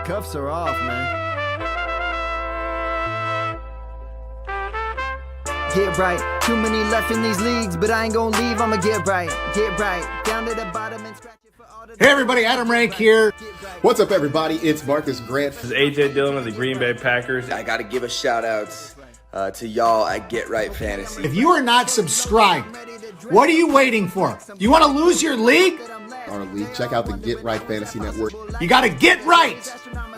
Cuffs are off, man. Get right. Too many left in these leagues, but I ain't gonna leave. I'ma get right. Get right. Down to the bottom and scratch it for all the... Hey everybody, Adam Rank here. What's up, everybody? It's Marcus Grant. This is AJ Dillon of the Green Bay Packers. I got to give a shout out to y'all at Get Right Fantasy. If you are not subscribed, what are you waiting for? Do you want to lose your league? Our league. Check out the Get Right Fantasy Network. You got to get right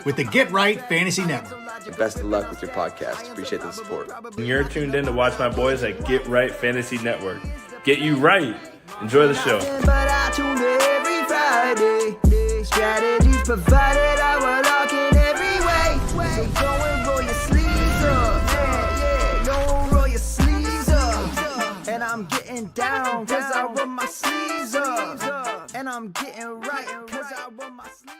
with the Get Right Fantasy Network. And best of luck with your podcast. Appreciate the support. And you're tuned in to watch my boys at Get Right Fantasy Network. Get you right. Enjoy the show. But I tune in every Friday. Strategies provided, I will lock in every way. So go and roll your sleeves up. Yeah, go roll your sleeves up. And I'm getting down cause I roll my sleeves up. And I'm getting right cause I roll my sleeves up.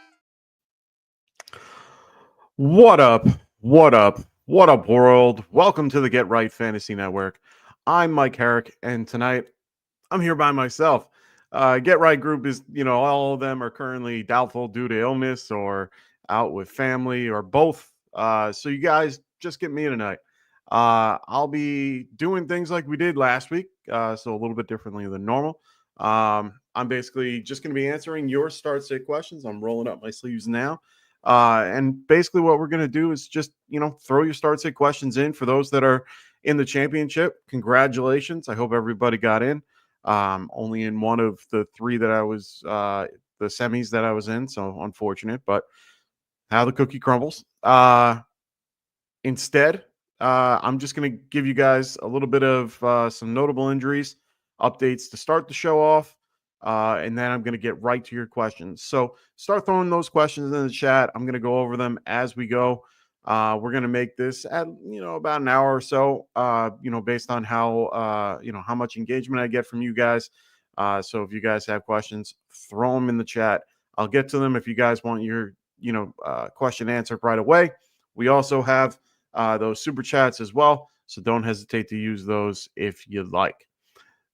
What up? What up? What up, world? Welcome to the Get Right Fantasy Network. I'm Mike Herrick, and tonight I'm here by myself. Get Right group is, all of them are currently doubtful due to illness or out with family or both. So you guys just get me tonight. I'll be doing things like we did last week, so a little bit differently than normal. I'm basically just going to be answering your start sit questions. I'm rolling up my sleeves now. And basically what we're going to do is just, throw your start sit questions in for those that are in the championship. Congratulations. I hope everybody got in. Only in one of the three that I was, the semis that I was in. So unfortunate, but how the cookie crumbles. Instead, I'm just going to give you guys a little bit of some notable injuries updates to start the show off. And then I'm going to get right to your questions. So start throwing those questions in the chat. I'm going to go over them as we go. We're going to make this at, about an hour or so, based on how, how much engagement I get from you guys. So if you guys have questions, throw them in the chat. I'll get to them. If you guys want your, question answered right away, we also have those super chats as well. So don't hesitate to use those if you like.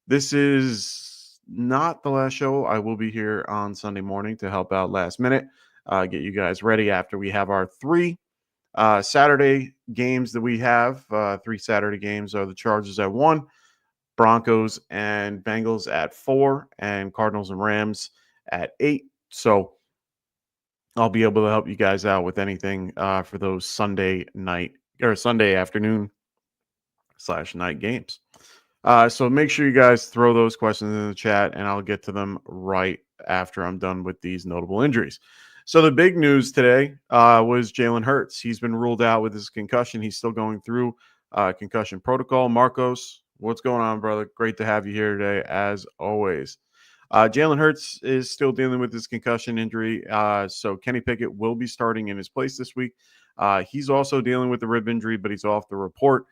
This is not the last show. I will be here on Sunday morning to help out last minute, get you guys ready after we have our three Saturday games that we have. Three Saturday games are the Chargers at 1, Broncos and Bengals at 4, and Cardinals and Rams at 8. So I'll be able to help you guys out with anything for those Sunday night or Sunday afternoon / night games. So make sure you guys throw those questions in the chat, and I'll get to them right after I'm done with these notable injuries. So the big news today was Jalen Hurts. He's been ruled out with his concussion. He's still going through concussion protocol. Marcos, what's going on, brother? Great to have you here today, as always. Jalen Hurts is still dealing with his concussion injury, so Kenny Pickett will be starting in his place this week. He's also dealing with the rib injury, but he's off the report.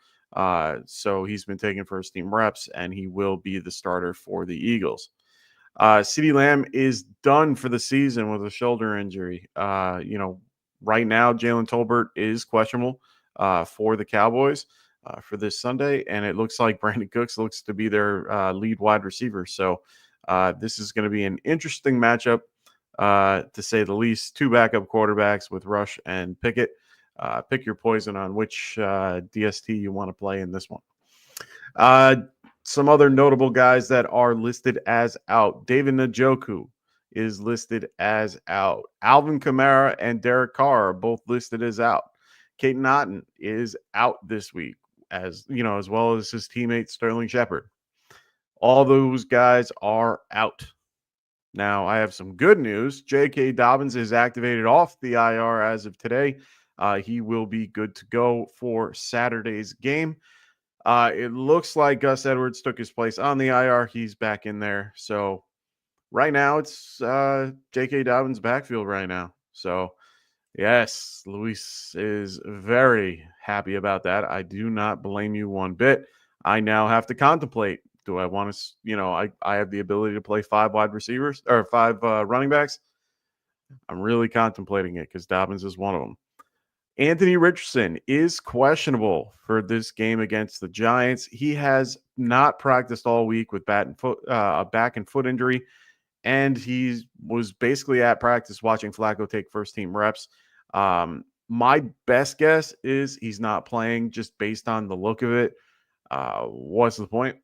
So he's been taking first team reps, and he will be the starter for the Eagles. CeeDee Lamb is done for the season with a shoulder injury. Right now, Jalen Tolbert is questionable for the Cowboys for this Sunday, and it looks like Brandon Cooks looks to be their lead wide receiver. So this is going to be an interesting matchup, to say the least. Two backup quarterbacks with Rush and Pickett. Pick your poison on which DST you want to play in this one. Some other notable guys that are listed as out. David Njoku is listed as out. Alvin Kamara and Derek Carr are both listed as out. Kate Naughton is out this week, as well as his teammate Sterling Shepard. All those guys are out. Now, I have some good news. J.K. Dobbins is activated off the IR as of today. He will be good to go for Saturday's game. It looks like Gus Edwards took his place on the IR. He's back in there. So right now it's J.K. Dobbins' backfield right now. So, yes, Luis is very happy about that. I do not blame you one bit. I now have to contemplate. Do I want to, I have the ability to play 5 wide receivers or 5 running backs. I'm really contemplating it because Dobbins is one of them. Anthony Richardson is questionable for this game against the Giants. He has not practiced all week with back and foot injury, and he was basically at practice watching Flacco take first-team reps. My best guess is he's not playing just based on the look of it. What's the point?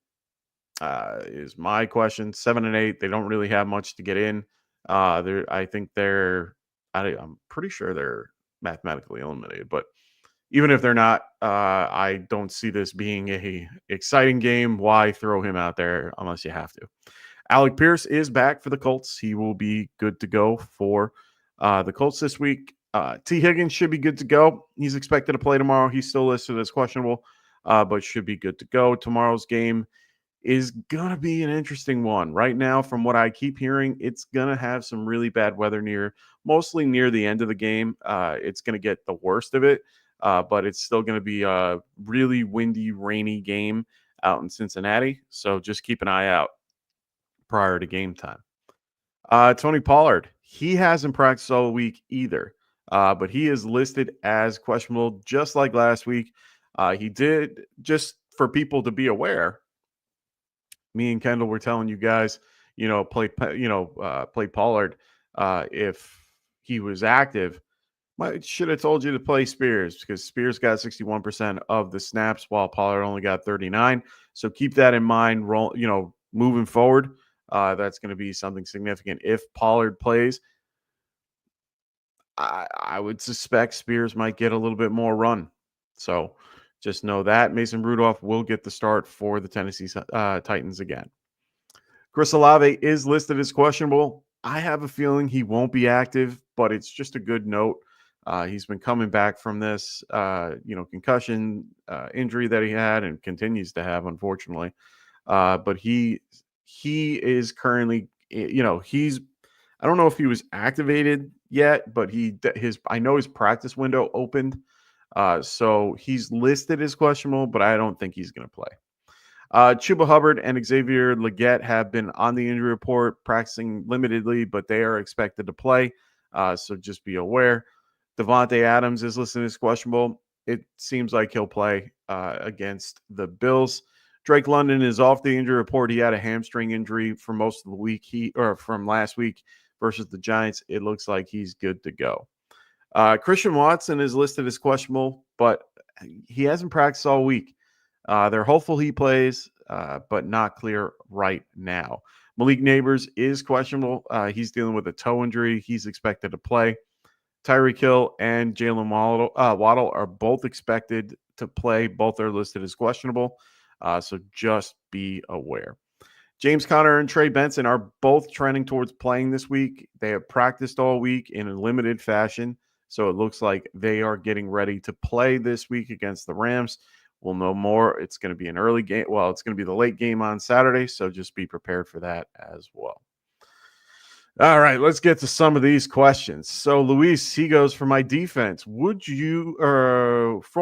Is my question. 7-8. They don't really have much to get in. I think I'm pretty sure they're mathematically eliminated, but even if they're not, I don't see this being a exciting game. Why throw him out there unless you have to? Alec Pierce is back for the Colts. He will be good to go for the Colts this week. T. Higgins should be good to go. He's expected to play tomorrow. He's still listed as questionable, but should be good to go. Tomorrow's game is going to be an interesting one. Right now, from what I keep hearing, it's going to have some really bad weather mostly near the end of the game. It's going to get the worst of it, but it's still going to be a really windy, rainy game out in Cincinnati. So just keep an eye out prior to game time. Tony Pollard, he hasn't practiced all week either, but he is listed as questionable just like last week. He did, just for people to be aware, me and Kendall were telling you guys, play Pollard if he was active. I should have told you to play Spears because Spears got 61% of the snaps while Pollard only got 39. So keep that in mind. Moving forward, that's going to be something significant. If Pollard plays, I would suspect Spears might get a little bit more run. So just know that Mason Rudolph will get the start for the Tennessee Titans again. Chris Olave is listed as questionable. I have a feeling he won't be active, but it's just a good note. He's been coming back from this, concussion injury that he had and continues to have, unfortunately. But he is currently, I don't know if he was activated yet, but I know his practice window opened. So he's listed as questionable, but I don't think he's going to play. Chuba Hubbard and Xavier Legette have been on the injury report, practicing limitedly, but they are expected to play. So just be aware. Devontae Adams is listed as questionable. It seems like he'll play against the Bills. Drake London is off the injury report. He had a hamstring injury for most of the week. From last week versus the Giants. It looks like he's good to go. Christian Watson is listed as questionable, but he hasn't practiced all week. They're hopeful he plays, but not clear right now. Malik Neighbors is questionable. He's dealing with a toe injury. He's expected to play. Tyreek Hill and Jalen Waddle are both expected to play. Both are listed as questionable, so just be aware. James Conner and Trey Benson are both trending towards playing this week. They have practiced all week in a limited fashion, so it looks like they are getting ready to play this week against the Rams. We'll know more. It's going to be an early game. Well, it's going to be the late game on Saturday, so just be prepared for that as well. All right, let's get to some of these questions. So Luis, he goes, for my defense, for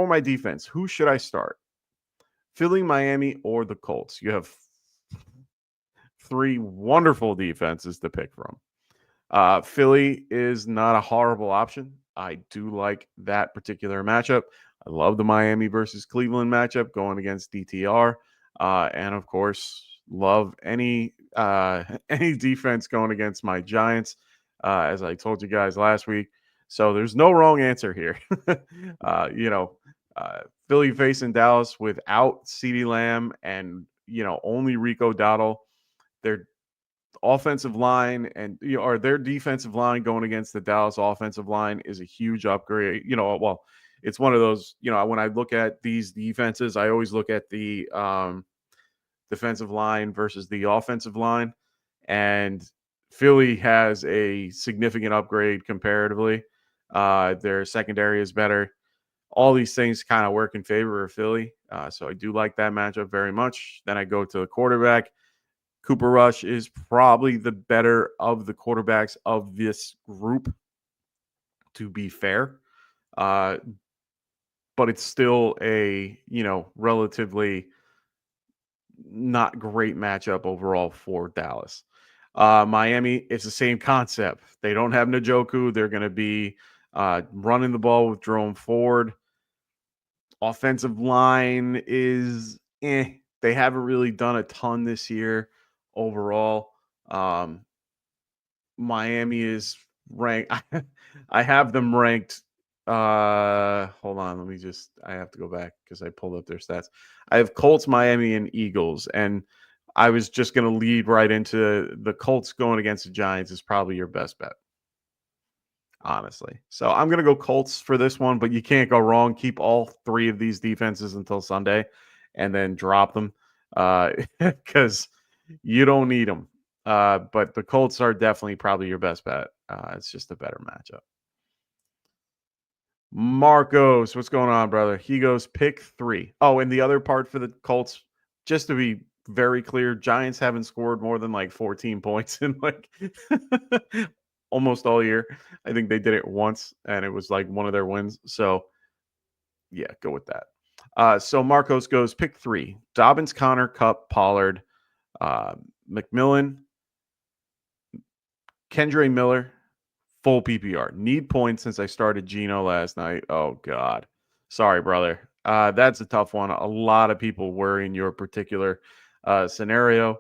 my defense, who should I start? Philly, Miami, or the Colts? You have 3 wonderful defenses to pick from. Philly is not a horrible option. I do like that particular matchup. I love the Miami versus Cleveland matchup going against DTR. And of course, love any defense going against my Giants, as I told you guys last week. So there's no wrong answer here. Philly facing Dallas without CeeDee Lamb and, only Rico Dowdle. Their offensive line or their defensive line going against the Dallas offensive line is a huge upgrade. It's one of those, when I look at these defenses, I always look at the defensive line versus the offensive line. And Philly has a significant upgrade comparatively. Their secondary is better. All these things kind of work in favor of Philly. So I do like that matchup very much. Then I go to the quarterback. Cooper Rush is probably the better of the quarterbacks of this group, to be fair. But it's still a, relatively not great matchup overall for Dallas. Miami, it's the same concept. They don't have Njoku. They're going to be running the ball with Jerome Ford. Offensive line is They haven't really done a ton this year overall. Miami is ranked. I have them ranked Hold on. I have to go back because I pulled up their stats. I have Colts, Miami, and Eagles. And I was just going to lead right into the Colts going against the Giants is probably your best bet, honestly. So I'm going to go Colts for this one, but you can't go wrong. Keep all three of these defenses until Sunday and then drop them because you don't need them. But the Colts are definitely probably your best bet. It's just a better matchup. Marcos, what's going on, brother? He goes pick 3. Oh, and the other part for the Colts, just to be very clear, Giants haven't scored more than like 14 points in like almost all year. I think they did it once, and it was like one of their wins. So, yeah, go with that. So Marcos goes pick 3. Dobbins, Connor, Kupp, Pollard, McMillan, Kendre Miller, full PPR. Need points since I started Geno last night. Oh, God. Sorry, brother. That's a tough one. A lot of people were in your particular scenario.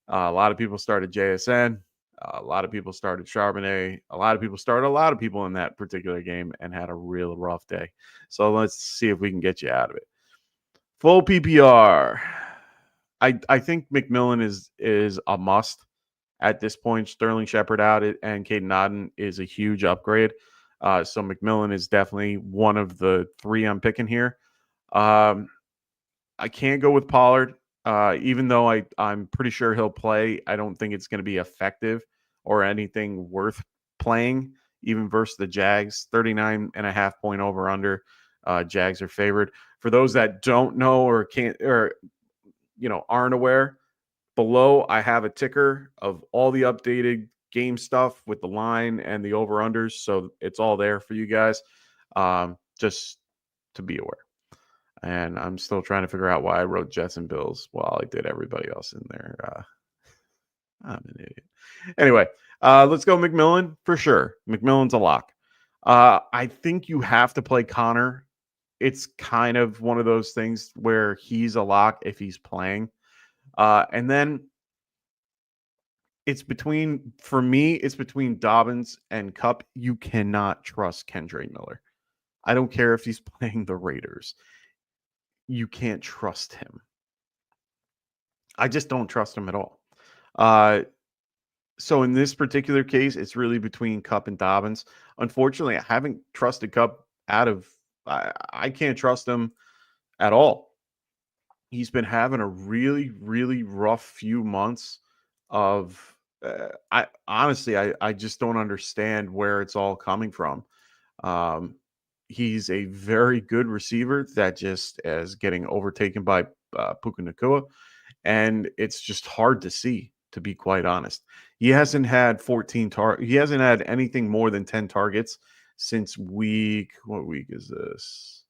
A lot of people started JSN. A lot of people started Charbonnet. A lot of people started a lot of people in that particular game and had a real rough day. So let's see if we can get you out of it. Full PPR. I think McMillan is a must at this point. Sterling Shepard out and Caden Nodden is a huge upgrade. So McMillan is definitely one of the 3 I'm picking here. I can't go with Pollard. Even though I'm pretty sure he'll play, I don't think it's going to be effective or anything worth playing, even versus the Jags. 39.5 point over under. Jags are favored. For those that don't know or can't or aren't aware, below I have a ticker of all the updated game stuff with the line and the over-unders. So it's all there for you guys, just to be aware. And I'm still trying to figure out why I wrote Jets and Bills while I did everybody else in there. I'm an idiot. Anyway, let's go McMillan for sure. McMillan's a lock. I think you have to play Connor. It's kind of one of those things where he's a lock if he's playing. And then for me, it's between Dobbins and Kupp. You cannot trust Kendre Miller. I don't care if he's playing the Raiders. You can't trust him. I just don't trust him at all. So in this particular case, it's really between Kupp and Dobbins. Unfortunately, I haven't trusted Kupp I can't trust him at all. He's been having a really, really rough few months of I just don't understand where it's all coming from. He's a very good receiver that just is getting overtaken by Puka Nacua, and it's just hard to see, to be quite honest. He hasn't had he hasn't had anything more than 10 targets since what week is this?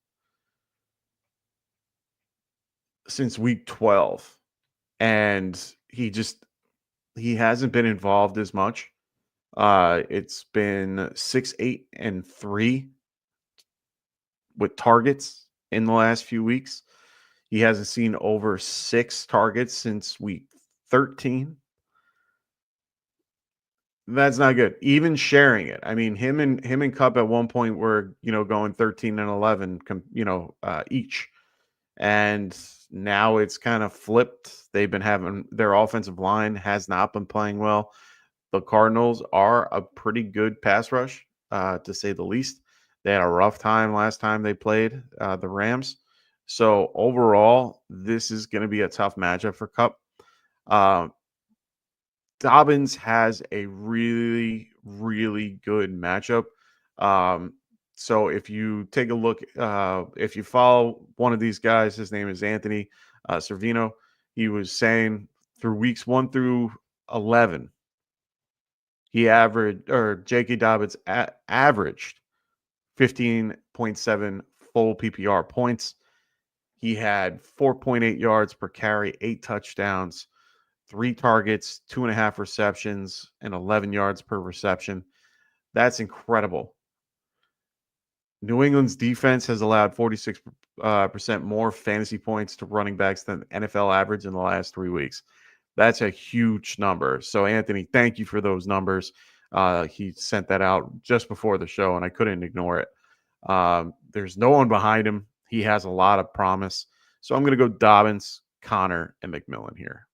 Since week 12. And he hasn't been involved as much. It's been 6, 8, and 3 with targets in the last few weeks. He hasn't seen over 6 targets since week 13. That's not good. Even sharing it. I mean, him and Kupp at one point were, going 13 and 11, each. And now it's kind of flipped. They've been having their offensive line has not been playing well. The Cardinals are a pretty good pass rush, to say the least. They had a rough time last time they played the Rams. So overall, this is going to be a tough matchup for Kupp. Dobbins has a really, really good matchup. So if you take a look, if you follow one of these guys, his name is Anthony Servino. He was saying through weeks 1 through 11, J.K. Dobbins averaged 15.7 full PPR points. He had 4.8 yards per carry, 8 touchdowns, 3 targets, 2.5 receptions, and 11 yards per reception. That's incredible. New England's defense has allowed 46% more fantasy points to running backs than NFL average in the last 3 weeks. That's a huge number. So, Anthony, thank you for those numbers. He sent that out just before the show, and I couldn't ignore it. There's no one behind him. He has a lot of promise. So I'm going to go Dobbins, Connor, and McMillan here.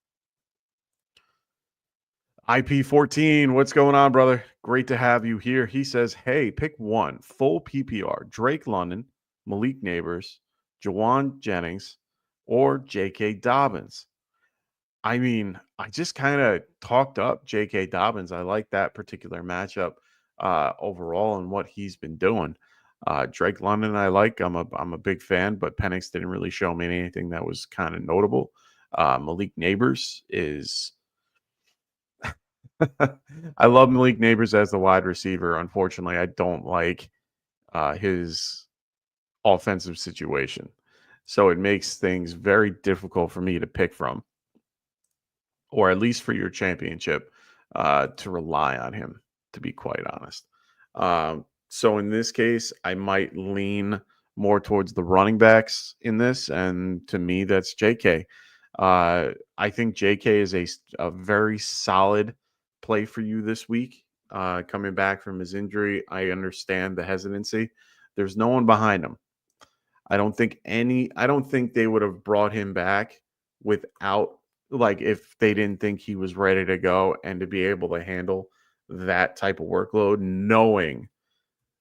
IP14, what's going on, brother? Great to have you here. He says, hey, pick one. Full PPR. Drake London, Malik Neighbors, Jawan Jennings, or J.K. Dobbins. I mean, I just kind of talked up J.K. Dobbins. I like that particular matchup overall and what he's been doing. Drake London, I like. I'm a big fan, but Penix didn't really show me anything that was kind of notable. Malik Neighbors is... I love Malik Neighbors as the wide receiver. Unfortunately, I don't like his offensive situation. So it makes things very difficult for me to pick from, or at least for your championship, to rely on him, to be quite honest. So in this case, I might lean more towards the running backs in this. And to me, that's JK. I think JK is a very solid play for you this week. Coming back from his injury, I understand the hesitancy. There's no one behind him. I don't think they would have brought him back without, like, if they didn't think he was ready to go, and to be able to handle that type of workload, knowing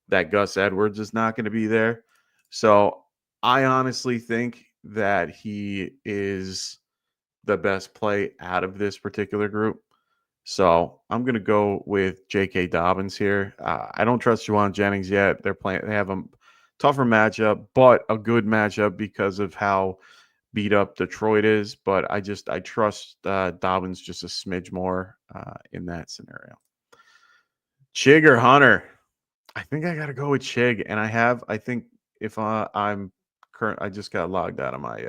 that Gus Edwards is not going to be there. So I honestly think that he is the best play out of this particular group. So I'm going to go with J.K. Dobbins here. I don't trust Jawan Jennings yet. They have a tougher matchup, but a good matchup because of how beat up Detroit is. But I trust Dobbins just a smidge more in that scenario. Chig or Hunter? I think I got to go with Chig, and I think if I'm current, I just got logged out of my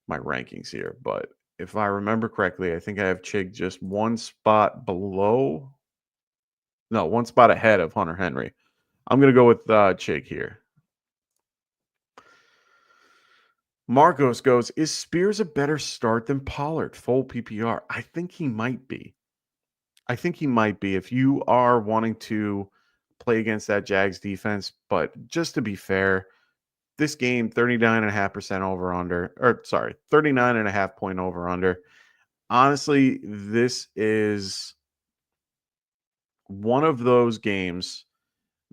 rankings here, but if I remember correctly, I think I have Chig just one spot ahead of Hunter Henry. I'm going to go with Chig here. Marcos goes, is Spears a better start than Pollard? Full PPR. I think he might be. If you are wanting to play against that Jags defense, but just to be fair, this game, 39.5% over under, 39.5 point over under. Honestly, this is one of those games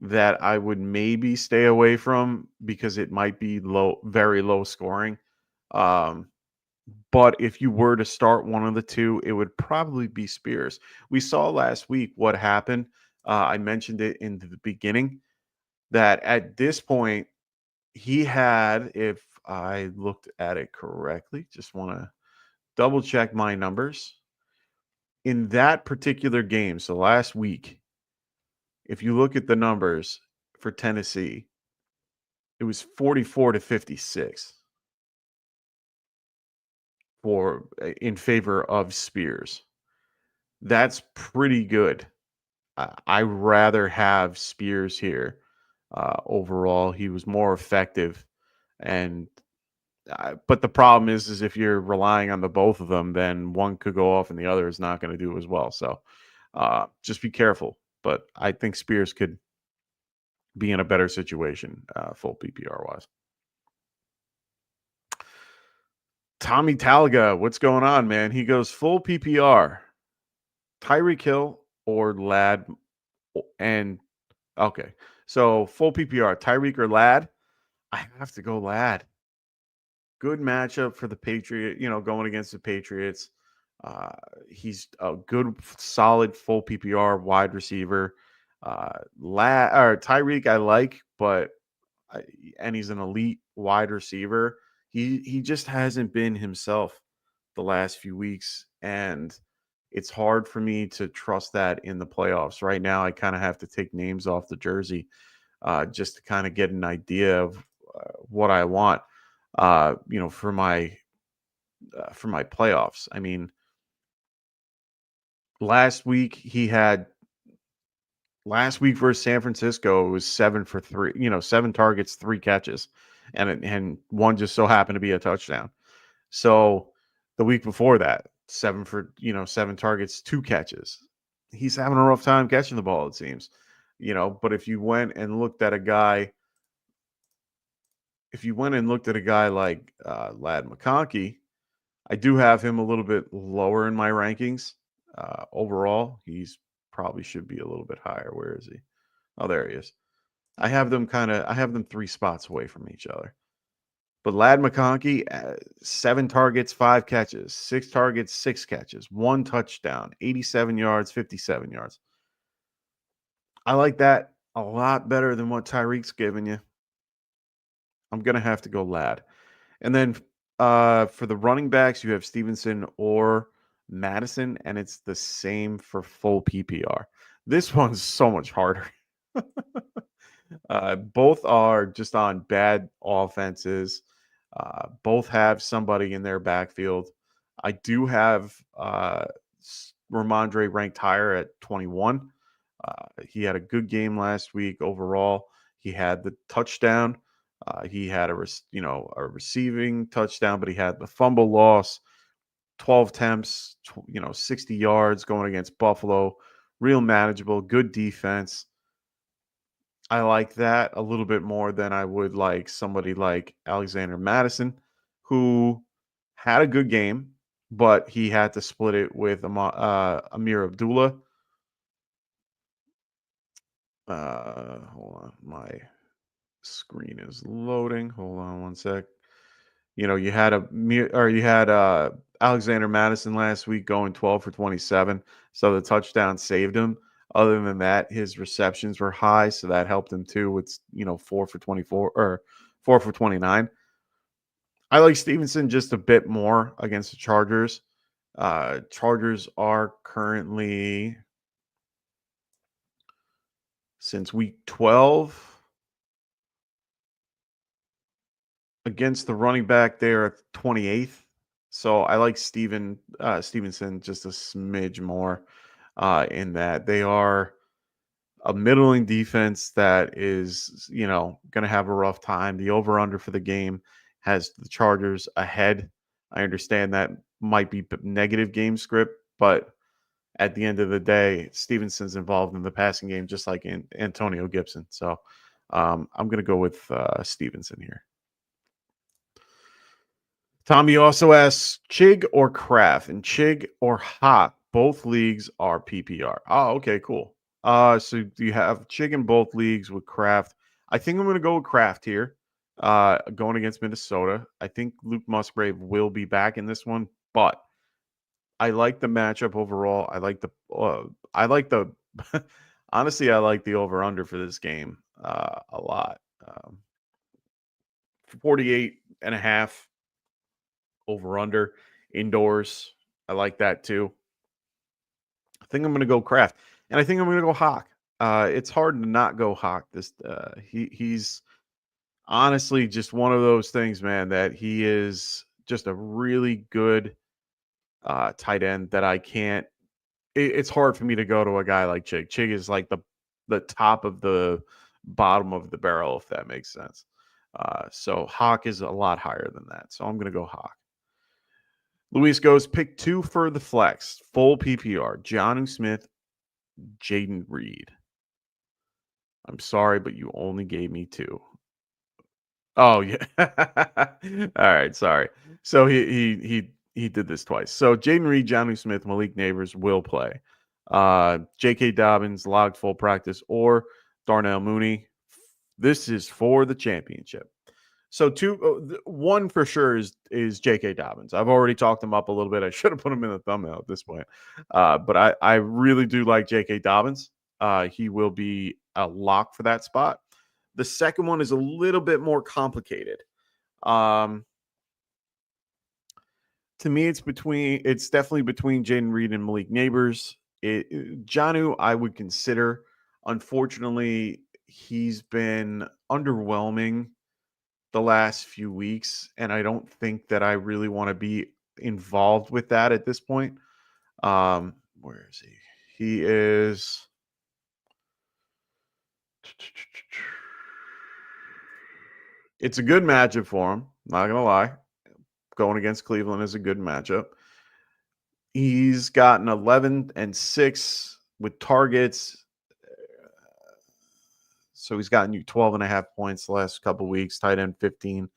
that I would maybe stay away from because it might be very low scoring. But if you were to start one of the two, it would probably be Spears. We saw last week what happened. I mentioned it in the beginning that at this point, he had, if I looked at it correctly, just want to double check my numbers. In that particular game, so last week, if you look at the numbers for Tennessee, it was 44-56 in favor of Spears. That's pretty good. I rather have Spears here. Overall, he was more effective, and but the problem is if you're relying on the both of them, then one could go off and the other is not going to do as well. So just be careful. But I think Spears could be in a better situation, full PPR wise. Tommy Talaga, what's going on, man? He goes full PPR, Tyreek Hill or Ladd, and okay. So full PPR, Tyreek or Ladd? I have to go Ladd. Good matchup for the Patriot, going against the Patriots. He's a good, solid, full PPR wide receiver. Tyreek I like, and he's an elite wide receiver. He just hasn't been himself the last few weeks, and it's hard for me to trust that in the playoffs. Right now, I kind of have to take names off the jersey just to kind of get an idea of what I want, for my playoffs. I mean, last week versus San Francisco, it was 7 for 3, 7 targets, 3 catches, and one just so happened to be a touchdown. So the week before that, 7 targets, 2 catches. He's having a rough time catching the ball, it seems, but if you went and looked at a guy if you went and looked at a guy like Lad McConkey, I do have him a little bit lower in my rankings. Overall, he's probably should be a little bit higher. Where is he? Oh, there he is. I have them 3 spots away from each other. But Lad McConkey, 7 targets, 5 catches, 6 targets, 6 catches, 1 touchdown, 87 yards, 57 yards. I like that a lot better than what Tyreek's giving you. I'm going to have to go Lad. And then for the running backs, you have Stevenson or Madison, and it's the same for full PPR. This one's so much harder. Both are just on bad offenses. Both have somebody in their backfield. I do have Ramondre ranked higher at 21. He had a good game last week overall. He had the touchdown. He had a receiving touchdown, but he had the fumble loss, 12 attempts, 60 yards going against Buffalo. Real manageable, good defense. I like that a little bit more than I would like somebody like Alexander Madison, who had a good game, but he had to split it with Amir Abdullah. Hold on, my screen is loading. Hold on one sec. You had Alexander Madison last week going 12 for 27, so the touchdown saved him. Other than that, his receptions were high, so that helped him too. With 4 for 24 or 4 for 29. I like Stevenson just a bit more against the Chargers. Chargers are currently, since week 12, against the running back, they're at 28th. So I like Stevenson just a smidge more in that they are a middling defense that is, going to have a rough time. The over-under for the game has the Chargers ahead. I understand that might be negative game script, but at the end of the day, Stevenson's involved in the passing game just like Antonio Gibson. So I'm going to go with Stevenson here. Tommy also asks, Chig or Kraft? And Chig or Hot, both leagues are PPR. Oh, okay, cool. So you have Chig in both leagues with Kraft. I think I'm going to go with Kraft here, going against Minnesota. I think Luke Musgrave will be back in this one, but I like the matchup overall. I like the honestly, I like the over-under for this game a lot. 48.5 over-under indoors. I like that too. I think I'm going to go Kraft, and I think I'm going to go Hawk. It's hard to not go Hawk. He's honestly just one of those things, man, that he is just a really good tight end that I can't. It's hard for me to go to a guy like Chig. Chig is like the top of the bottom of the barrel, if that makes sense. So Hawk is a lot higher than that. So I'm going to go Hawk. Luis goes, pick 2 for the flex, full PPR, Jonnu Smith, Jaden Reed. I'm sorry, but you only gave me 2. Oh, yeah. All right, sorry. So he did this twice. So Jaden Reed, Jonnu Smith, Malik Neighbors will play. J.K. Dobbins logged full practice, or Darnell Mooney. This is for the championship. So 1 for sure is J.K. Dobbins. I've already talked him up a little bit. I should have put him in the thumbnail at this point. But I really do like J.K. Dobbins. He will be a lock for that spot. The second one is a little bit more complicated. To me, it's definitely between Jaden Reed and Malik Neighbors. Jonnu, I would consider. Unfortunately, he's been underwhelming the last few weeks, and I don't think that I really want to be involved with that at this point. Where is he? He is. It's a good matchup for him. Not gonna lie, going against Cleveland is a good matchup. He's gotten 11 and 6 with targets. So he's gotten you 12.5 points the last couple weeks, tight end 15,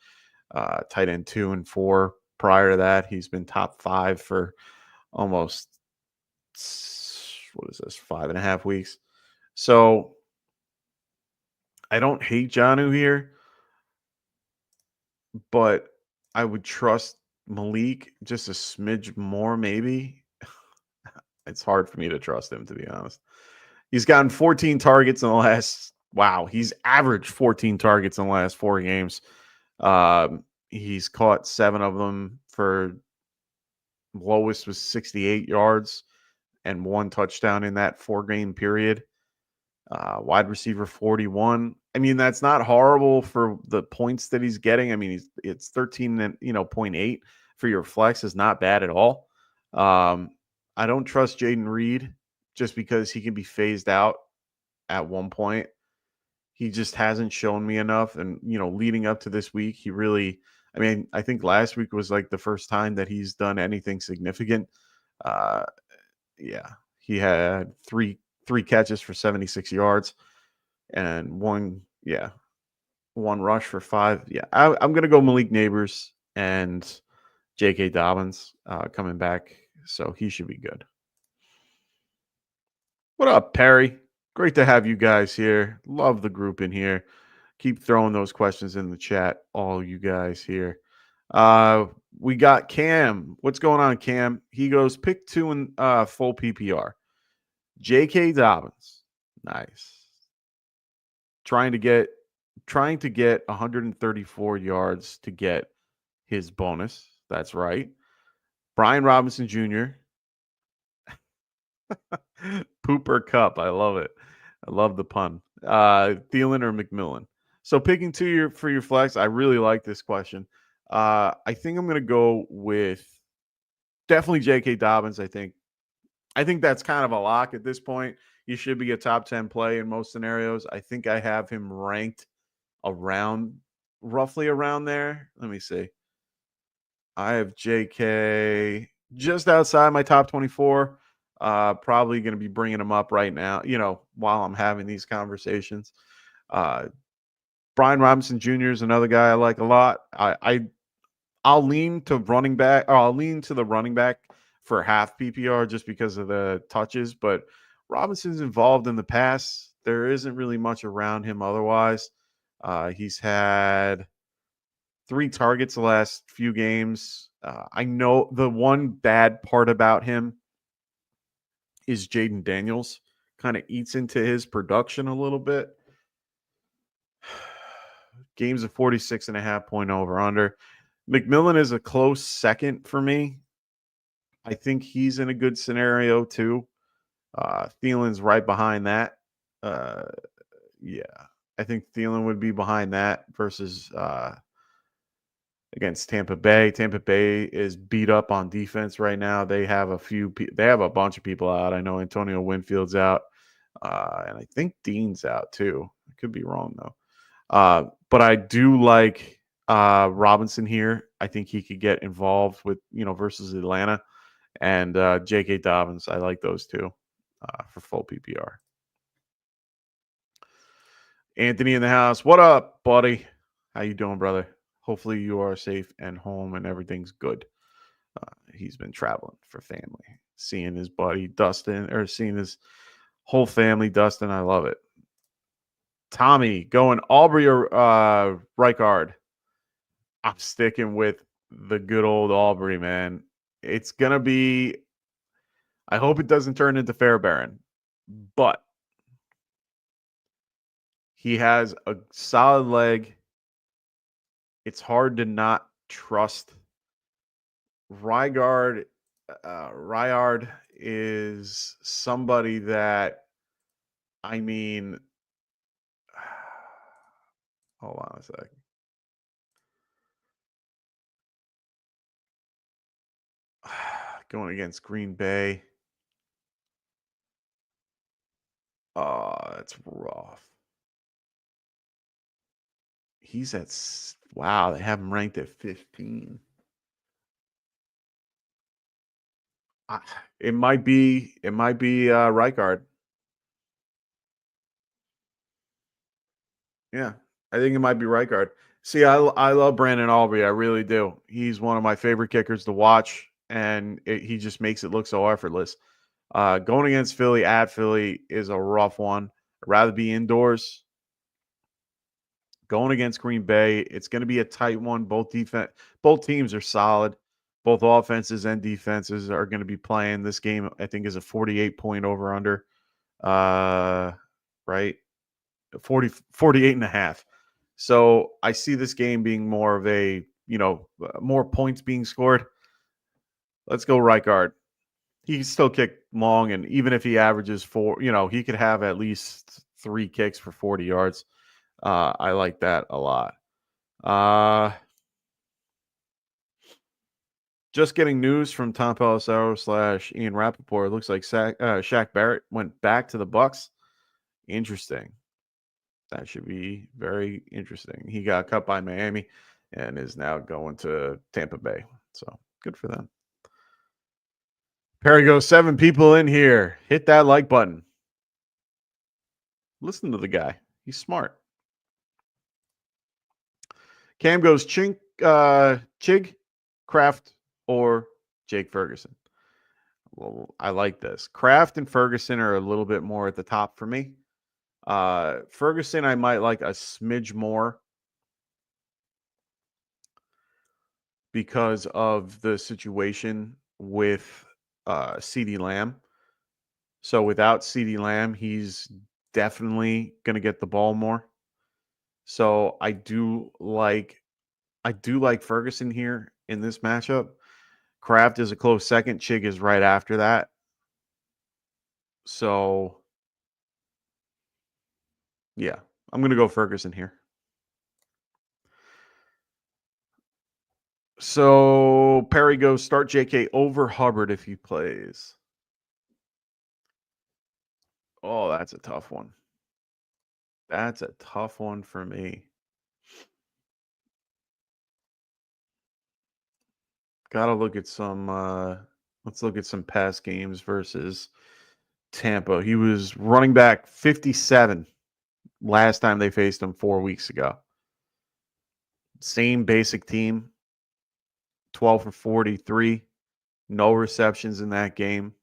tight end 2 and 4. Prior to that, he's been top 5 for almost, what is this, 5.5 weeks. So I don't hate Jonnu here, but I would trust Malik just a smidge more, maybe. It's hard for me to trust him, to be honest. He's gotten 14 targets in the last, he's averaged 14 targets in the last 4 games. He's caught 7 of them. For lowest was 68 yards and 1 touchdown in that 4-game period. Wide receiver 41. I mean, that's not horrible for the points that he's getting. I mean, it's 13 and 0.8 for your flex is not bad at all. I don't trust Jaden Reed just because he can be phased out at one point. He just hasn't shown me enough. And, leading up to this week, I think last week was like the first time that he's done anything significant. He had three catches for 76 yards and one rush for 5. Yeah, I'm going to go Malik Neighbors and J.K. Dobbins coming back. So he should be good. What up, Perry? Great to have you guys here. Love the group in here. Keep throwing those questions in the chat, all you guys here. We got Cam. What's going on, Cam? He goes, pick 2 in full PPR. J.K. Dobbins. Nice. Trying to get 134 yards to get his bonus. That's right. Brian Robinson Jr. Pooper Cup. I love it. I love the pun. Thielen or McMillan. So picking 2 for your flex. I really like this question. I think I'm going to go with definitely J.K. Dobbins. I think that's kind of a lock at this point. He should be a top 10 play in most scenarios. I think I have him ranked roughly around there. Let me see. I have JK just outside my top 24. Probably going to be bringing him up right now, while I'm having these conversations. Brian Robinson Jr. is another guy I like a lot. I'll lean to running back, or I'll lean to the running back for half PPR just because of the touches, but Robinson's involved in the pass. There isn't really much around him otherwise. He's had 3 targets the last few games. I know the one bad part about him is Jaden Daniels kind of eats into his production a little bit. Games of 46.5 point over under. McMillan is a close second for me. I think he's in a good scenario too. Thielen's right behind that. I think Thielen would be behind that versus against Tampa Bay. Tampa Bay is beat up on defense right now. They have a bunch of people out. I know Antonio Winfield's out, and I think Dean's out too. I could be wrong though. But I do like Robinson here. I think he could get involved with versus Atlanta, and J.K. Dobbins. I like those two for full PPR. Anthony in the house. What up, buddy? How you doing, brother? Hopefully you are safe and home and everything's good. He's been traveling for family, seeing his buddy Dustin, or seeing his whole family. Dustin, I love it. Tommy going Aubrey or Reichard. I'm sticking with the good old Aubrey, man. It's gonna be. I hope it doesn't turn into Fairbairn, but he has a solid leg. It's hard to not trust. Ryard is somebody that, hold on a second. Going against Green Bay. Oh, that's rough. He's at they have him ranked at 15. It might be Reichard. Yeah, I think it might be right guard. See, I love Brandon Aubrey. I really do. He's one of my favorite kickers to watch, and he just makes it look so effortless. Going against Philly at Philly is a rough one. I'd rather be indoors. Going against Green Bay, it's going to be a tight one. Both teams are solid. Both offenses and defenses are going to be playing. This game, I think, is a 48-point over-under. Right? 48 and a half. So I see this game being more of a, more points being scored. Let's go right guard. He can still kick long, and even if he averages 4, he could have at least 3 kicks for 40 yards. I like that a lot. Just getting news from Tom Pelissero / Ian Rappaport. It looks like Shaq Barrett went back to the Bucks. Interesting. That should be very interesting. He got cut by Miami and is now going to Tampa Bay. So good for them. Perry goes, 7 people in here. Hit that like button. Listen to the guy. He's smart. Cam goes, Chig, Kraft, or Jake Ferguson. Well, I like this. Kraft and Ferguson are a little bit more at the top for me. Ferguson, I might like a smidge more because of the situation with CeeDee Lamb. So without CeeDee Lamb, he's definitely going to get the ball more. So I do like Ferguson here in this matchup. Kraft is a close second. Chig is right after that. So yeah, I'm going to go Ferguson here. So Perry goes, start JK over Hubbard if he plays. Oh, that's a tough one. That's a tough one for me. Got to look at some let's look at some past games versus Tampa. He was running back 57 last time they faced him 4 weeks ago. Same basic team. 12 for 43. No receptions in that game.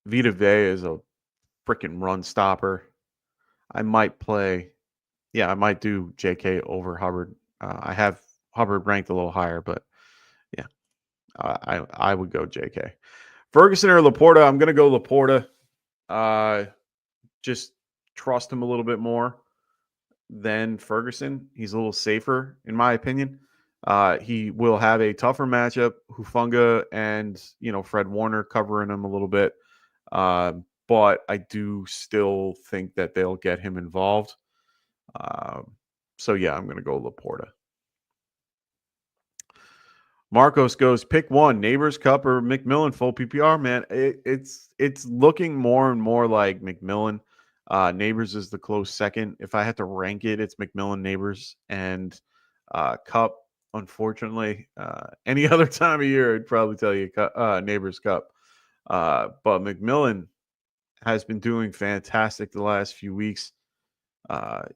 Vita Vea is a freaking run stopper. I might do JK over Hubbard. I have Hubbard ranked a little higher, but yeah, I would go JK. Ferguson or Laporta? I'm going to go Laporta. Just trust him a little bit more than Ferguson. He's a little safer, in my opinion. He will have a tougher matchup. Hufanga and Fred Warner covering him a little bit. But I do still think that they'll get him involved. So yeah, I'm going to go Laporta. Marcos goes, pick one, Neighbors, Cup, or McMillan full PPR. Man, it's looking more and more like McMillan. Neighbors is the close second. If I had to rank it, it's McMillan, Neighbors, and Cup. Unfortunately, any other time of year, I'd probably tell you Neighbors, Cup. But McMillan has been doing fantastic the last few weeks.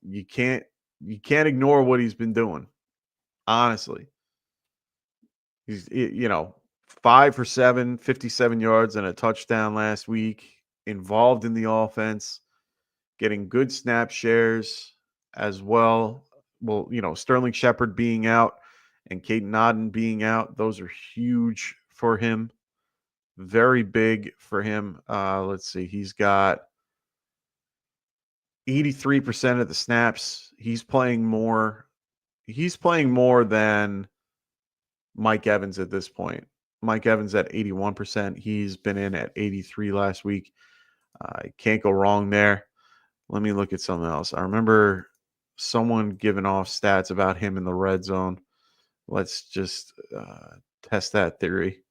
You can't ignore what he's been doing. Honestly, he's 5 for 7, 57 yards and a touchdown last week. Involved in the offense, getting good snap shares as well. Well, Sterling Shepard being out and Caden Nodden being out, those are huge for him. Very big for him. Let's see. He's got 83% of the snaps. He's playing more. He's playing more than Mike Evans at this point. Mike Evans at 81%. He's been in at 83 last week. Can't go wrong there. Let me look at something else. I remember someone giving off stats about him in the red zone. Let's just test that theory.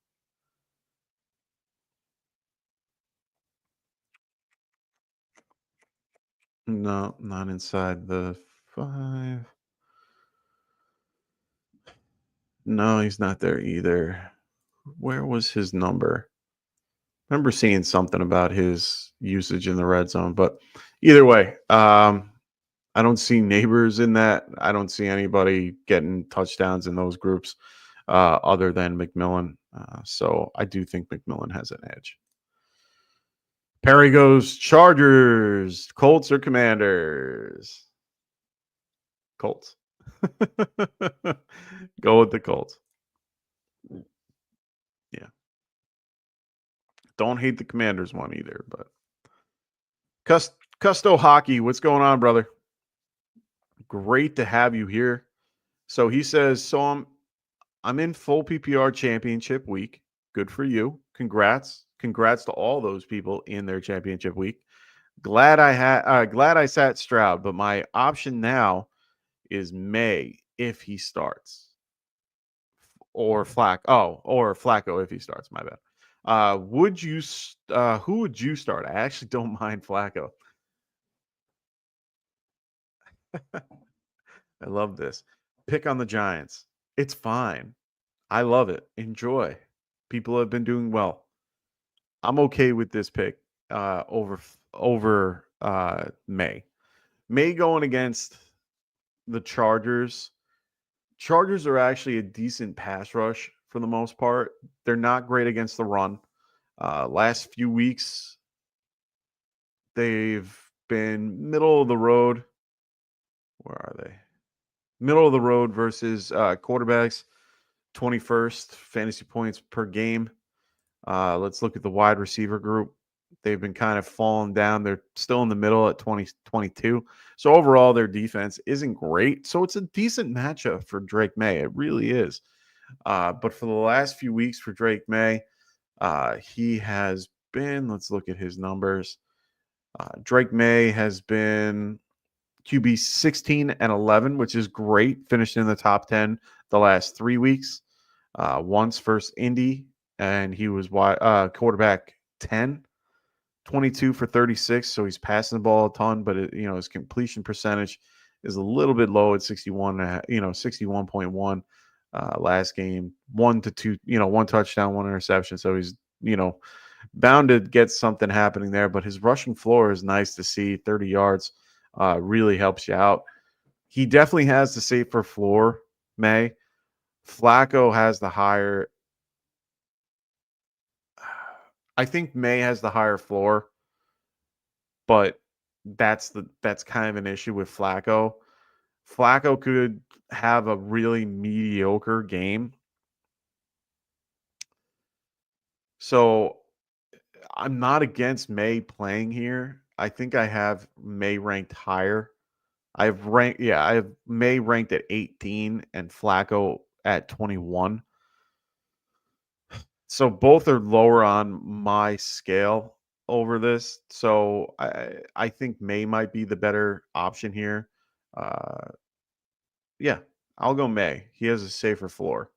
No, not inside the 5. No, he's not there either. Where was his number? I remember seeing something about his usage in the red zone, but either way, I don't see Neighbors in that. I don't see anybody getting touchdowns in those groups other than McMillan. So I do think McMillan has an edge. Perry goes Chargers, Colts, or Commanders? Colts. Go with the Colts. Yeah. Don't hate the Commanders one either, but Custo Hockey, what's going on, brother? Great to have you here. So he says, so I'm in full PPR championship week. Good for you. Congrats. Congrats to all those people in their championship week. Glad I sat Stroud, but my option now is May if he starts. Or Flacco if he starts, my bad. Who would you start? I actually don't mind Flacco. I love this. Pick on the Giants. It's fine. I love it. Enjoy. People have been doing well. I'm okay with this pick over May. May going against the Chargers. Chargers are actually a decent pass rush for the most part. They're not great against the run. Last few weeks, they've been middle of the road. Where are they? Middle of the road versus quarterbacks. 21st fantasy points per game. Let's look at the wide receiver group. They've been kind of falling down. They're still in the middle at 2022. So overall, their defense isn't great. So it's a decent matchup for Drake May. It really is. But for the last few weeks for Drake May, he has been, let's look at his numbers. Drake May has been QB 16 and 11, which is great. Finished in the top 10 the last 3 weeks. Once versus Indy, and he was quarterback 10, 22 for 36. So he's passing the ball a ton, but his completion percentage is a little bit low at 61.1. Last game, 1 to 2, one touchdown, one interception. So he's, bound to get something happening there, but his rushing floor is nice to see. 30 yards really helps you out. He definitely has the safer floor, May. Flacco has the higher. I think May has the higher floor, but that's kind of an issue with Flacco. Flacco could have a really mediocre game. So I'm not against May playing here. I think I have May ranked higher. I have May ranked at 18 and Flacco at 21. So both are lower on my scale over this. So I think May might be the better option here. Yeah, I'll go May. He has a safer floor.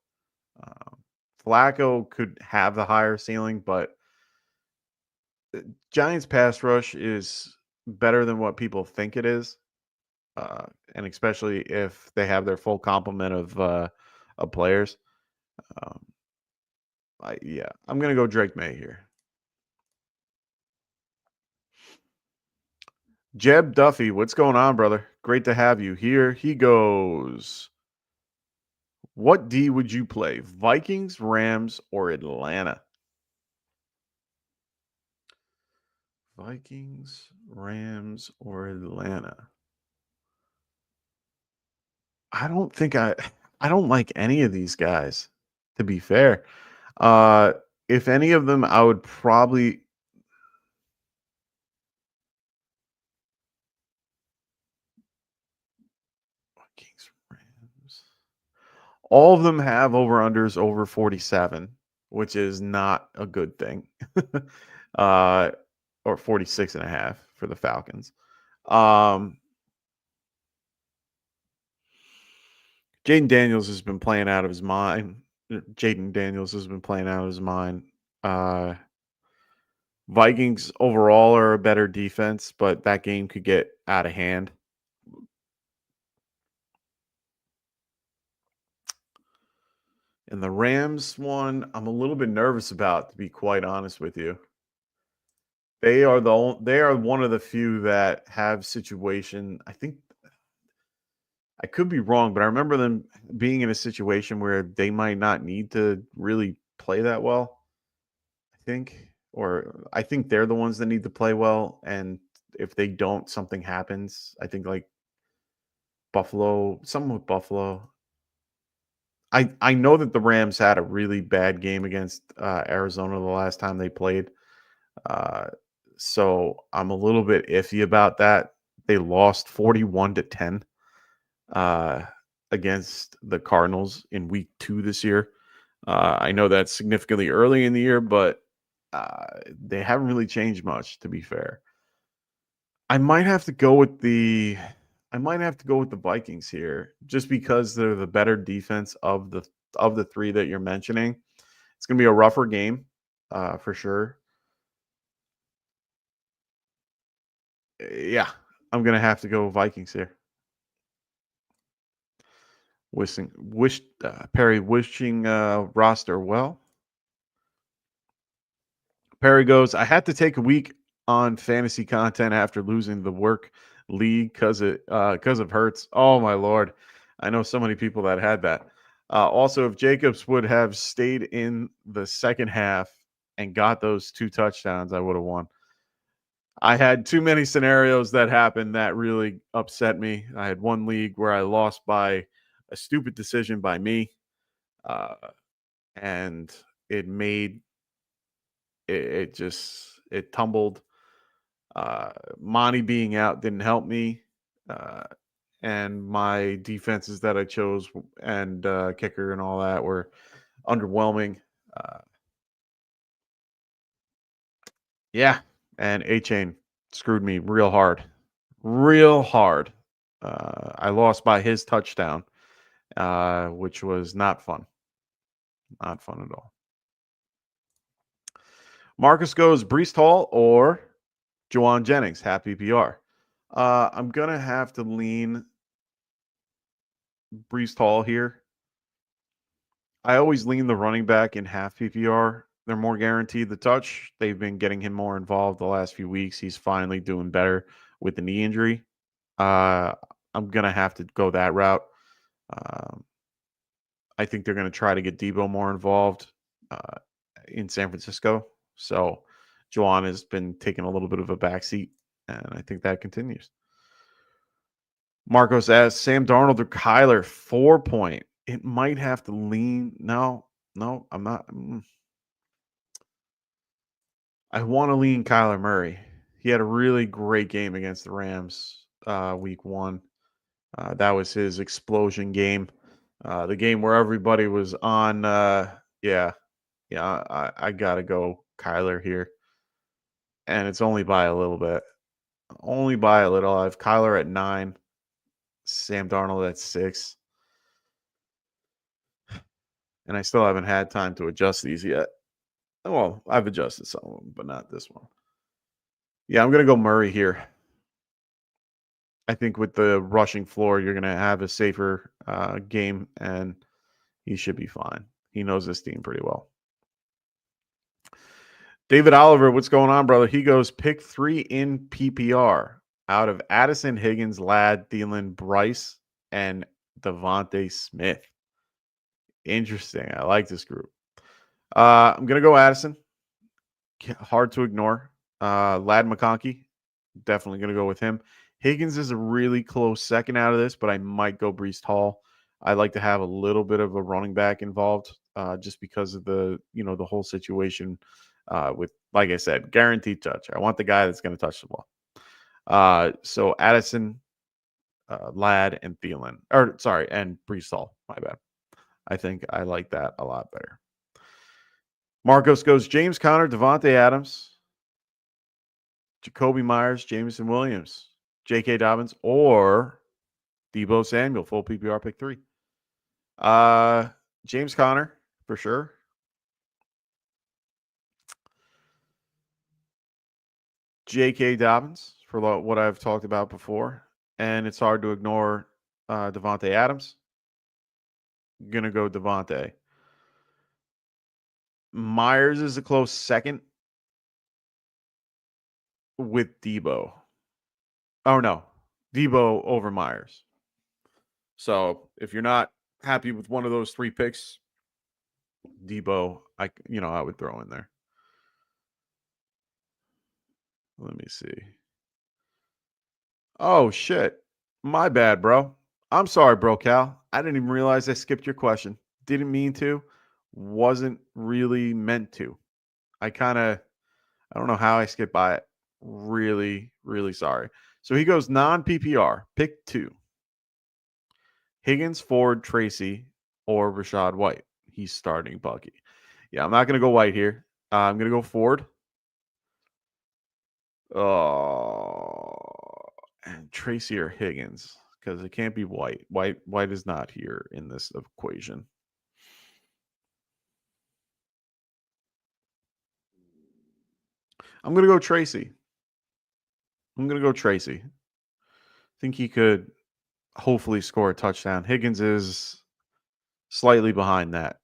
Flacco could have the higher ceiling, but Giants pass rush is better than what people think it is. And especially if they have their full complement of players. I'm going to go Drake May here. Jeb Duffy, what's going on, brother? Great to have you here. He goes, what D would you play? Vikings, Rams, or Atlanta? Vikings, Rams, or Atlanta? I don't like any of these guys, to be fair. If any of them, I would probably Vikings, Rams. All of them have over-unders over 47, which is not a good thing. Or 46.5 for the Falcons. Jaden Daniels has been playing out of his mind. Vikings overall are a better defense, but that game could get out of hand. And the Rams one, I'm a little bit nervous about, to be quite honest with you. They are one of the few that have situation. I think I could be wrong, but I remember them being in a situation where they might not need to really play that well. I think, or I think they're the ones that need to play well, and if they don't, something happens. I think like Buffalo, something with Buffalo. I know that the Rams had a really bad game against Arizona the last time they played. Uh, so I'm a little bit iffy about that. They lost 41-10 uh, against the Cardinals in week 2 this year. I know that's significantly early in the year, but they haven't really changed much, to be fair. I might have to go with the Vikings here, just because they're the better defense of the three that you're mentioning. It's going to be a rougher game, for sure. Yeah, I'm going to have to go Vikings here. Perry wishing roster well. Perry goes, I had to take a week on fantasy content after losing the work league because of Hurts. Oh my Lord. I know so many people that had that. Also, if Jacobs would have stayed in the second half and got those 2 touchdowns, I would have won. I had too many scenarios that happened that really upset me. I had one league where I lost by a stupid decision by me. And it made it tumbled. Monty being out didn't help me. And my defenses that I chose and kicker and all that were underwhelming. Yeah. And A-Chain screwed me real hard. Real hard. I lost by his touchdown, which was not fun. Not fun at all. Marcus goes Brees Hall or Juwan Jennings, half PPR. I'm going to have to lean Brees Hall here. I always lean the running back in half PPR. They're more guaranteed the touch. They've been getting him more involved the last few weeks. He's finally doing better with the knee injury. I'm going to have to go that route. I think they're going to try to get Debo more involved in San Francisco. So Juwan has been taking a little bit of a backseat, and I think that continues. Marcos asks, Sam Darnold or Kyler, 4-point. It might have to lean. No, I'm not. I want to lean Kyler Murray. He had a really great game against the Rams week 1. That was his explosion game. The game where everybody was on. I got to go Kyler here. And it's only by a little bit. Only by a little. I have Kyler at 9. Sam Darnold at 6. And I still haven't had time to adjust these yet. Well, I've adjusted some of them, but not this one. Yeah, I'm going to go Murray here. I think with the rushing floor, you're going to have a safer game, and he should be fine. He knows this team pretty well. David Oliver, what's going on, brother? He goes pick 3 in PPR out of Addison, Higgins, Ladd, Thielen, Bryce, and Devontae Smith. Interesting. I like this group. I'm going to go Addison. Hard to ignore. Ladd McConkey. Definitely going to go with him. Higgins is a really close second out of this, but I might go Brees Hall. I like to have a little bit of a running back involved just because of the whole situation with, like I said, guaranteed touch. I want the guy that's going to touch the ball. So Addison, Ladd, and Thielen. And Brees Hall. My bad. I think I like that a lot better. Marcos goes James Conner, Devontae Adams, Jacoby Myers, Jameson Williams, J.K. Dobbins, or Deebo Samuel, full PPR pick 3. James Conner, for sure. J.K. Dobbins, for what I've talked about before. And it's hard to ignore Devontae Adams. Going to go Devontae. Myers is a close second with Deebo. Oh, no. Deebo over Myers. So if you're not happy with one of those 3 picks, Debo, I would throw in there. Let me see. Oh shit. My bad, bro. I'm sorry, bro, Cal. I didn't even realize I skipped your question. Didn't mean to. Wasn't really meant to. I don't know how I skipped by it. Really, really sorry. So he goes non-PPR. Pick 2. Higgins, Ford, Tracy, or Rashad White. He's starting Bucky. Yeah, I'm not going to go White here. I'm going to go Ford. And Tracy or Higgins, because it can't be White. White is not here in this equation. I'm going to go Tracy. I think he could hopefully score a touchdown. Higgins is slightly behind that.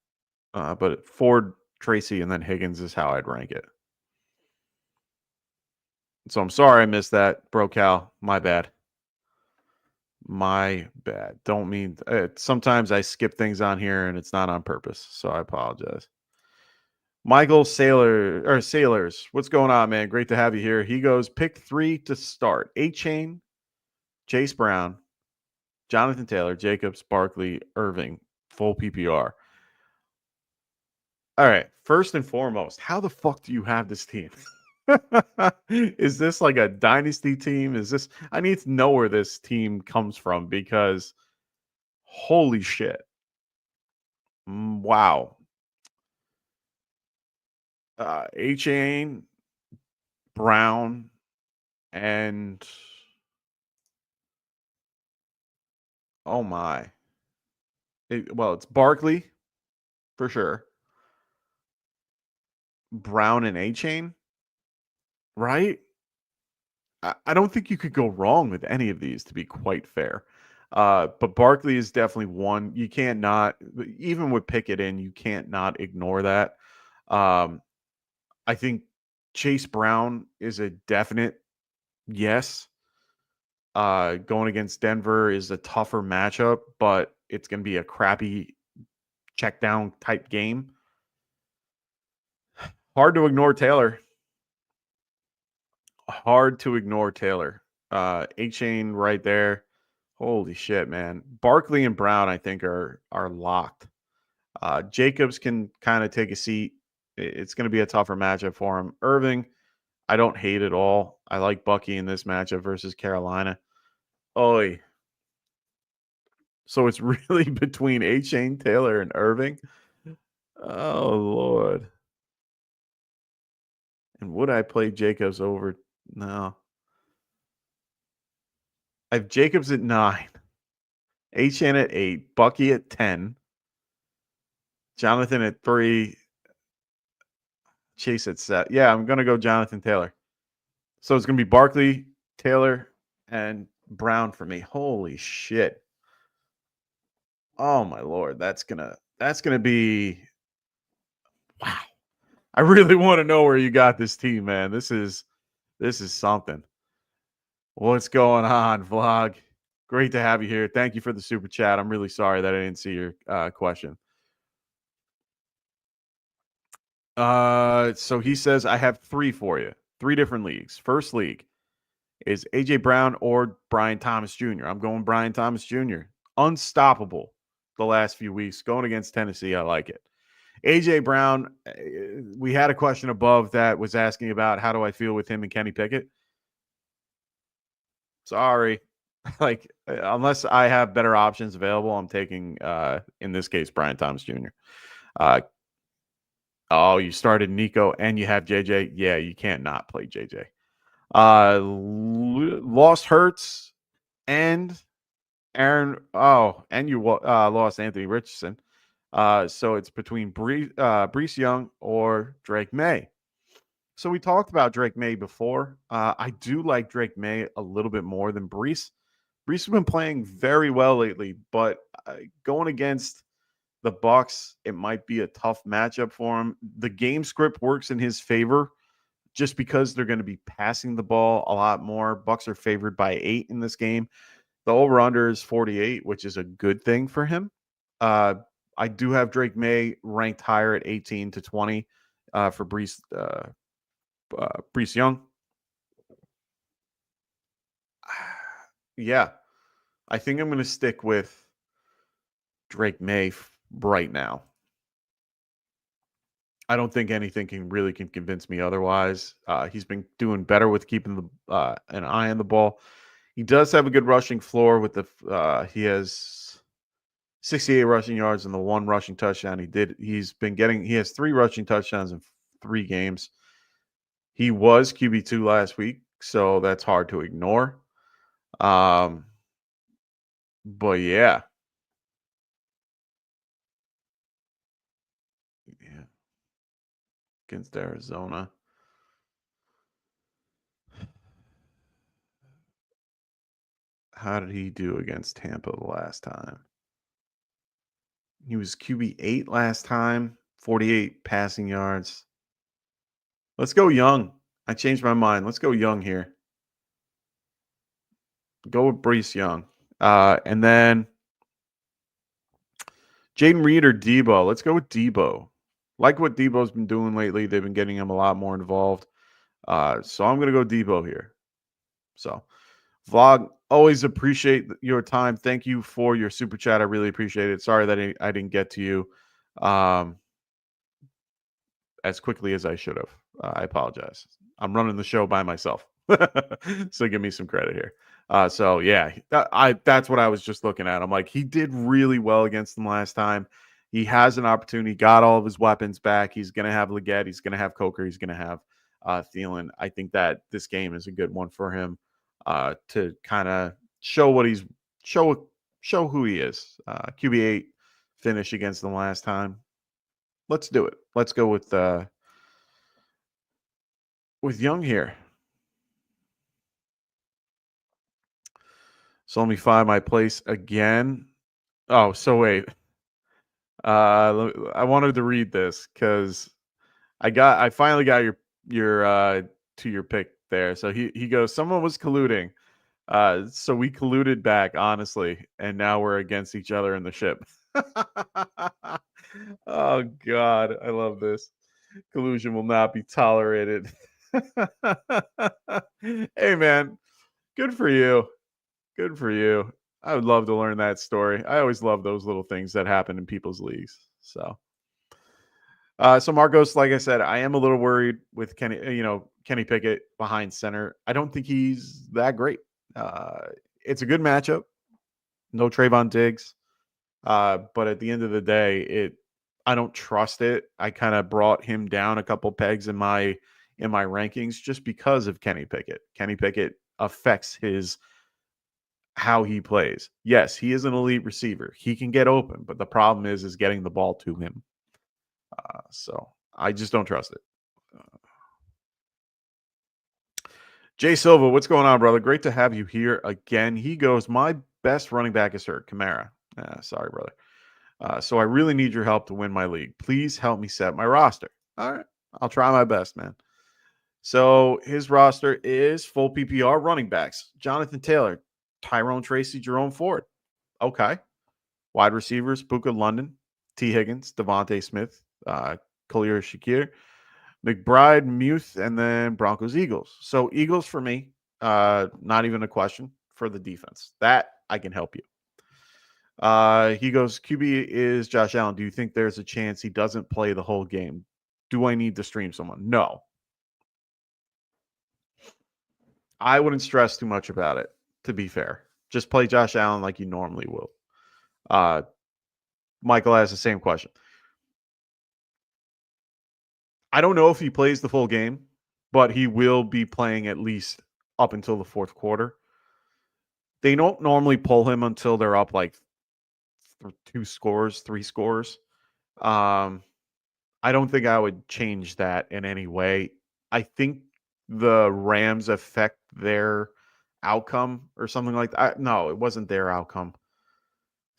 But Ford, Tracy, and then Higgins is how I'd rank it. So I'm sorry I missed that, bro, Cal. My bad. Don't mean sometimes I skip things on here and it's not on purpose. So I apologize. Michael Sailors, what's going on, man? Great to have you here. He goes pick 3 to start: A-Chain, Chase Brown, Jonathan Taylor, Jacobs, Barkley, Irving, full PPR. All right. First and foremost, how the fuck do you have this team? Is this like a dynasty team? I need to know where this team comes from because holy shit. Wow. A-Chain, Brown, and oh my. It's Barkley for sure. Brown and A-Chain, right? I don't think you could go wrong with any of these, to be quite fair. But Barkley is definitely one. You can't not, even with Pickett in, you can't not ignore that. I think Chase Brown is a definite yes. Going against Denver is a tougher matchup, but it's going to be a crappy check down type game. Hard to ignore Taylor. A-Chain right there. Holy shit, man. Barkley and Brown, I think, are locked. Jacobs can kind of take a seat. It's going to be a tougher matchup for him. Irving, I don't hate at all. I like Bucky in this matchup versus Carolina. Oy. So it's really between A-Chain, Taylor, and Irving. Oh, Lord. And would I play Jacobs over? No. I have Jacobs at 9. A-Chain at 8. Bucky at 10. Jonathan at 3. Chase at 7. Yeah, I'm going to go Jonathan Taylor. So it's going to be Barkley, Taylor, and Brown for me. Holy shit. Oh my Lord. That's gonna be wow. I really want to know where you got this team, man. This is something. What's going on, vlog? Great to have you here. Thank you for the super chat. I'm really sorry that I didn't see your question. So he says, I have 3 for you. 3 different leagues. First league is AJ Brown or Brian Thomas Jr. I'm going Brian Thomas Jr. Unstoppable the last few weeks. Going against Tennessee, I like it. AJ Brown, we had a question above that was asking about how do I feel with him and Kenny Pickett. Sorry. Like, unless I have better options available, I'm taking, in this case, Brian Thomas Jr. You started Nico and you have JJ. Yeah, you can't not play JJ. Lost Hurts and Aaron. Oh, and you lost Anthony Richardson. So it's between Brees Young or Drake May. So we talked about Drake May before. I do like Drake May a little bit more than Brees. Brees has been playing very well lately, but going against the Bucs, it might be a tough matchup for him. The game script works in his favor just because they're going to be passing the ball a lot more. Bucs are favored by 8 in this game. The over-under is 48, which is a good thing for him. I do have Drake May ranked higher at 18 to 20 for Brees Young. Yeah, I think I'm going to stick with Drake May right now. I don't think anything can convince me otherwise. He's been doing better with keeping an eye on the ball. He does have a good rushing floor with he has 68 rushing yards and the 1 rushing touchdown. He has 3 rushing touchdowns in 3 games. He was QB2 last week, so that's hard to ignore. But yeah. Against Arizona. How did he do against Tampa the last time? He was QB8 last time, 48 passing yards. Let's go Young. I changed my mind. Let's go Young here. Go with Brees Young. And then Jaden Reed or Debo. Let's go with Debo. Like what Debo's been doing lately. They've been getting him a lot more involved. So I'm going to go Debo here. So, Vlog, always appreciate your time. Thank you for your super chat. I really appreciate it. Sorry that I didn't get to you as quickly as I should have. I apologize. I'm running the show by myself. So give me some credit here. So yeah, that's what I was just looking at. I'm like, he did really well against them last time. He has an opportunity, got all of his weapons back. He's going to have Leggett. He's going to have Coker. He's going to have Thielen. I think that this game is a good one for him to kind of show who he is. QB8 finish against them last time. Let's do it. Let's go with Young here. So let me find my place again. Oh, so wait. I wanted to read this because I finally got your pick there. So he goes, someone was colluding. So we colluded back, honestly, and now we're against each other in the ship. Oh God, I love this. Collusion will not be tolerated. Hey man, good for you. Good for you. I would love to learn that story. I always love those little things that happen in people's leagues. So Marcos, like I said, I am a little worried with Kenny Pickett behind center. I don't think he's that great. It's a good matchup. No Trayvon Diggs. But at the end of the day, I don't trust it. I kind of brought him down a couple pegs in my rankings just because of Kenny Pickett. Kenny Pickett affects how he plays. Yes, he is an elite receiver. He can get open, but the problem is getting the ball to him. So I just don't trust it. Jay Silva, what's going on, brother? Great to have you here again. He goes, my best running back is hurt, Kamara. Sorry, brother. So I really need your help to win my league. Please help me set my roster. All right. I'll try my best, man. So his roster is full PPR running backs. Jonathan Taylor, Tyrone Tracy, Jerome Ford. Okay. Wide receivers, Puka London, T. Higgins, Devontae Smith, Khalil Shakir, McBride, Muth, and then Broncos, Eagles. So Eagles for me, not even a question for the defense. That I can help you. He goes, QB is Josh Allen. Do you think there's a chance he doesn't play the whole game? Do I need to stream someone? No. I wouldn't stress too much about it, to be fair. Just play Josh Allen like you normally will. Michael has the same question. I don't know if he plays the full game, but he will be playing at least up until the fourth quarter. They don't normally pull him until they're up like 3 scores. I don't think I would change that in any way. I think the Rams affect their outcome or something like that. No, it wasn't their outcome.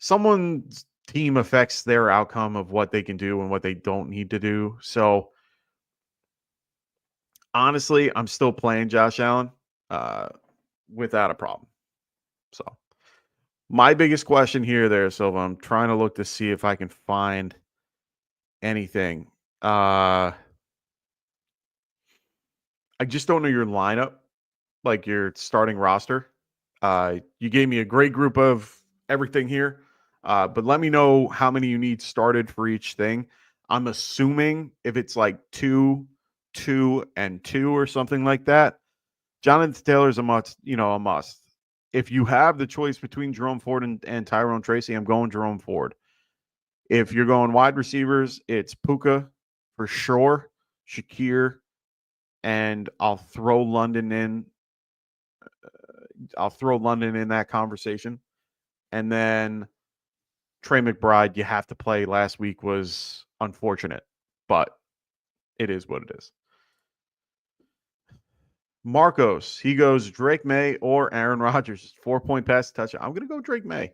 Someone's team affects their outcome of what they can do and what they don't need to do. So honestly, I'm still playing Josh Allen without a problem. So My biggest question here, there, Silva, I'm trying to look to see if I can find anything. I just don't know your lineup, like your starting roster. You gave me a great group of everything here, but let me know how many you need started for each thing. I'm assuming if it's like 2, 2, and 2 or something like that, Jonathan Taylor's a must. A must. If you have the choice between Jerome Ford and Tyrone Tracy, I'm going Jerome Ford. If you're going wide receivers, it's Puka for sure, Shakir, and I'll throw London in. I'll throw London in that conversation. And then Trey McBride, you have to play. Last week was unfortunate, but it is what it is. Marcos, he goes Drake May or Aaron Rodgers. 4-point pass touchdown. I'm going to go Drake May.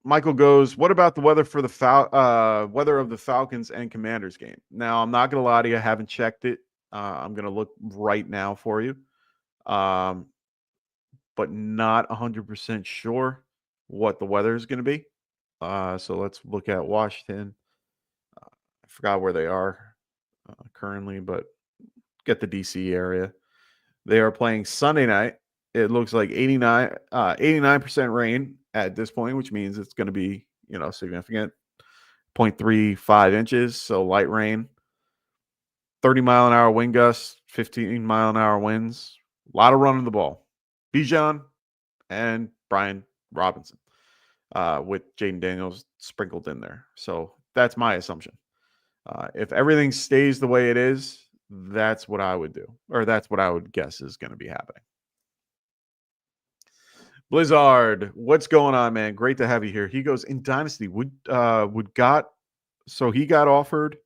Michael goes, what about the weather for the weather of the Falcons and Commanders game? Now, I'm not going to lie to you. I haven't checked it. I'm going to look right now for you. But not 100% sure what the weather is going to be. So let's look at Washington. I forgot where they are currently, but get the DC area. They are playing Sunday night. It looks like 89% rain at this point, which means it's going to be, significant. 0.35 inches, so light rain. 30-mile-an-hour wind gusts, 15-mile-an-hour winds. A lot of running the ball. Bijan and Brian Robinson with Jaden Daniels sprinkled in there. So that's my assumption. If everything stays the way it is, that's what I would do, or that's what I would guess is going to be happening. Blizzard, what's going on, man? Great to have you here. He goes, in Dynasty, so he got offered.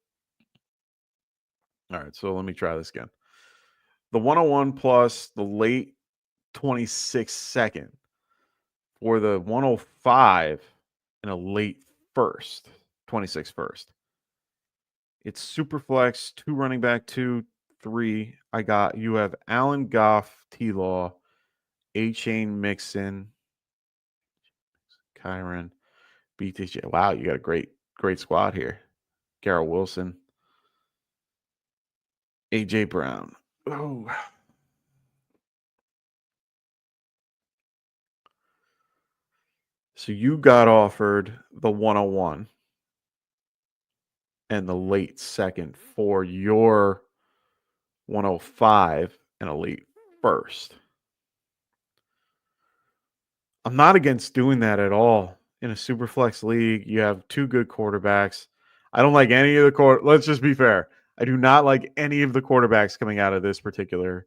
All right, so let me try this again. The 101 plus the late 26 second for the 105 and a late first, 26 first. It's super flex, 2 running back, 2, 3. You have Allen, Goff, T-Law, A-Chain, Mixon, Kyron, BTJ. Wow, you got a great squad here. Garrett Wilson, A.J. Brown. Oh. So you got offered the 101 and the late second for your 105 and a late first. I'm not against doing that at all. In a super flex league, you have 2 good quarterbacks. I don't like any of the let's just be fair. I do not like any of the quarterbacks coming out of this particular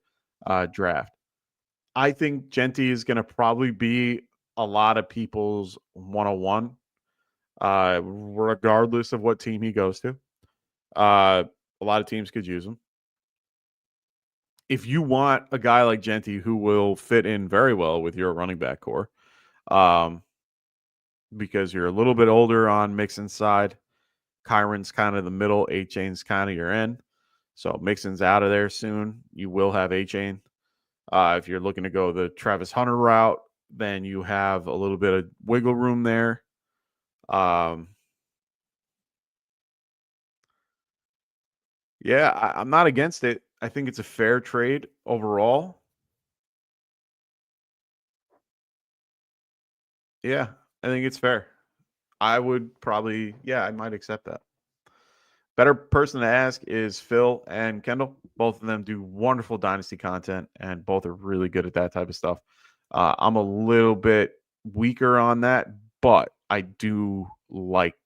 draft. I think Genty is going to probably be a lot of people's 101, regardless of what team he goes to. A lot of teams could use him. If you want a guy like Genty who will fit in very well with your running back core, because you're a little bit older on Mixon's side, Kyron's kind of the middle, A-Chain's kind of your end. So Mixon's out of there soon. You will have A-Chain. If you're looking to go the Travis Hunter route, then you have a little bit of wiggle room there. Yeah, I'm not against it. I think it's a fair trade overall. Yeah, I think it's fair. I would probably, I might accept that. Better person to ask is Phil and Kendall. Both of them do wonderful Dynasty content, and both are really good at that type of stuff. I'm a little bit weaker on that, but I do like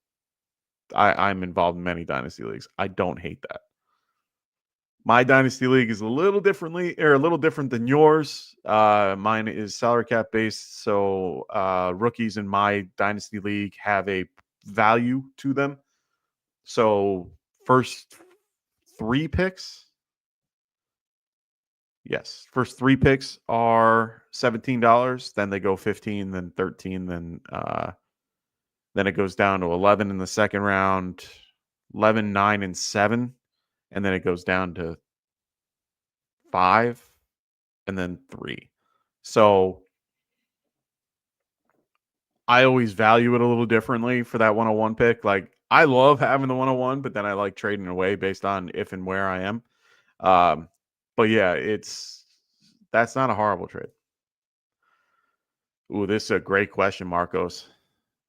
I'm involved in many Dynasty leagues. I don't hate that. My Dynasty league is a little different than yours. Mine is salary cap based, so rookies in my Dynasty league have a value to them. So first 3 picks, first 3 picks are $17. Then they go 15, then 13, then it goes down to 11 in the second round, 11, 9, and 7. And then it goes down to 5, and then 3. So I always value it a little differently for that 101 pick. Like, I love having the 101, but then I like trading away based on if and where I am. But yeah, that's not a horrible trade. Ooh, this is a great question, Marcos.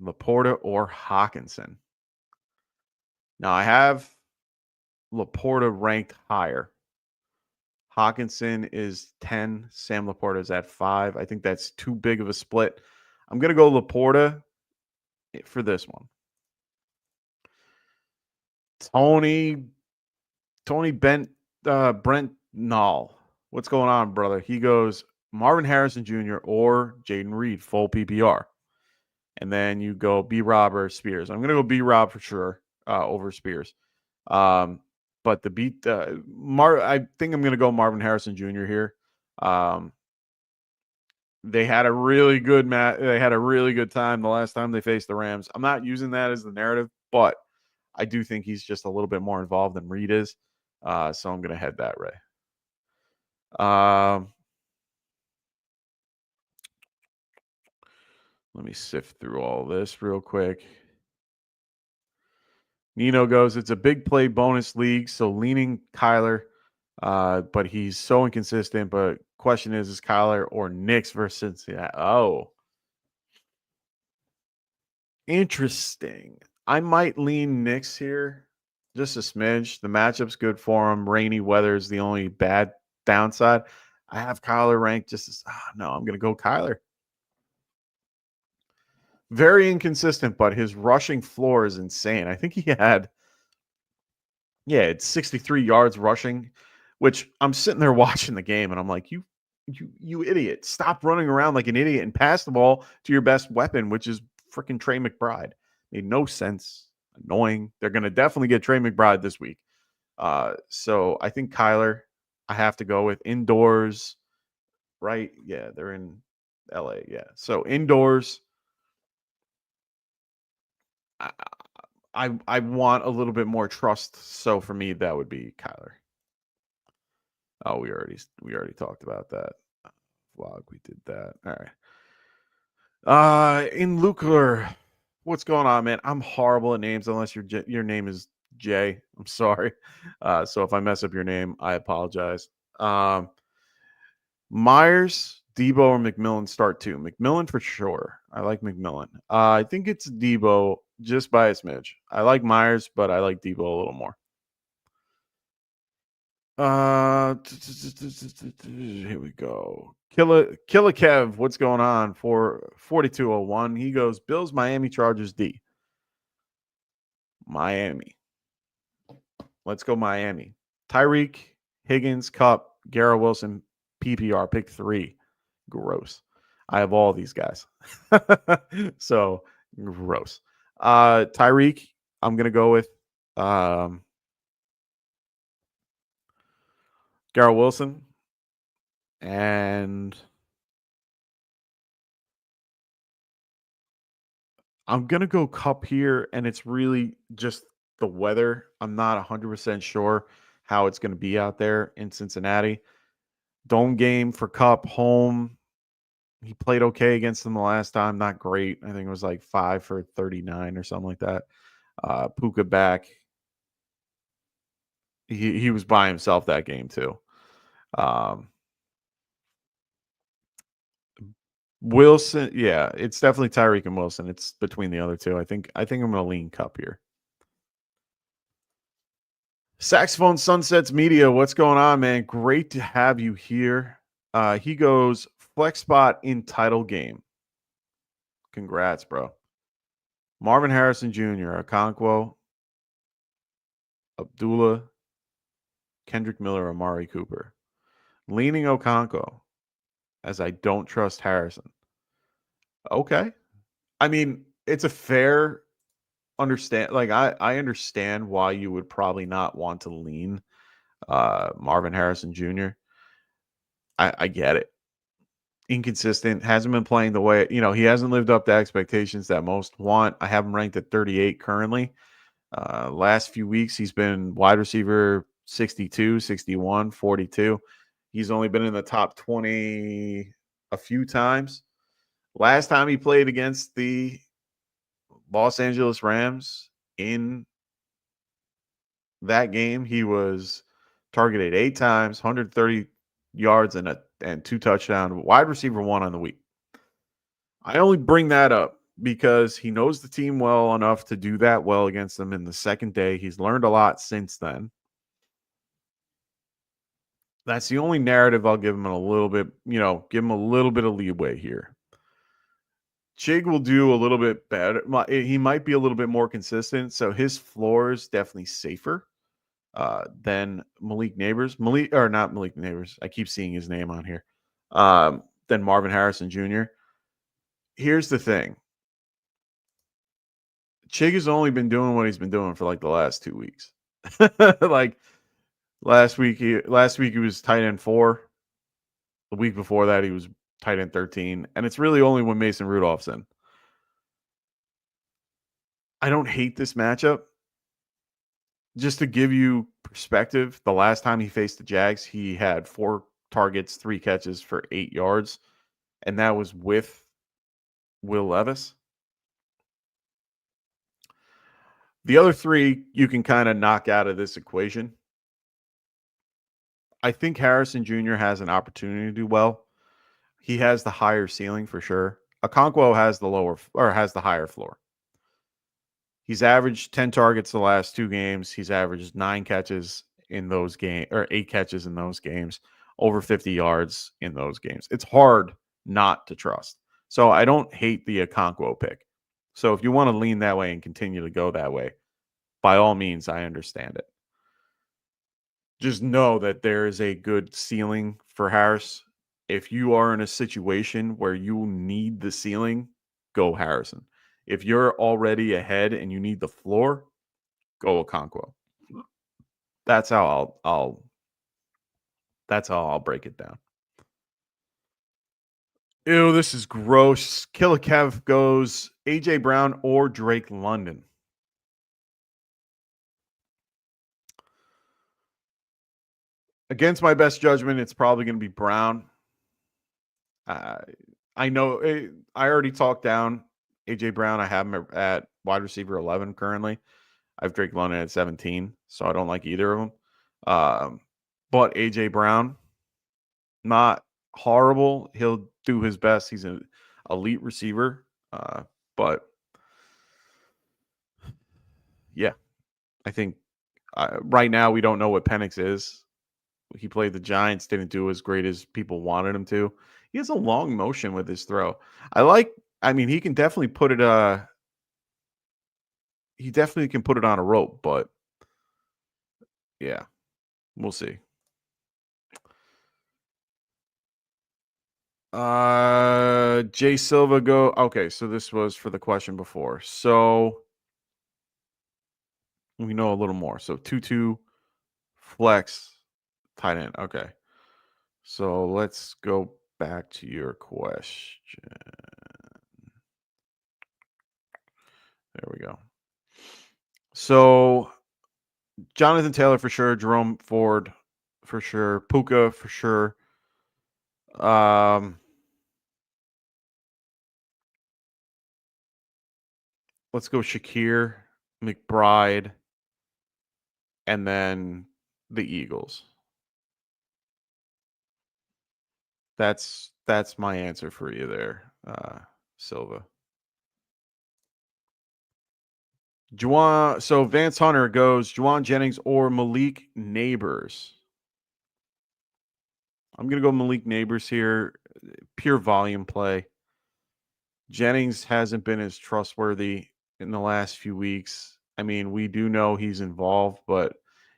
Laporta or Hawkinson? Now, I have Laporta ranked higher. Hawkinson is 10. Sam Laporta is at 5. I think that's too big of a split. I'm going to go Laporta for this one. Brent Nall. What's going on, brother? He goes Marvin Harrison Jr. or Jaden Reed, full PPR. And then you go B-Rob or Spears. I'm going to go B-Rob for sure over Spears. But the beat, I think I'm going to go Marvin Harrison Jr. here. They had a really good match. They had a really good time the last time they faced the Rams. I'm not using that as the narrative, but I do think he's just a little bit more involved than Reed is. So I'm going to head that way. Let me sift through all this real quick. Nino goes, it's a big play bonus league, so leaning Kyler, but he's so inconsistent. But question is Kyler or Knicks versus Cincinnati? Oh, interesting. I might lean Knicks here, just a smidge. The matchup's good for him. Rainy weather is the only bad downside. I have Kyler ranked just as, no, I'm going to go Kyler. Very inconsistent, but his rushing floor is insane. I think he had, it's 63 yards rushing, which I'm sitting there watching the game and I'm like, you idiot. Stop running around like an idiot and pass the ball to your best weapon, which is freaking Trey McBride. Made no sense. Annoying. They're going to definitely get Trey McBride this week. So I think Kyler, I have to go with indoors, right? Yeah, they're in LA. Yeah. So indoors, I want a little bit more trust. So for me, that would be Kyler. Oh, we already talked about that vlog. We did that. All right. In Lucler, what's going on, man? I'm horrible at names unless your name is Jay. I'm sorry. So if I mess up your name, I apologize. Myers, Debo, or McMillan start 2. McMillan for sure. I like McMillan. I think it's Debo just by a smidge. I like Myers, but I like Debo a little more. Here we go. Killer Kev, what's going on for 4201? He goes Bills, Miami, Chargers, D. Miami. Let's go Miami. Tyreek, Higgins, Cup, Garrett Wilson, PPR, pick 3. Gross. I have all these guys. So gross. Tyreek, I'm gonna go with Garrett Wilson. And I'm going to go Cup here, and it's really just the weather. I'm not 100% sure how it's going to be out there in Cincinnati. Dome game for Cup, home. He played okay against them the last time. Not great. I think it was like 5 for 39 or something like that. Puka back. He was by himself that game too. Wilson, yeah, it's definitely Tyreek and Wilson. It's between the other two. I think I'm going to lean Cup here. Saxophone Sunsets Media, what's going on, man? Great to have you here. He goes flex spot in title game. Congrats, bro. Marvin Harrison Jr., Okonkwo, Abdullah, Kendrick Miller, Amari Cooper. Leaning Okonkwo, as I don't trust Harrison. Okay. I mean, it's a fair understand. Like, I understand why you would probably not want to lean Marvin Harrison Jr. I get it. Inconsistent, hasn't been playing the way, he hasn't lived up to expectations that most want. I have him ranked at 38 currently. Last few weeks, he's been wide receiver 62, 61, 42. He's only been in the top 20 a few times. Last time he played against the Los Angeles Rams in that game, he was targeted 8 times, 130 yards and 2 touchdowns, wide receiver 1 on the week. I only bring that up because he knows the team well enough to do that well against them in the second day. He's learned a lot since then. That's the only narrative I'll give him a little bit, give him a little bit of leeway here. Chig will do a little bit better. He might be a little bit more consistent, so his floor is definitely safer than Malik Neighbors. Not Malik Neighbors. I keep seeing his name on here. Than Marvin Harrison Jr. Here's the thing. Chig has only been doing what he's been doing for like the last 2 weeks. Like last week he was tight end 4. The week before that he was tight end 13, and it's really only when Mason Rudolph's in. I don't hate this matchup. Just to give you perspective, the last time he faced the Jags, he had 4 targets, 3 catches for 8 yards, and that was with Will Levis. The other 3 you can kind of knock out of this equation. I think Harrison Jr. has an opportunity to do well. He has the higher ceiling for sure. Okonkwo has the higher floor. He's averaged 10 targets the last 2 games. He's averaged 9 catches in those games, or 8 catches in those games, over 50 yards in those games. It's hard not to trust. So I don't hate the Okonkwo pick. So if you want to lean that way and continue to go that way, by all means, I understand it. Just know that there is a good ceiling for Harris. If you are in a situation where you need the ceiling, go Harrison. If you're already ahead and you need the floor, go Okonkwo. That's how I'll break it down. Ew, this is gross. Killer Kev goes AJ Brown or Drake London. Against my best judgment, it's probably going to be Brown. I know I already talked down AJ Brown. I have him at wide receiver 11 currently. I have Drake London at 17, so I don't like either of them. But AJ Brown, not horrible. He'll do his best. He's an elite receiver. But yeah, I think right now we don't know what Penix is. He played the Giants, didn't do as great as people wanted him to. He has a long motion with his throw. He can definitely put it he definitely can put it on a rope, but yeah, we'll see. Jay Silva go. Okay, so this was for the question before. So we know a little more. So 2-2 flex tight end. Okay. So let's go back to your question. There we go. So Jonathan Taylor for sure, Jerome Ford for sure, Puka for sure. Let's go Shakir, McBride, and then the Eagles. That's my answer for you there, Silva. So Vance Hunter goes Juwan Jennings or Malik Neighbors. I'm going to go Malik Neighbors here. Pure volume play. Jennings hasn't been as trustworthy in the last few weeks. I mean, we do know he's involved, but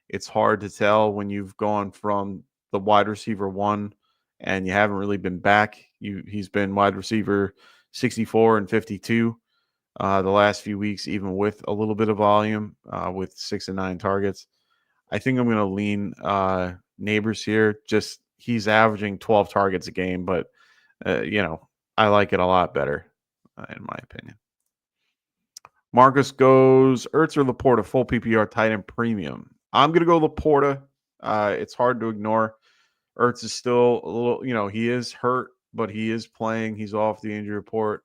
it's hard to tell when you've gone from the wide receiver 1 and you haven't really been back. He's been wide receiver 64 and 52 the last few weeks, even with a little bit of volume, with 6 and 9 targets. I think I'm going to lean Neighbors here. Just he's averaging 12 targets a game, but I like it a lot better, in my opinion. Marcus goes Ertz or Laporta, full PPR tight end premium. I'm going to go Laporta. It's hard to ignore. Ertz is still a little, he is hurt, but he is playing. He's off the injury report.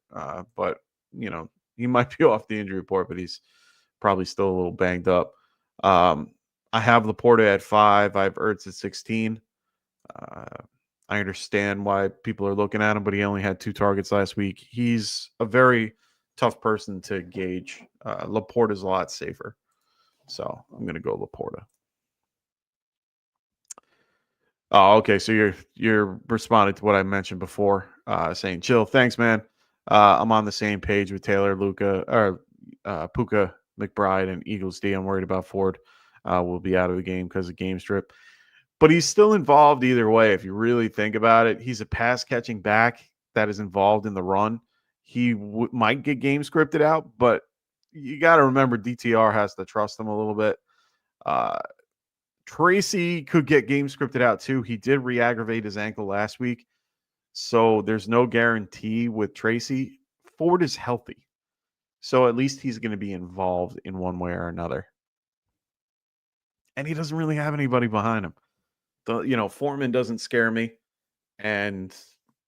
But, he might be off the injury report, but he's probably still a little banged up. I have Laporta at 5. I have Ertz at 16. I understand why people are looking at him, but he only had 2 targets last week. He's a very tough person to gauge. Laporta's a lot safer. So I'm going to go Laporta. Oh, okay. So you're responding to what I mentioned before, saying, chill. Thanks, man. I'm on the same page with Taylor, Luca, or Puka, McBride, and Eagles D. I'm worried about Ford. Will be out of the game because of game strip. But he's still involved either way. If you really think about it, he's a pass catching back that is involved in the run. He might get game scripted out, but you got to remember DTR has to trust him a little bit. Tracy could get game scripted out too. He did re-aggravate his ankle last week, so there's no guarantee with Tracy. Ford is healthy, so at least he's going to be involved in one way or another. And he doesn't really have anybody behind him. Foreman doesn't scare me, and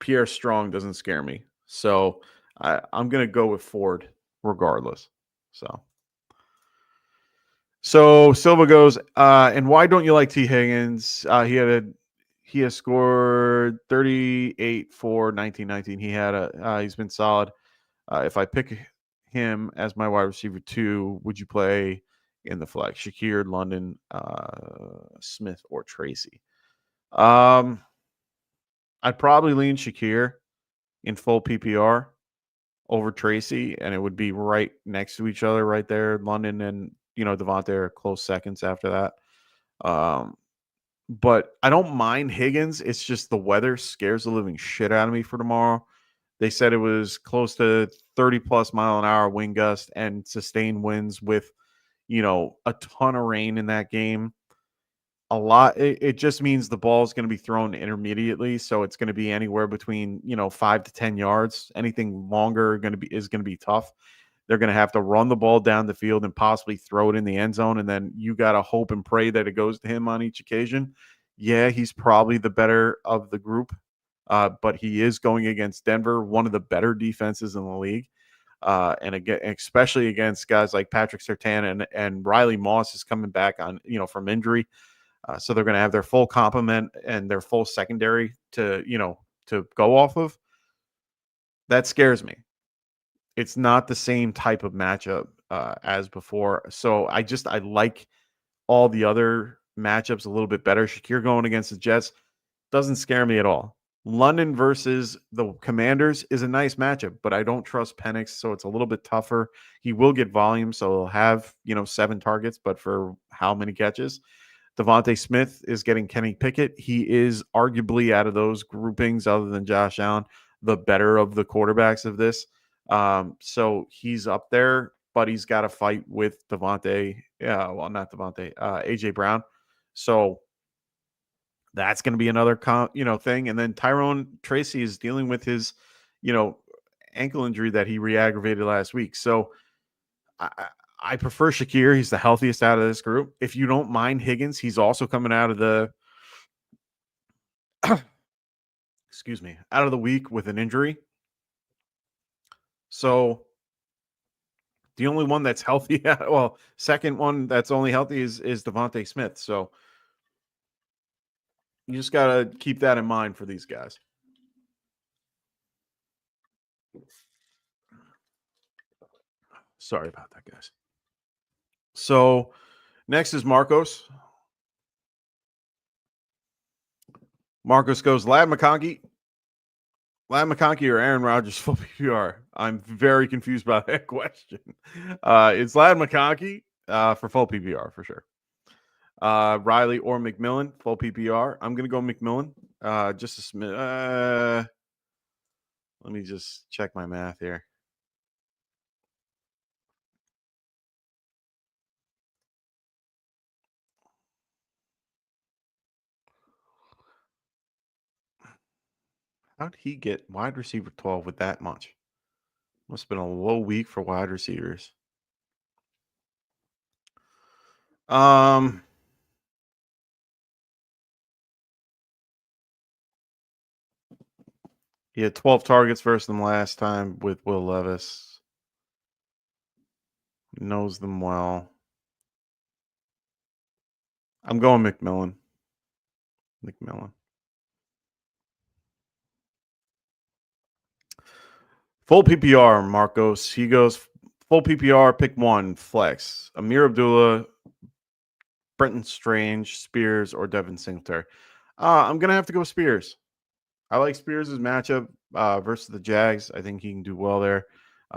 Pierre Strong doesn't scare me. So I'm going to go with Ford regardless. So Silva goes, and why don't you like T. Higgins? He has scored 38 for 1919. He's been solid. If I pick him as my wide receiver 2, would you play in the flex? Shakir, London, Smith, or Tracy? I'd probably lean Shakir in full PPR over Tracy, and it would be right next to each other right there. London and Devontae are close seconds after that. But I don't mind Higgins. It's just the weather scares the living shit out of me for tomorrow. They said it was close to 30 plus mile an hour wind gust and sustained winds with, a ton of rain in that game. A lot. It just means the ball is going to be thrown intermediately. So it's going to be anywhere between, 5 to 10 yards. Anything longer is going to be tough. They're going to have to run the ball down the field and possibly throw it in the end zone. And then you got to hope and pray that it goes to him on each occasion. Yeah, he's probably the better of the group. But he is going against Denver, one of the better defenses in the league. And again, especially against guys like Patrick Surtain and Riley Moss is coming back on, from injury. So they're going to have their full complement and their full secondary to go off of. That scares me. It's not the same type of matchup as before. So I like all the other matchups a little bit better. Shakir going against the Jets doesn't scare me at all. London versus the Commanders is a nice matchup, but I don't trust Penix, so it's a little bit tougher. He will get volume, so he'll have 7 targets, but for how many catches? Devontae Smith is getting Kenny Pickett. He is arguably out of those groupings, other than Josh Allen, the better of the quarterbacks of this. So he's up there, but he's got to fight with Devontae. Not Devontae, AJ Brown. So that's going to be another thing. And then Tyrone Tracy is dealing with his, ankle injury that he re-aggravated last week. So I prefer Shakir. He's the healthiest out of this group. If you don't mind Higgins, he's also coming out of the out of the week with an injury. So the only one that's healthy, second one that's only healthy is Devontae Smith. So you just got to keep that in mind for these guys. Sorry about that, guys. So next is Marcos. Marcos goes, Lad McConkey or Aaron Rodgers full PPR? I'm very confused by that question. It's Lad McConkey for full PPR for sure. Riley or McMillan, full PPR. I'm going to go McMillan. Just a smidge. Let me just check my math here. How'd he get wide receiver 12 with that much? Must have been a low week for wide receivers. He had 12 targets versus them last time with Will Levis. He knows them well. I'm going McMillan. Full PPR, Marcos. He goes full PPR, pick one, flex. Amir Abdullah, Brenton Strange, Spears, or Devin Singletary. I'm going to have to go Spears. I like Spears' matchup versus the Jags. I think he can do well there.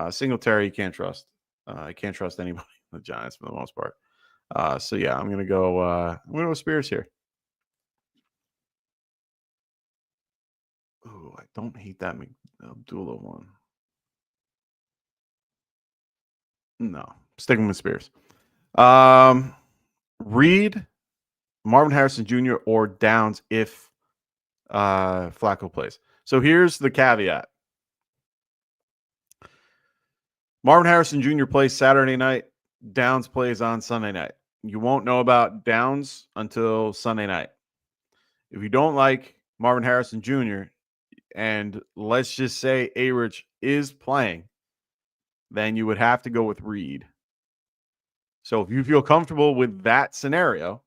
Singletary, you can't trust. I can't trust anybody in the Giants for the most part. So yeah, I'm gonna go with Spears here. Ooh, I don't hate that Abdullah one. No, sticking with Spears. Reed, Marvin Harrison Jr. or Downs if Flacco plays. So here's the caveat. Marvin Harrison Jr. plays Saturday night. Downs plays on Sunday night. You won't know about Downs until Sunday night. If you don't like Marvin Harrison Jr., and let's just say A-Rich is playing, then you would have to go with Reed. So if you feel comfortable with that scenario,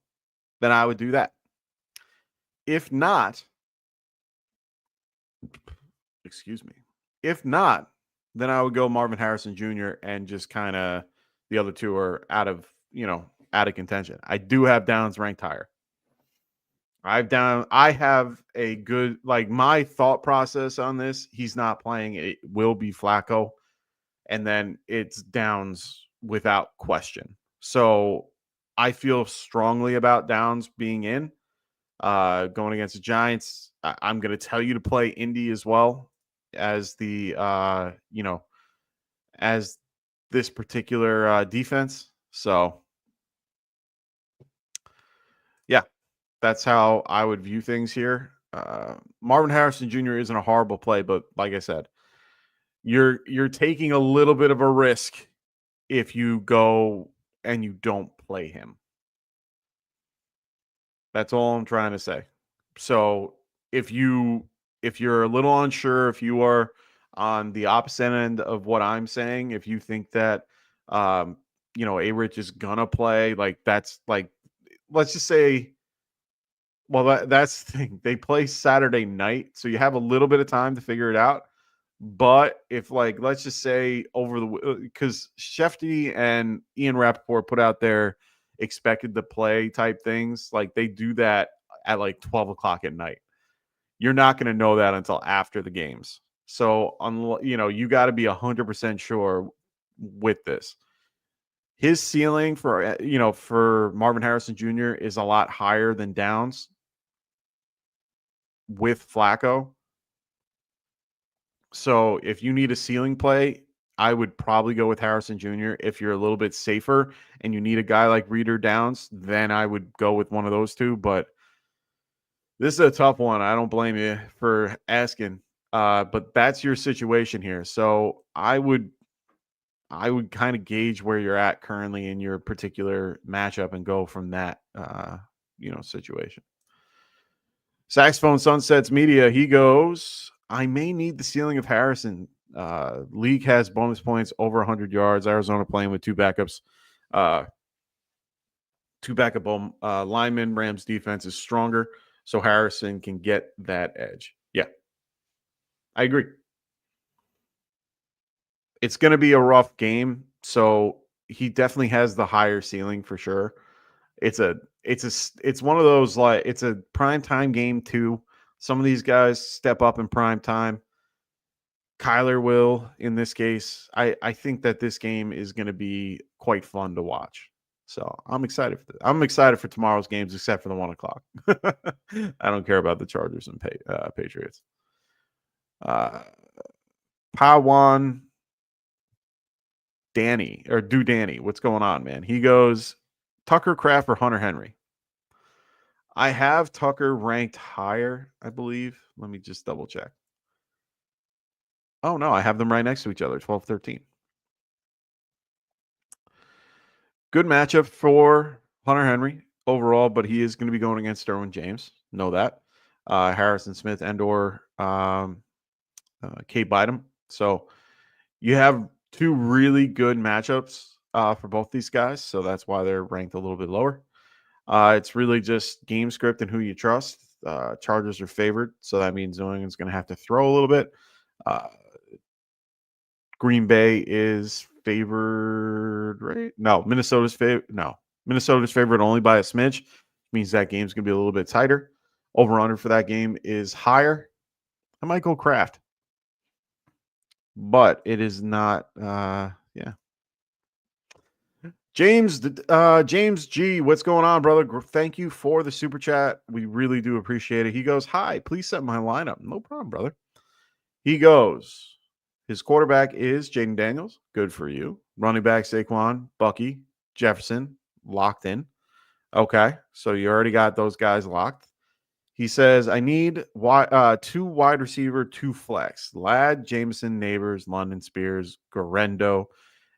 then I would do that. If not, then I would go Marvin Harrison Jr. and just kind of the other two are out of contention. I do have Downs ranked higher. I have a good, my thought process on this. He's not playing. It will be Flacco. And then it's Downs without question. So I feel strongly about Downs being in, going against the Giants. I'm going to tell you to play Indy as well as the, as this particular defense. So yeah. That's how I would view things here. Marvin Harrison Jr. isn't a horrible play, but like I said, you're taking a little bit of a risk if you go and you don't play him. That's all I'm trying to say. So if you're a little unsure, if you are on the opposite end of what I'm saying, if you think that A-Rich is gonna play, let's just say. Well, that's the thing. They play Saturday night, so you have a little bit of time to figure it out. But if, let's just say because Shefty and Ian Rappaport put out their expected to play type things, they do that at 12 o'clock at night. You're not going to know that until after the games. So, you got to be 100% sure with this. His ceiling for Marvin Harrison Jr. is a lot higher than Downs with Flacco. So if you need a ceiling play, I would probably go with Harrison Jr. If you're a little bit safer and you need a guy like Reed or Downs, then I would go with one of those two. But this is a tough one. I don't blame you for asking. But that's your situation here. So I would kind of gauge where you're at currently in your particular matchup and go from that situation. Saxophone Sunsets Media, he goes, I may need the ceiling of Harrison. League has bonus points over 100 yards. Arizona playing with two backups. Two backup linemen. Rams defense is stronger, so Harrison can get that edge. Yeah, I agree. It's going to be a rough game, so he definitely has the higher ceiling for sure. It's one of those, it's a prime time game too. Some of these guys step up in prime time. Kyler will in this case. I think that this game is going to be quite fun to watch. So I'm excited for I'm excited for tomorrow's games, except for the 1 o'clock. I don't care about the Chargers and Patriots. Pawan Danny or Do Danny, what's going on, man? He goes Tucker Kraft or Hunter Henry. I have Tucker ranked higher, I believe. Let me just double check. Oh, no, I have them right next to each other, 12-13. Good matchup for Hunter Henry overall, but he is going to be going against Derwin James. Know that. Harrison Smith and or Kate Bydom. So you have two really good matchups for both these guys. So that's why they're ranked a little bit lower. It's really just game script and who you trust. Chargers are favored, so that means New England's going to have to throw a little bit. Green Bay is favored, right? No, Minnesota's favored. No, Minnesota's favored only by a smidge. Means that game's going to be a little bit tighter. Over/under for that game is higher. I might go Kraft, but it is not. Yeah. James G, what's going on, brother? Thank you for the super chat. We really do appreciate it. He goes, "Hi, please set my lineup." No problem, brother. He goes, his quarterback is Jaden Daniels. Good for you. Running back Saquon, Bucky, Jefferson, locked in. Okay, so you already got those guys locked. He says, I need 2 wide receiver, 2 flex. Ladd, Jameson, Neighbors, London, Spears, Garendo,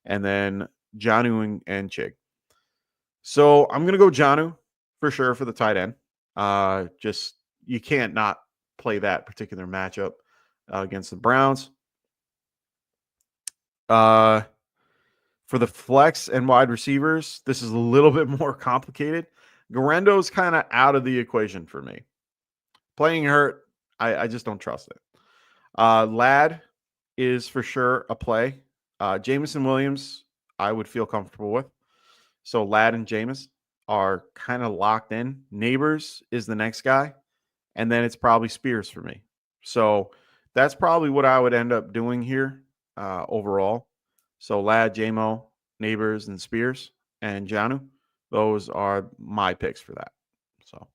and then Jonnu and Chig. So I'm going to go Jonnu for sure for the tight end. Just you can't not play that particular matchup against the Browns. For the flex and wide receivers, this is a little bit more complicated. Garendo's kind of out of the equation for me. Playing hurt, I just don't trust it. Ladd is for sure a play. Jameson Williams, I would feel comfortable with. So Ladd and Jameis are kind of locked in. Neighbors is the next guy. And then it's probably Spears for me. So that's probably what I would end up doing here overall. So Ladd, Jamo, Neighbors, and Spears, and Jonnu. Those are my picks for that. So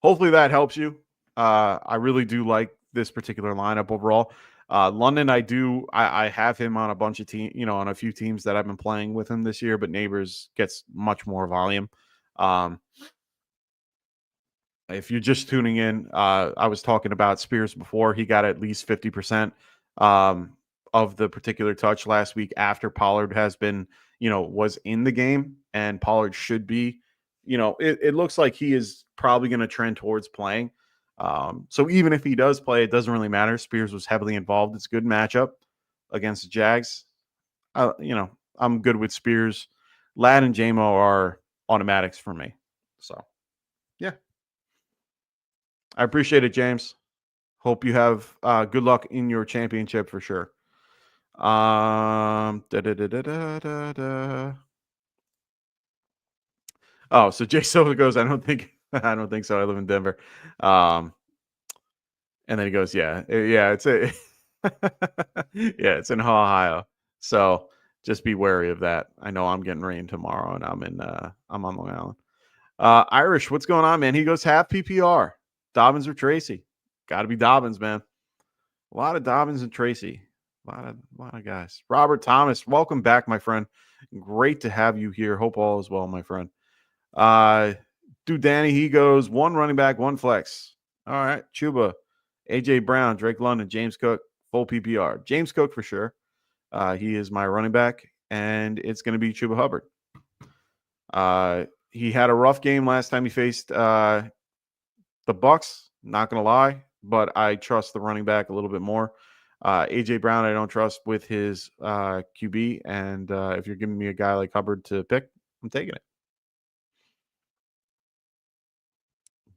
hopefully that helps you. I really do like this particular lineup overall. London, I have him on a bunch of teams, on a few teams that I've been playing with him this year, but Neighbors gets much more volume. If you're just tuning in, I was talking about Spears before. He got at least 50% of the particular touch last week after Pollard has been, was in the game, and Pollard should be, it looks like he is probably going to trend towards playing. So even if he does play, it doesn't really matter. Spears was heavily involved. It's a good matchup against the Jags. I'm good with Spears. Ladd and Jamo are automatics for me. So, yeah. I appreciate it, James. Hope you have good luck in your championship for sure. Oh, so Jay Silva goes, I don't think so. I live in Denver. And then he goes, yeah, it's it's in Ohio. So just be wary of that. I know I'm getting rain tomorrow, and I'm on Long Island. Irish, what's going on, man? He goes half PPR. Dobbins or Tracy? Got to be Dobbins, man. A lot of Dobbins and Tracy. A lot of guys. Robert Thomas, welcome back, my friend. Great to have you here. Hope all is well, my friend. Dude, Danny, he goes 1 running back, 1 flex. All right, Chuba, AJ Brown, Drake London, James Cook, full PPR. James Cook for sure. He is my running back, and it's going to be Chuba Hubbard. He had a rough game last time he faced the Bucks. Not going to lie, but I trust the running back a little bit more. AJ Brown, I don't trust with his QB, and if you're giving me a guy like Hubbard to pick, I'm taking it.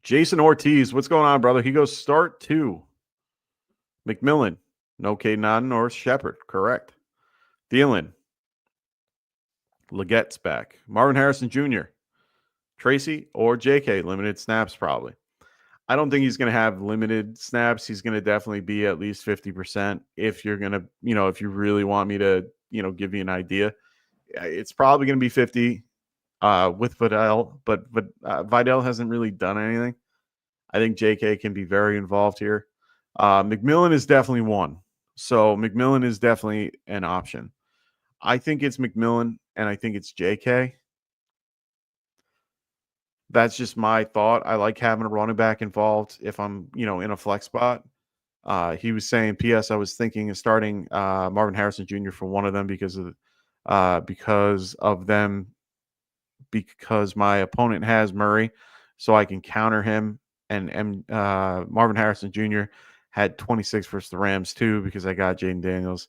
Jason Ortiz, what's going on, brother? He goes start 2. McMillan, no Caden Nodden or Shepard, correct. Thielen, Legette's back. Marvin Harrison Jr., Tracy or JK, limited snaps probably. I don't think he's going to have limited snaps. He's going to definitely be at least 50%. If you're going to, if you really want me to, give you an idea, it's probably going to be 50 with Vidal, but Vidal hasn't really done anything. I think JK can be very involved here. McMillan is definitely one. So McMillan is definitely an option. I think it's McMillan and I think it's JK. That's just my thought. I like having a running back involved if I'm, in a flex spot. He was saying, P.S. I was thinking of starting Marvin Harrison Jr. for one of them because my opponent has Murray, so I can counter him. And Marvin Harrison Jr. had 26 versus the Rams too, because I got Jaden Daniels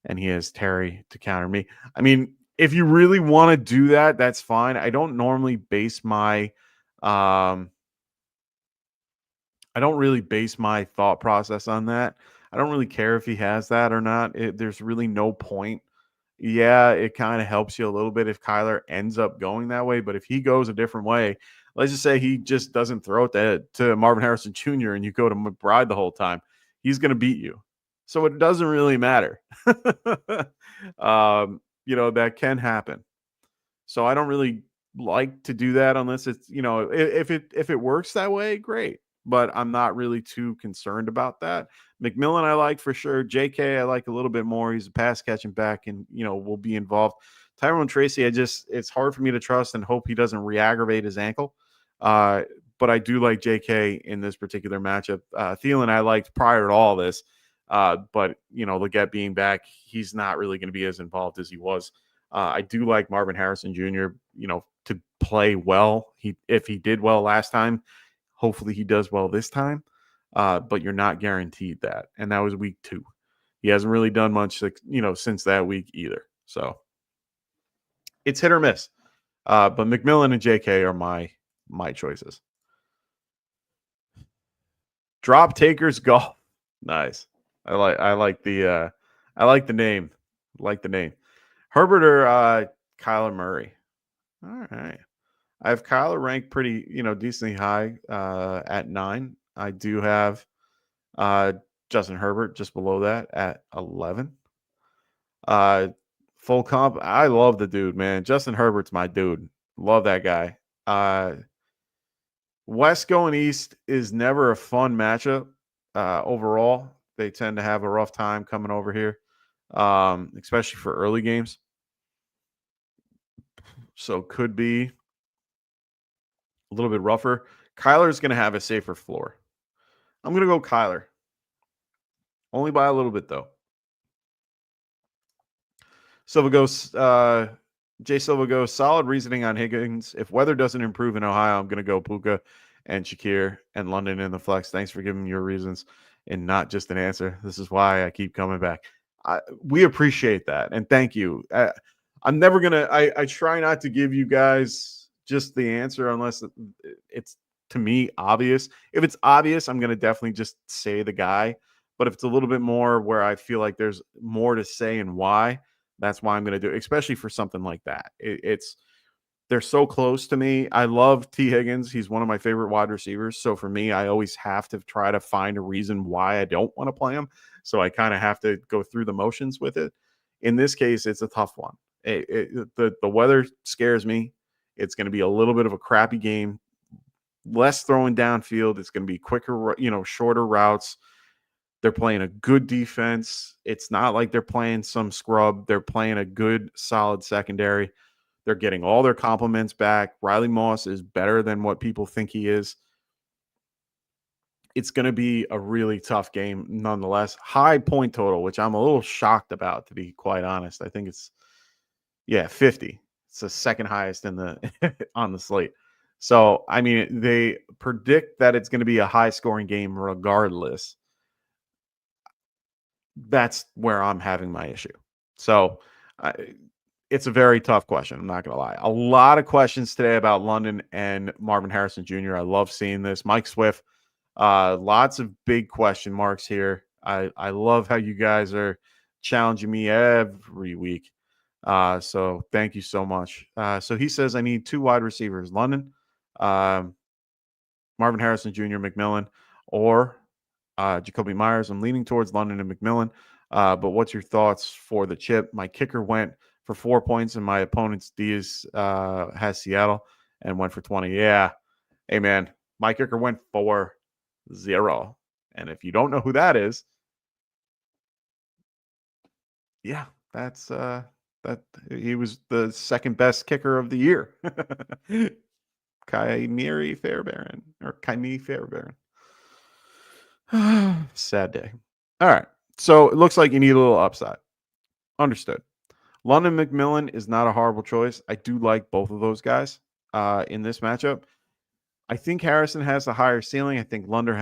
and he has Terry to counter me. I mean, if you really want to do that, that's fine. I don't normally base my I don't really base my thought process on that. I don't really care if he has that or not. There's really no point. Yeah, it kind of helps you a little bit if Kyler ends up going that way. But if he goes a different way, let's just say he just doesn't throw it to Marvin Harrison Jr. and you go to McBride the whole time, he's going to beat you. So it doesn't really matter. That can happen. So I don't really like to do that unless it's, if it works that way, great. But I'm not really too concerned about that. McMillan, I like for sure. JK, I like a little bit more. He's a pass catching back and, will be involved. Tyrone Tracy, it's hard for me to trust and hope he doesn't re-aggravate his ankle. But I do like JK in this particular matchup. Thielen, I liked prior to all this. But, Leggett being back, he's not really going to be as involved as he was. I do like Marvin Harrison Jr., to play well. If he did well last time, hopefully he does well this time. But you're not guaranteed that. And that was week 2. He hasn't really done much, since that week either. So it's hit or miss. But McMillan and JK are my choices. Drop takers golf. Nice. I like the name. I like the name. Herbert or Kyler Murray. All right. I have Kyler ranked pretty, decently high at 9. I do have Justin Herbert just below that at 11. Full comp. I love the dude, man. Justin Herbert's my dude. Love that guy. West going east is never a fun matchup overall. They tend to have a rough time coming over here, especially for early games. So could be a little bit rougher. Kyler's going to have a safer floor. I'm going to go Kyler. Only by a little bit, though. Silva goes, Jay Silva goes, solid reasoning on Higgins. If weather doesn't improve in Ohio, I'm going to go Puka and Shakir and London in the flex. Thanks for giving your reasons and not just an answer. This is why I keep coming back. We appreciate that. And thank you. I'm never going to, I try not to give you guys just the answer unless it's, to me, obvious. If it's obvious, I'm going to definitely just say the guy. But if it's a little bit more where I feel like there's more to say and why, that's why I'm going to do it, especially for something like that. They're so close to me. I love T. Higgins. He's one of my favorite wide receivers. So for me, I always have to try to find a reason why I don't want to play him. So I kind of have to go through the motions with it. In this case, it's a tough one. The weather scares me. It's going to be a little bit of a crappy game, less throwing downfield. It's going to be quicker, shorter routes. They're playing a good defense. It's not like they're playing some scrub. They're playing a good, solid secondary. They're getting all their compliments back. Riley Moss is better than what people think he is. It's going to be a really tough game nonetheless. High point total, which I'm a little shocked about, to be quite honest. I think it's, 50. It's the second highest in the on the slate. So, I mean, they predict that it's going to be a high-scoring game regardless. That's where I'm having my issue. So, it's a very tough question. I'm not going to lie. A lot of questions today about London and Marvin Harrison Jr. I love seeing this. Mike Swift, lots of big question marks here. I love how you guys are challenging me every week. So thank you so much. So he says, I need 2 wide receivers, London, Marvin Harrison Jr., McMillan, or Jacoby Myers. I'm leaning towards London and McMillan. But what's your thoughts for the chip? My kicker went for 4 points, and my opponent's D has Seattle and went for 20. Yeah. Hey, man, my kicker went for 0. And if you don't know who that is, that's that he was the second best kicker of the year. Kaimiri Fairbairn. Sad day. All right. So it looks like you need a little upside. Understood. London McMillan is not a horrible choice. I do like both of those guys in this matchup. I think Harrison has a higher ceiling. I think London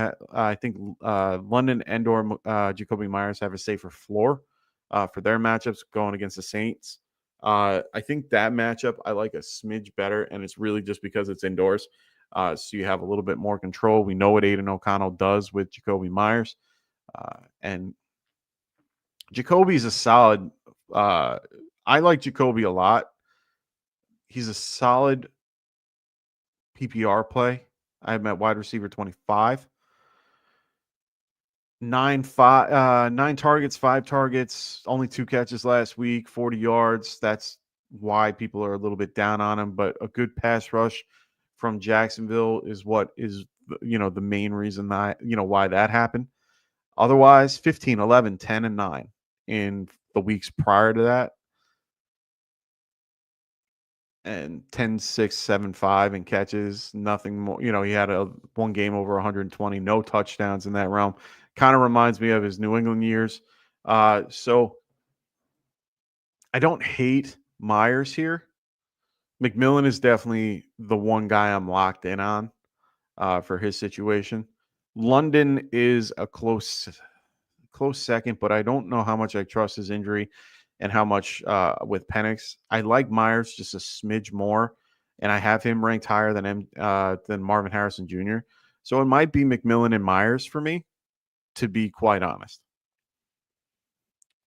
and/or Jacoby Myers have a safer floor for their matchups going against the Saints. I think that matchup I like a smidge better, and it's really just because it's indoors. So you have a little bit more control. We know what Aiden O'Connell does with Jacoby Myers. And Jacoby's a solid. I like Jacoby a lot. He's a solid PPR play. I have him at wide receiver 25. 9 targets, 5 targets, only 2 catches last week, 40 yards. That's why people are a little bit down on him. But a good pass rush from Jacksonville is what is, the main reason why that happened. Otherwise, 15, 11, 10, and 9 in the weeks prior to that. And 10, 6, 7, 5 in catches, nothing more. He had one game over 120, no touchdowns in that realm. Kind of reminds me of his New England years. So I don't hate Myers here. McMillan is definitely the one guy I'm locked in on for his situation. London is a close second, but I don't know how much I trust his injury and how much with Penix. I like Myers just a smidge more, and I have him ranked higher than Marvin Harrison Jr. So it might be McMillan and Myers for me, to be quite honest.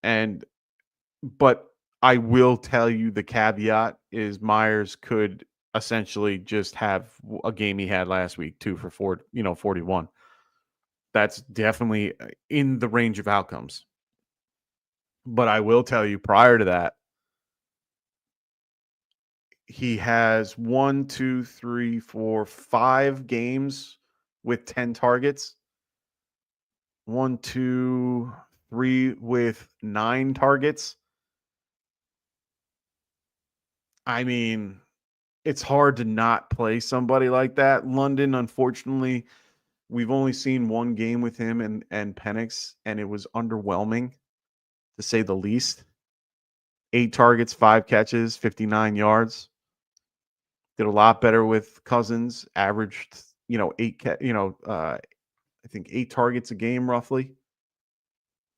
But I will tell you the caveat is Myers could essentially just have a game he had last week, 2 for 41. That's definitely in the range of outcomes. But I will tell you prior to that, he has 5 games with 10 targets. 1, 2, 3 with 9 targets. I mean, it's hard to not play somebody like that. London, unfortunately, we've only seen one game with him and Penix, and it was underwhelming, to say the least. 8 targets, 5 catches, 59 yards. Did a lot better with Cousins. Averaged, 8 targets a game roughly.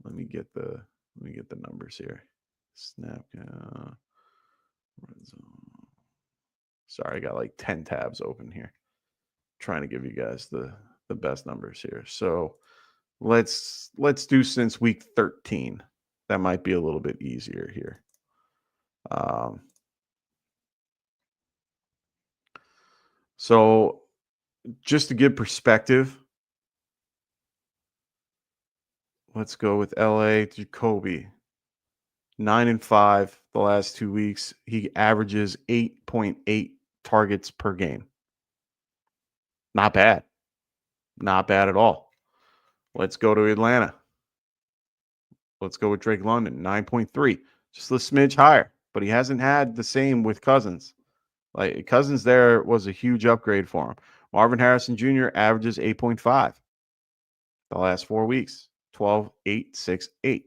Let me get the numbers here. Snap. Sorry, I got like 10 tabs open here. Trying to give you guys the best numbers here. So let's do since week 13. That might be a little bit easier here. So just to give perspective, let's go with LA. Jacoby, 9-5 the last 2 weeks. He averages 8.8 targets per game. Not bad. Not bad at all. Let's go to Atlanta. Let's go with Drake London, 9.3. Just a smidge higher, but he hasn't had the same with Cousins. Like Cousins there was a huge upgrade for him. Marvin Harrison Jr. averages 8.5 the last 4 weeks. 12, 8, 6, 8.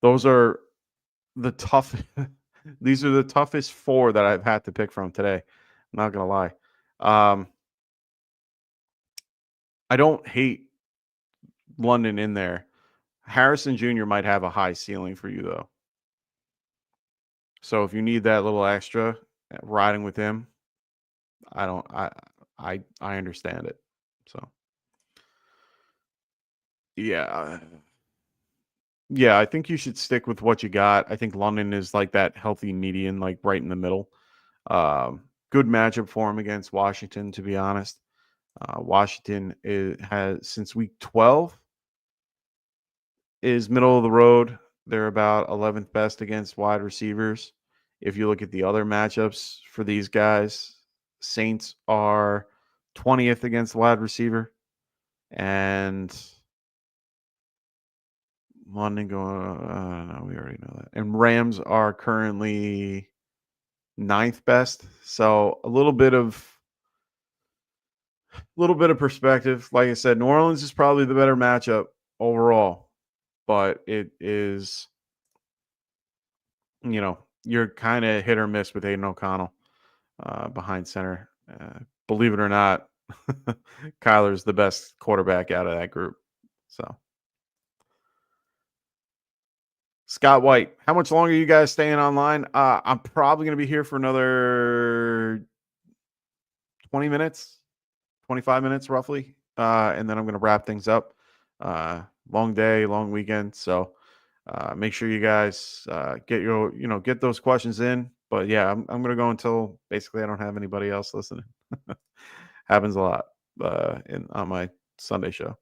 Those are the tough. These are the toughest 4 that I've had to pick from today. I'm not going to lie. I don't hate London in there. Harrison Jr. might have a high ceiling for you, though. So if you need that little extra riding with him, I understand it. So yeah, I think you should stick with what you got. I think London is like that healthy median, like right in the middle. Good matchup for him against Washington, to be honest. Washington has since week 12 is middle of the road. They're about 11th best against wide receivers. If you look at the other matchups for these guys, Saints are 20th against wide receiver, and London going. No, we already know that. And Rams are currently 9th best. So a little bit of perspective. Like I said, New Orleans is probably the better matchup overall, but it is, you're kind of hit or miss with Aiden O'Connell behind center. Believe it or not, Kyler's the best quarterback out of that group. So, Scott White, how much longer are you guys staying online? I'm probably going to be here for another 20 minutes, 25 minutes roughly. And then I'm going to wrap things up. Long day, long weekend. So make sure you guys get those questions in. But yeah, I'm going to go until basically I don't have anybody else listening. Happens a lot on my Sunday show.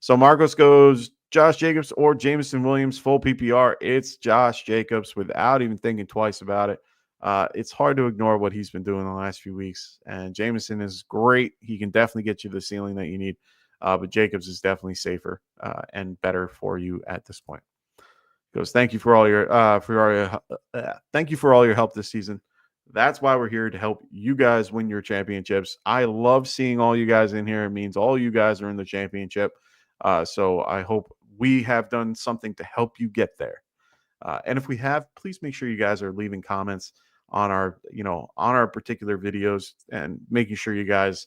So Marcos goes, Josh Jacobs or Jameson Williams, full PPR. It's Josh Jacobs without even thinking twice about it. It's hard to ignore what he's been doing the last few weeks. And Jameson is great. He can definitely get you the ceiling that you need. But Jacobs is definitely safer and better for you at this point. He goes, thank you for all your thank you for all your help this season. That's why we're here to help you guys win your championships. I love seeing all you guys in here. It means all you guys are in the championship. So I hope we have done something to help you get there. And if we have, please make sure you guys are leaving comments on our particular videos and making sure you guys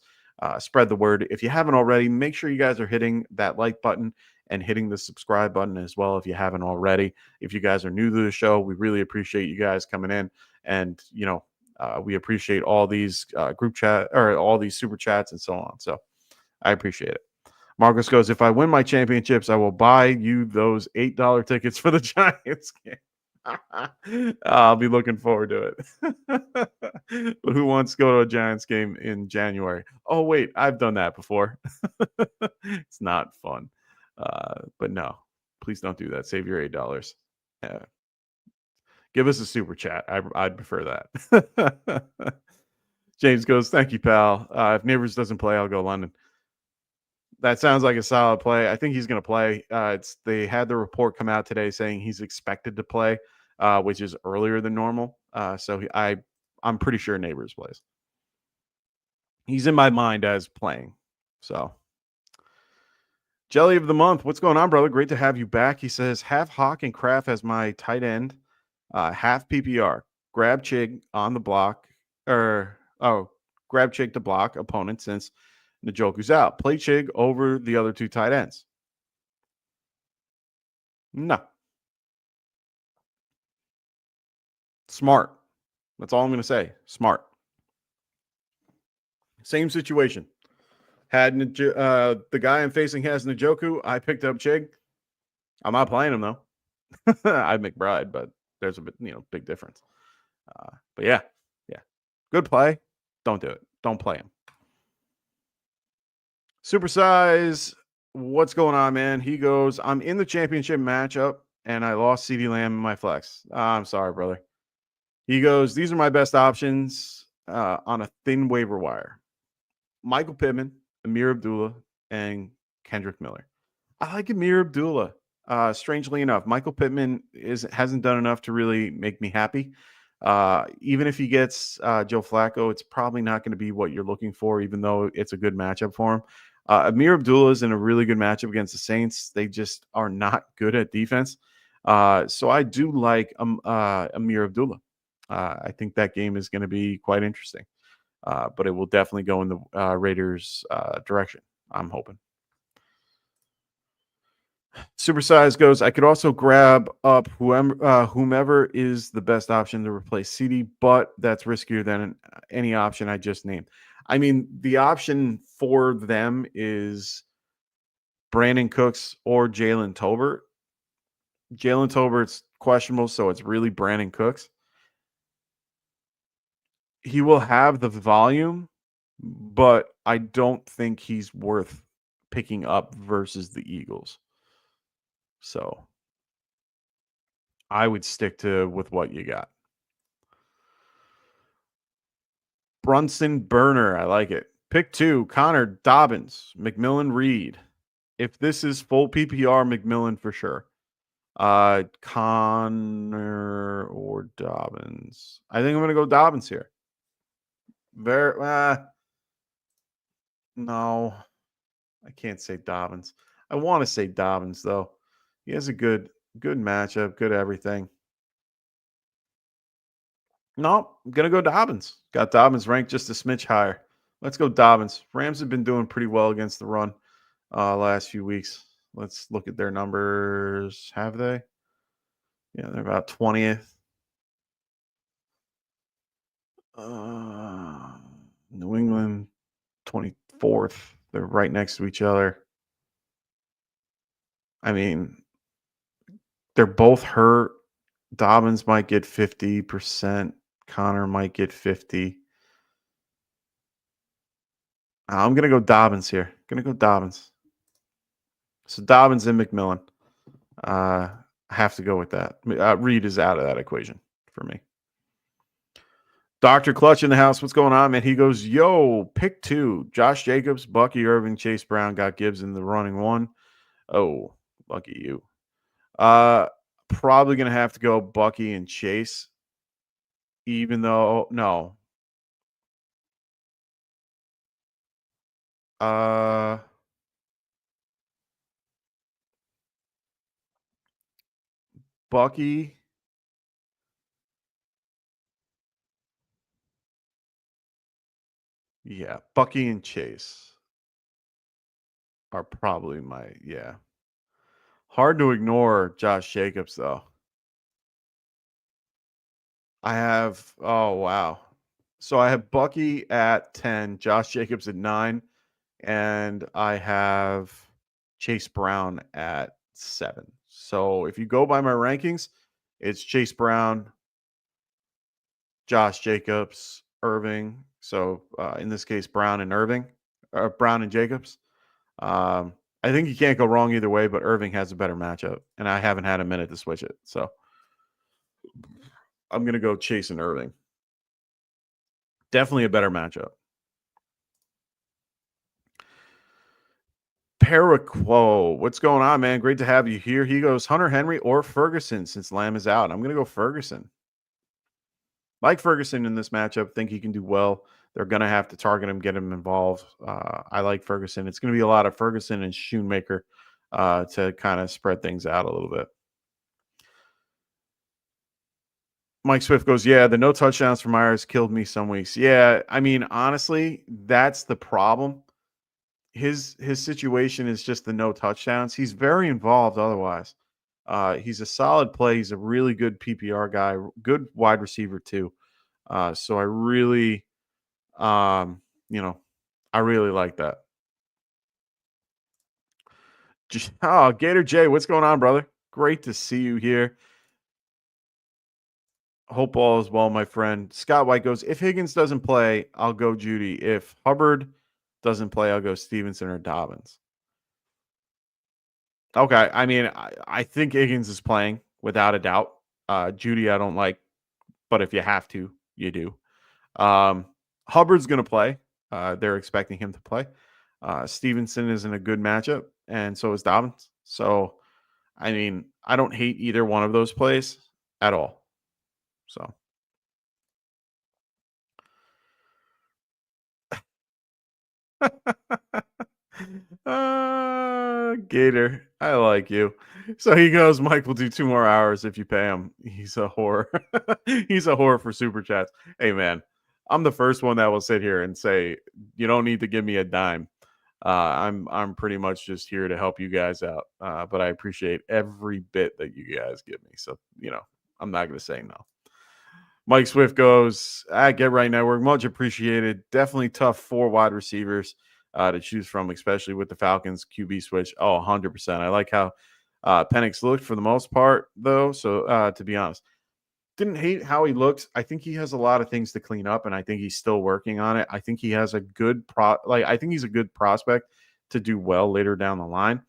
spread the word. If you haven't already, make sure you guys are hitting that like button and hitting the subscribe button as well if you haven't already. If you guys are new to the show, we really appreciate you guys coming in, and we appreciate all these group chat or all these super chats and so on. So I appreciate it. Marcus goes, if I win my championships, I will buy you those $8 tickets for the Giants game. I'll be looking forward to it. But who wants to go to a Giants game in January? Oh, wait, I've done that before. It's not fun. But no, please don't do that. Save your $8. Give us a super chat. I'd prefer that. James goes, thank you, pal. If Neighbors doesn't play, I'll go London. That sounds like a solid play. I think he's going to play. They had the report come out today saying he's expected to play, which is earlier than normal. So I'm pretty sure Neighbors plays. He's in my mind as playing. So, Jelly of the Month, what's going on, brother? Great to have you back. He says, have Hawk and Kraft as my tight end, half PPR. Grab Chig on the block, grab Chig to block opponent since Njoku's out. Play Chig over the other two tight ends. No. Smart. That's all I'm going to say. Smart. Same situation. Had the guy I'm facing has Njoku. I picked up Chig. I'm not playing him, though. I McBride, but there's a big difference. But yeah. Good play. Don't do it. Don't play him. Supersize, what's going on, man? He goes, I'm in the championship matchup, and I lost CeeDee Lamb in my flex. I'm sorry, brother. He goes, these are my best options on a thin waiver wire. Michael Pittman, Amir Abdullah, and Kendrick Miller. I like Amir Abdullah. Strangely enough, Michael Pittman hasn't done enough to really make me happy. Even if he gets Joe Flacco, it's probably not going to be what you're looking for, even though it's a good matchup for him. Amir Abdullah is in a really good matchup against the Saints. They just are not good at defense. So I do like Amir Abdullah. I think that game is going to be quite interesting. But it will definitely go in the Raiders' direction, I'm hoping. Supersize goes, I could also grab up whomever is the best option to replace CD, but that's riskier than any option I just named. I mean, the option for them is Brandon Cooks or Jalen Tolbert. Jalen Tolbert's questionable, so it's really Brandon Cooks. He will have the volume, but I don't think he's worth picking up versus the Eagles. So I would stick with what you got. Brunson Burner, I like it. Pick 2, Connor Dobbins, McMillan Reed. If this is full PPR, McMillan for sure. Connor or Dobbins. I think I'm going to go Dobbins here. No, I can't say Dobbins. I want to say Dobbins, though. He has a good matchup, good everything. No, I'm going to go Dobbins. Got Dobbins ranked just a smidge higher. Let's go Dobbins. Rams have been doing pretty well against the run last few weeks. Let's look at their numbers. Have they? Yeah, they're about 20th. New England, 24th. They're right next to each other. I mean, they're both hurt. Dobbins might get 50%. Connor might get 50. I'm going to go Dobbins here. Going to go Dobbins. So Dobbins and McMillan. I have to go with that. Reed is out of that equation for me. Dr. Clutch in the house. What's going on, man? He goes, yo, pick 2. Josh Jacobs, Bucky Irving, Chase Brown got Gibbs in the running 1. Oh, lucky you. Probably going to have to go Bucky and Chase, even though, no. Bucky. Yeah, Bucky and Chase are probably yeah. Hard to ignore Josh Jacobs, though. Oh, wow. So I have Bucky at 10, Josh Jacobs at 9, and I have Chase Brown at 7. So if you go by my rankings, it's Chase Brown, Josh Jacobs, Irving. So in this case, Brown and Jacobs. I think you can't go wrong either way, but Irving has a better matchup, and I haven't had a minute to switch it. So I'm going to go Chase and Irving. Definitely a better matchup. Paraquo, what's going on, man? Great to have you here. He goes Hunter Henry or Ferguson since Lamb is out. I'm going to go Ferguson. Like Ferguson in this matchup, think he can do well. They're going to have to target him, get him involved. I like Ferguson. It's going to be a lot of Ferguson and Shoemaker to kind of spread things out a little bit. Mike Swift goes, yeah, the no touchdowns for Myers killed me some weeks. Yeah, I mean, honestly, that's the problem. His situation is just the no touchdowns. He's very involved otherwise. He's a solid play. He's a really good PPR guy, good wide receiver too. So I really, I really like that. Gator J, what's going on, brother? Great to see you here. Hope all is well, my friend. Scott White goes, if Higgins doesn't play, I'll go Judy. If Hubbard doesn't play, I'll go Stevenson or Dobbins. Okay. I mean, I think Higgins is playing without a doubt. Judy, I don't like, but if you have to, you do. Hubbard's going to play. They're expecting him to play. Stevenson is in a good matchup, and so is Dobbins. So, I mean, I don't hate either one of those plays at all. So. Gator, I like you. So he goes, Mike will do 2 more hours if you pay him. He's a whore. He's a whore for super chats. Hey, man, I'm the first one that will sit here and say, you don't need to give me a dime. I'm pretty much just here to help you guys out. But I appreciate every bit that you guys give me. So, I'm not going to say no. Mike Swift goes, Get Right Network, much appreciated. Definitely tough 4 wide receivers to choose from, especially with the Falcons QB switch. Oh, 100%. I like how Penix looked for the most part, though. So, to be honest, didn't hate how he looked. I think he has a lot of things to clean up, and I think he's still working on it. I think he has a good I think he's a good prospect to do well later down the line.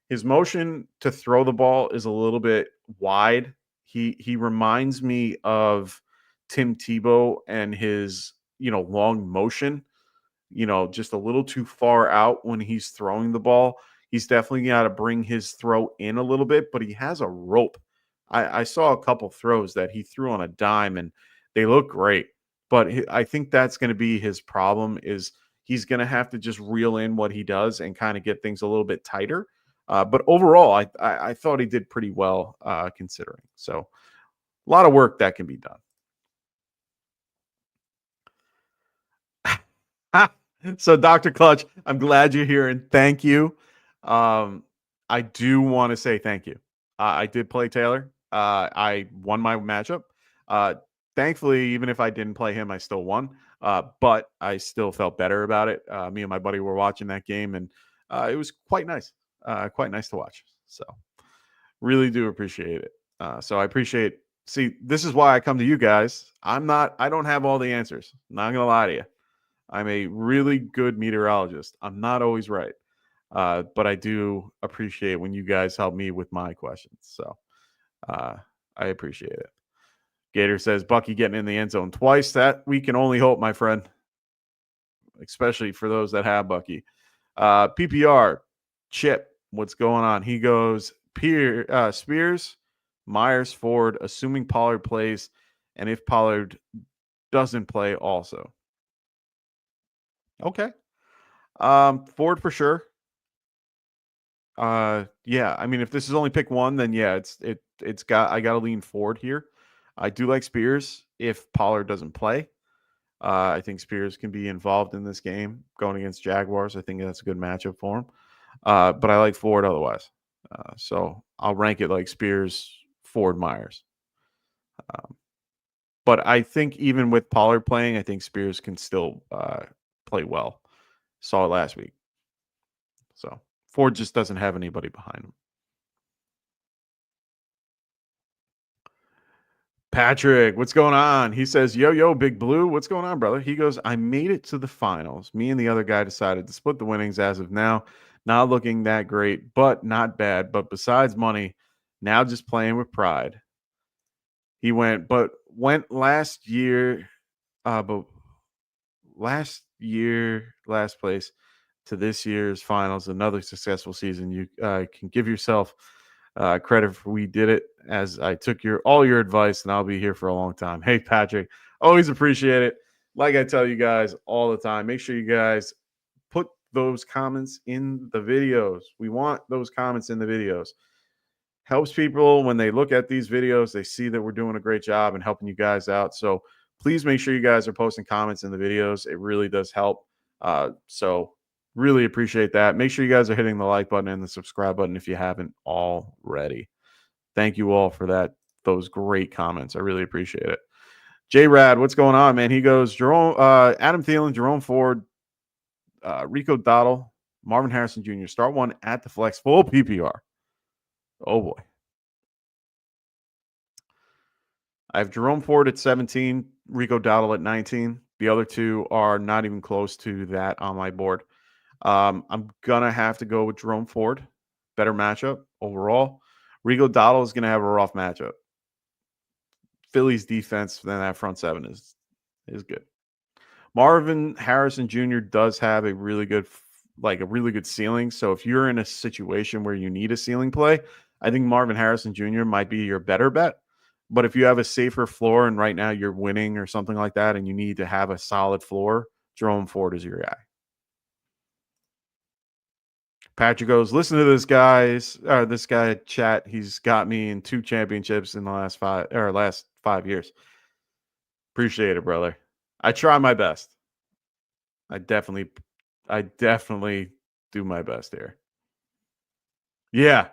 His motion to throw the ball is a little bit wide. He reminds me of Tim Tebow and his, long motion, just a little too far out when he's throwing the ball. He's definitely got to bring his throw in a little bit, but he has a rope. I saw a couple throws that he threw on a dime and they look great, but I think that's going to be his problem is he's going to have to just reel in what he does and kind of get things a little bit tighter. But overall, I thought he did pretty well considering. So a lot of work that can be done. So, Dr. Clutch, I'm glad you're here and thank you. I do want to say thank you. I did play Taylor. I won my matchup. Uh, Thankfully, even if I didn't play him, I still won. But I still felt better about it. Me and my buddy were watching that game, and it was quite nice. Quite nice to watch. So, really do appreciate it. So I appreciate. See, this is why I come to you guys. I don't have all the answers. Not gonna lie to you. I'm a really good meteorologist. I'm not always right. But I do appreciate when you guys help me with my questions. So I appreciate it. Gator says Bucky getting in the end zone twice. That we can only hope, my friend. Especially for those that have Bucky. PPR, Chip, what's going on? He goes Spears, Myers, Ford, assuming Pollard plays, and if Pollard doesn't play, also. Okay. Ford for sure. Yeah, I mean, if this is only pick one, then yeah, I gotta lean Ford here. I do like Spears if Pollard doesn't play. I think Spears can be involved in this game going against Jaguars. I think that's a good matchup for him. But I like Ford otherwise. So I'll rank it like Spears, Ford, Myers. But I think even with Pollard playing, I think Spears can still play well. Saw it last week. So Ford just doesn't have anybody behind him. Patrick, what's going on? He says, yo, Big Blue. What's going on, brother? He goes, I made it to the finals. Me and the other guy decided to split the winnings as of now. Not looking that great, but not bad. But besides money, now just playing with pride. He went last year, but last place to this year's finals, another successful season. You can give yourself credit for we did it, as I took all your advice, and I'll be here for a long time. Hey, Patrick, always appreciate it. Like I tell you guys all the time, make sure you guys put those comments in the videos. We want those comments in the videos. Helps people when they look at these videos, they see that we're doing a great job and helping you guys out. So please make sure you guys are posting comments in the videos. It really does help. So really appreciate that. Make sure you guys are hitting the like button and the subscribe button if you haven't already. Thank you all for that. Those great comments. I really appreciate it. J Rad, what's going on, man? He goes, Adam Thielen, Jerome Ford, Rico Dottle, Marvin Harrison Jr. Start one at the flex, full PPR. Oh boy. I have Jerome Ford at 17, Rico Dowdle at 19. The other two are not even close to that on my board. I'm going to have to go with Jerome Ford. Better matchup overall. Rico Dowdle is going to have a rough matchup. Philly's defense, then that front seven is good. Marvin Harrison Jr. does have a really good ceiling. So if you're in a situation where you need a ceiling play, I think Marvin Harrison Jr. might be your better bet. But if you have a safer floor and right now you're winning or something like that and you need to have a solid floor, Jerome Ford is your guy. Patrick goes, listen to this guy chat. He's got me in 2 championships in the last 5 years. Appreciate it, brother. I try my best. I definitely do my best here. Yeah,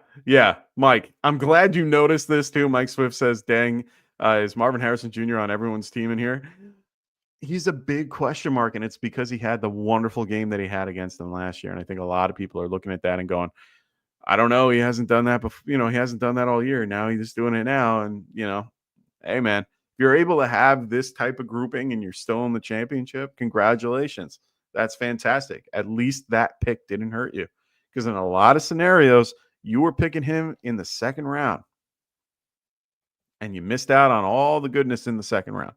Mike. I'm glad you noticed this too. Mike Swift says, dang, is Marvin Harrison Jr. on everyone's team in here? He's a big question mark, and it's because he had the wonderful game that he had against them last year. And I think a lot of people are looking at that and going, I don't know. He hasn't done that before. He hasn't done that all year. Now he's just doing it now. And, hey, man, if you're able to have this type of grouping and you're still in the championship, congratulations. That's fantastic. At least that pick didn't hurt you. Because in a lot of scenarios, you were picking him in the second round. And you missed out on all the goodness in the second round.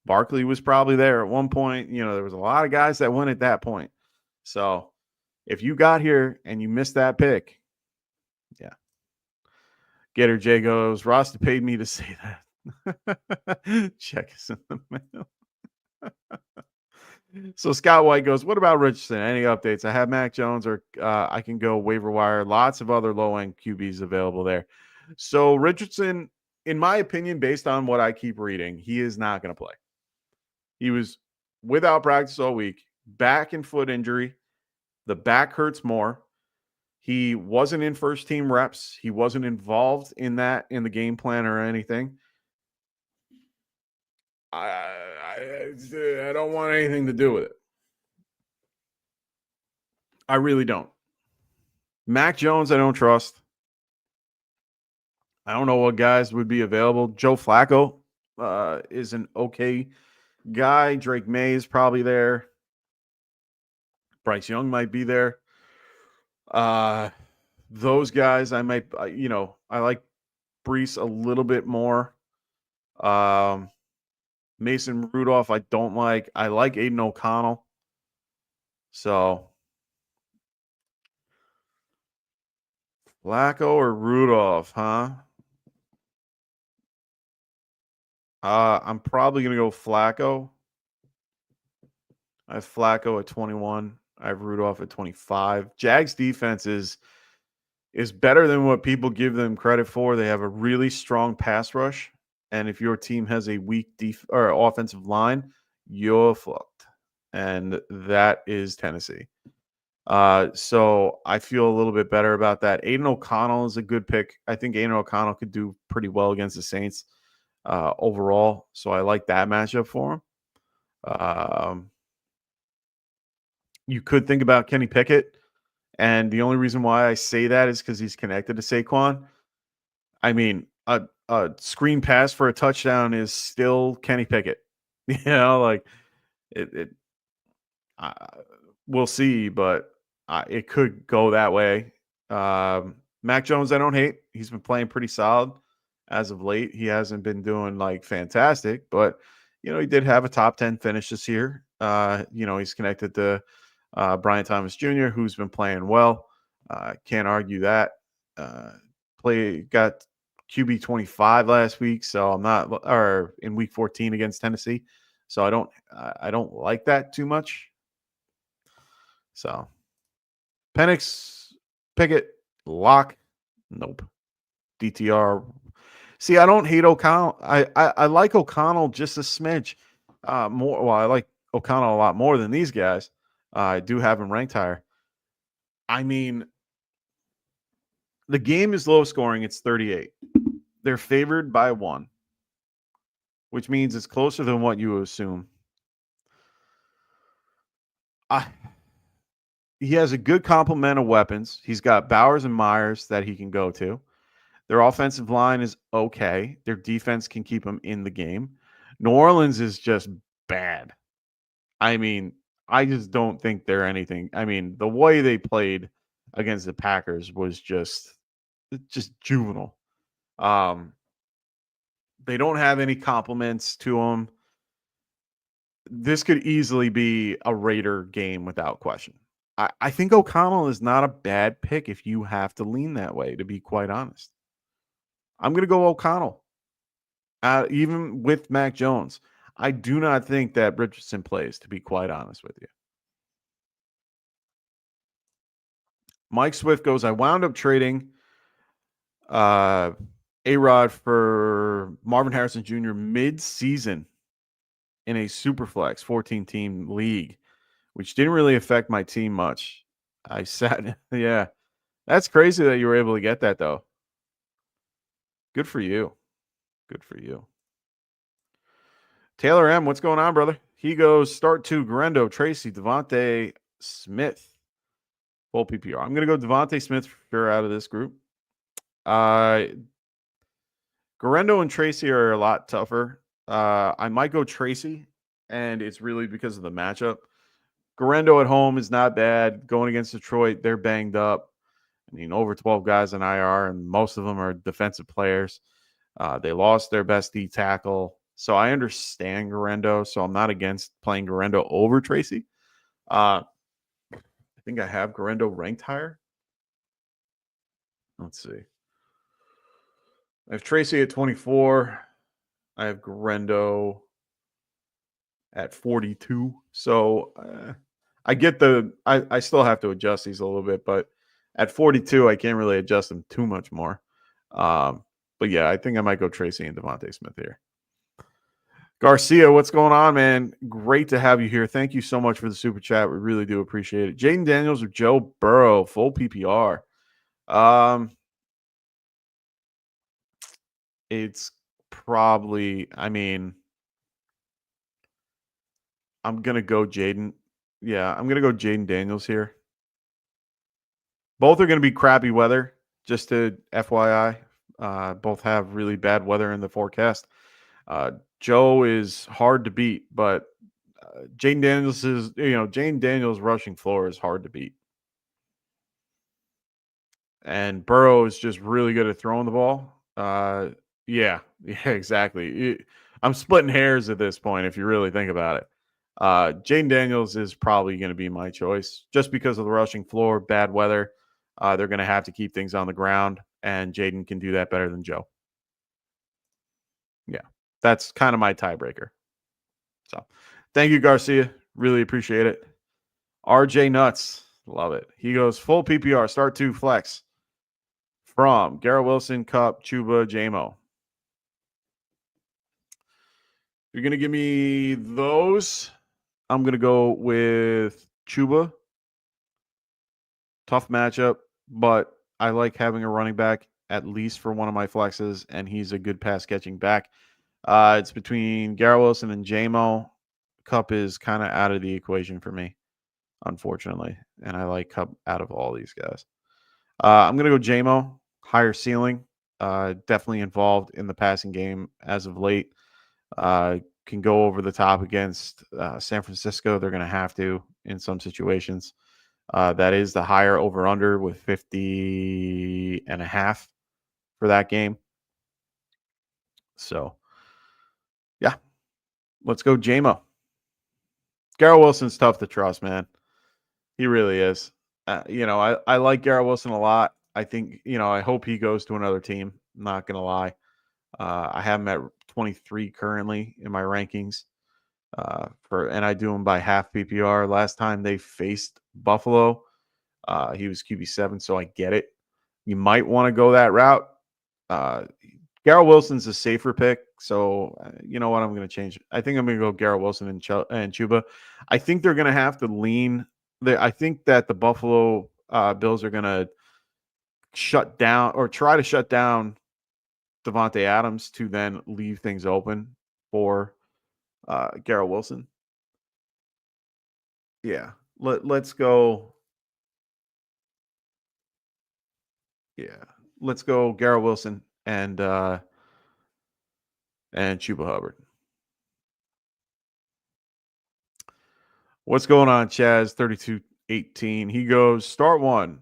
Barkley was probably there at one point. There was a lot of guys that went at that point. So if you got here and you missed that pick, yeah. Gator J goes, Rasta paid me to say that. Check us in the mail. So Scott White goes, what about Richardson? Any updates? I have Mac Jones or I can go waiver wire. Lots of other low-end QBs available there. So Richardson, in my opinion, based on what I keep reading, he is not going to play. He was without practice all week, back and foot injury. The back hurts more. He wasn't in first team reps. He wasn't involved in the game plan or anything. I don't want anything to do with it. I really don't. Mac Jones, I don't trust. I don't know what guys would be available. Joe Flacco is an okay guy. Drake May is probably there. Bryce Young might be there. Those guys, I might, I like Brees a little bit more. Mason Rudolph, I don't like. I like Aiden O'Connell. So, Flacco or Rudolph, huh? I'm probably going to go Flacco. I have Flacco at 21. I have Rudolph at 25. Jags defense is better than what people give them credit for. They have a really strong pass rush. And if your team has a weak or offensive line, you're fucked. And that is Tennessee. So I feel a little bit better about that. Aiden O'Connell is a good pick. I think Aiden O'Connell could do pretty well against the Saints overall. So I like that matchup for him. You could think about Kenny Pickett. And the only reason why I say that is because he's connected to Saquon. I mean, a screen pass for a touchdown is still Kenny Pickett. We'll see, but it could go that way. Mac Jones, I don't hate. He's been playing pretty solid as of late. He hasn't been doing like fantastic, but he did have a top 10 finish this year. He's connected to Brian Thomas Jr., who's been playing well. Can't argue that. Got QB 25 last week, so I'm not, or in week 14 against Tennessee. So I don't like that too much. So Penix, Pickett, lock, nope. DTR. See, I don't hate O'Connell. I like O'Connell just a smidge more. Well, I like O'Connell a lot more than these guys. I do have him ranked higher. I mean, the game is low scoring. It's 38. They're favored by 1, which means it's closer than what you assume. He has a good complement of weapons. He's got Bowers and Myers that he can go to. Their offensive line is okay. Their defense can keep them in the game. New Orleans is just bad. I mean, I just don't think they're anything. I mean, the way they played against the Packers was just juvenile. They don't have any compliments to them. This could easily be a Raider game without question. I think O'Connell is not a bad pick if you have to lean that way, to be quite honest. I'm going to go O'Connell, even with Mac Jones. I do not think that Richardson plays, to be quite honest with you. Mike Swift goes, I wound up trading A-Rod for Marvin Harrison Jr. mid-season in a Superflex 14-team league, which didn't really affect my team much. I sat, yeah. That's crazy that you were able to get that, though. Good for you. Good for you. Taylor M., what's going on, brother? He goes, start 2, Garendo, Tracy, Devontae Smith. Full PPR. I'm going to go Devontae Smith for sure out of this group. Garendo and Tracy are a lot tougher. I might go Tracy, and it's really because of the matchup. Garendo at home is not bad. Going against Detroit, they're banged up. I mean, over 12 guys in IR, and most of them are defensive players. They lost their best D tackle. So I understand Garendo, so I'm not against playing Garendo over Tracy. I think I have Garendo ranked higher. Let's see. I have Tracy at 24. I have Garendo at 42. So I get I still have to adjust these a little bit, but at 42, I can't really adjust them too much more. But yeah, I think I might go Tracy and Devontae Smith here. Garcia, what's going on, man? Great to have you here. Thank you so much for the super chat. We really do appreciate it. Jaden Daniels or Joe Burrow, full PPR. It's probably, I mean, I'm going to go Jaden. Yeah, I'm going to go Jaden Daniels here. Both are going to be crappy weather, just to FYI. Both have really bad weather in the forecast. Joe is hard to beat, but Jaden Daniels' rushing floor is hard to beat. And Burrow is just really good at throwing the ball. Yeah, exactly. I'm splitting hairs at this point if you really think about it. Jaden Daniels is probably going to be my choice just because of the rushing floor, bad weather. They're going to have to keep things on the ground, and Jaden can do that better than Joe. Yeah, that's kind of my tiebreaker. So thank you, Garcia. Really appreciate it. RJ Nuts. Love it. He goes full PPR, start 2 flex from Garrett Wilson, Cup, Chuba, JMO. You're going to give me those. I'm going to go with Chuba. Tough matchup, but I like having a running back at least for one of my flexes, and he's a good pass catching back. It's between Garrett Wilson and JMO. Cup is kind of out of the equation for me, unfortunately, and I like Cup out of all these guys. I'm going to go JMO, higher ceiling, definitely involved in the passing game as of late. Can go over the top against San Francisco. They're going to have to in some situations. That is the higher over-under with 50.5 for that game. So, yeah. Let's go JMO. Garrett Wilson's tough to trust, man. He really is. I like Garrett Wilson a lot. I think, I hope he goes to another team. I'm not going to lie. I have him at 23 currently in my rankings. And I do him by half PPR. Last time they faced Buffalo, he was QB7, so I get it. You might want to go that route. Garrett Wilson's a safer pick, so you know what? I'm going to change it. I think I'm going to go Garrett Wilson and Chuba. I think they're going to have to lean. I think that the Buffalo Bills are going to shut down or try to shut down Devontae Adams to then leave things open for Garrett Wilson. Yeah, let's go. Yeah, let's go Garrett Wilson and Chuba Hubbard. What's going on, Chaz? 3218. He goes start 1,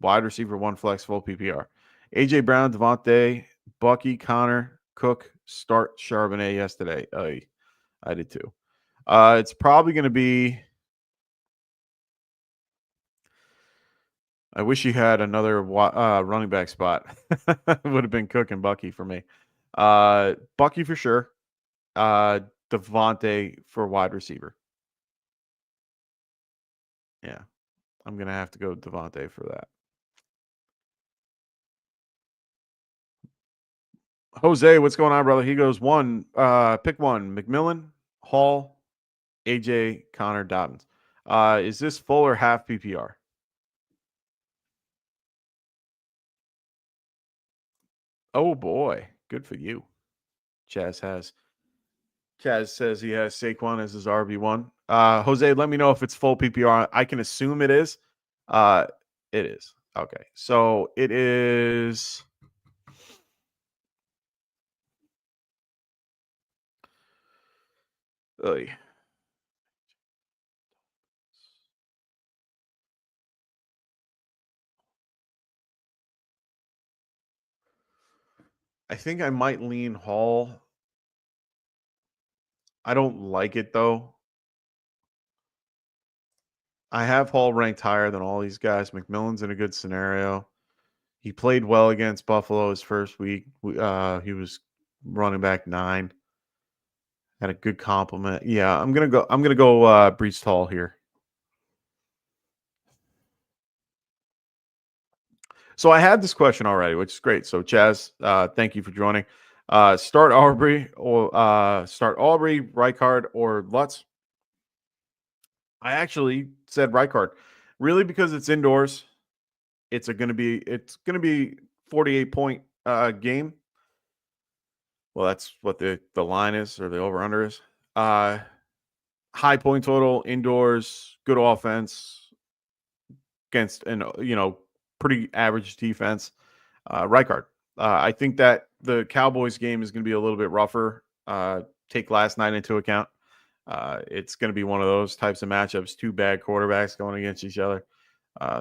wide receiver 1 flex full PPR. AJ Brown, Devontae, Bucky, Connor, Cook, start Charbonnet yesterday. I did too. It's probably going to be. I wish you had another running back spot. Would have been Cook and Bucky for me. Bucky for sure. Devontae for wide receiver. Yeah, I'm going to have to go Devontae for that. Jose, what's going on, brother? He goes pick one, McMillan, Hall, AJ, Connor, Dobbins. Is this full or half PPR? Oh boy, good for you. Chaz says he has Saquon as his RB1. Jose, let me know if it's full PPR. I can assume it is. It is. Okay. So it is. I think I might lean Hall. I don't like it though. I have Hall ranked higher than all these guys. McMillan's in a good scenario. He played well against Buffalo his first week. He was running back 9. Had a good compliment. Yeah, I'm gonna go Brees Hall here. So I had this question already, which is great. So Chaz, thank you for joining. Start Aubrey Rijkaard, or Lutz. I actually said Rijkaard, really, because it's indoors. It's gonna be 48-point game. Well, that's what the line is, or the over under is. High point total, indoors, good offense against an pretty average defense. Rijkaard. I think that the Cowboys game is going to be a little bit rougher. Take last night into account. It's going to be one of those types of matchups. Two bad quarterbacks going against each other.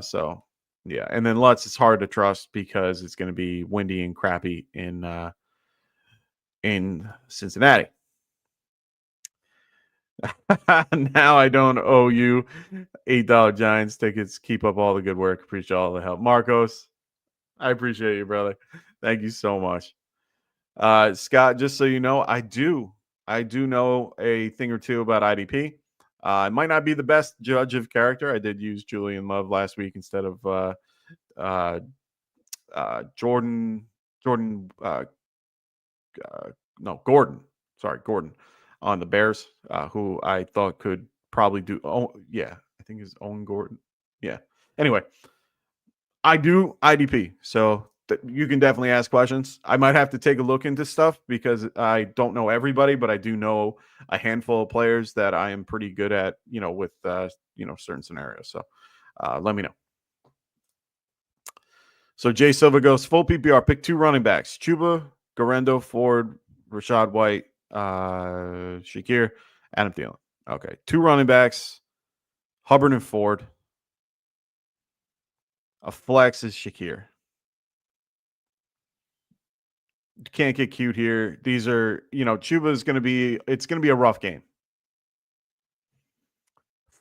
So yeah, and then Lutz, it's hard to trust because it's going to be windy and crappy in Cincinnati. Now I don't owe you $8 Giants tickets. Keep up all the good work. Appreciate all the help, Marcos. I appreciate you, brother. Thank you so much. Scott, just so you know, I do know a thing or two about IDP. I might not be the best judge of character. I did use Julian Love last week instead of Gordon. Sorry, Gordon on the Bears, who I thought could probably do. Oh, yeah, I think it's Owen Gordon. Yeah. Anyway, I do IDP, so you can definitely ask questions. I might have to take a look into stuff because I don't know everybody, but I do know a handful of players that I am pretty good at, with certain scenarios. So let me know. So Jay Silva goes full PPR. Pick 2 running backs: Chuba, Garendo, Ford, Rashad White, Shakir, Adam Thielen. Okay, 2 running backs: Hubbard and Ford. A flex is Shakir. Can't get cute here. These are, Chuba is going to be, it's going to be a rough game.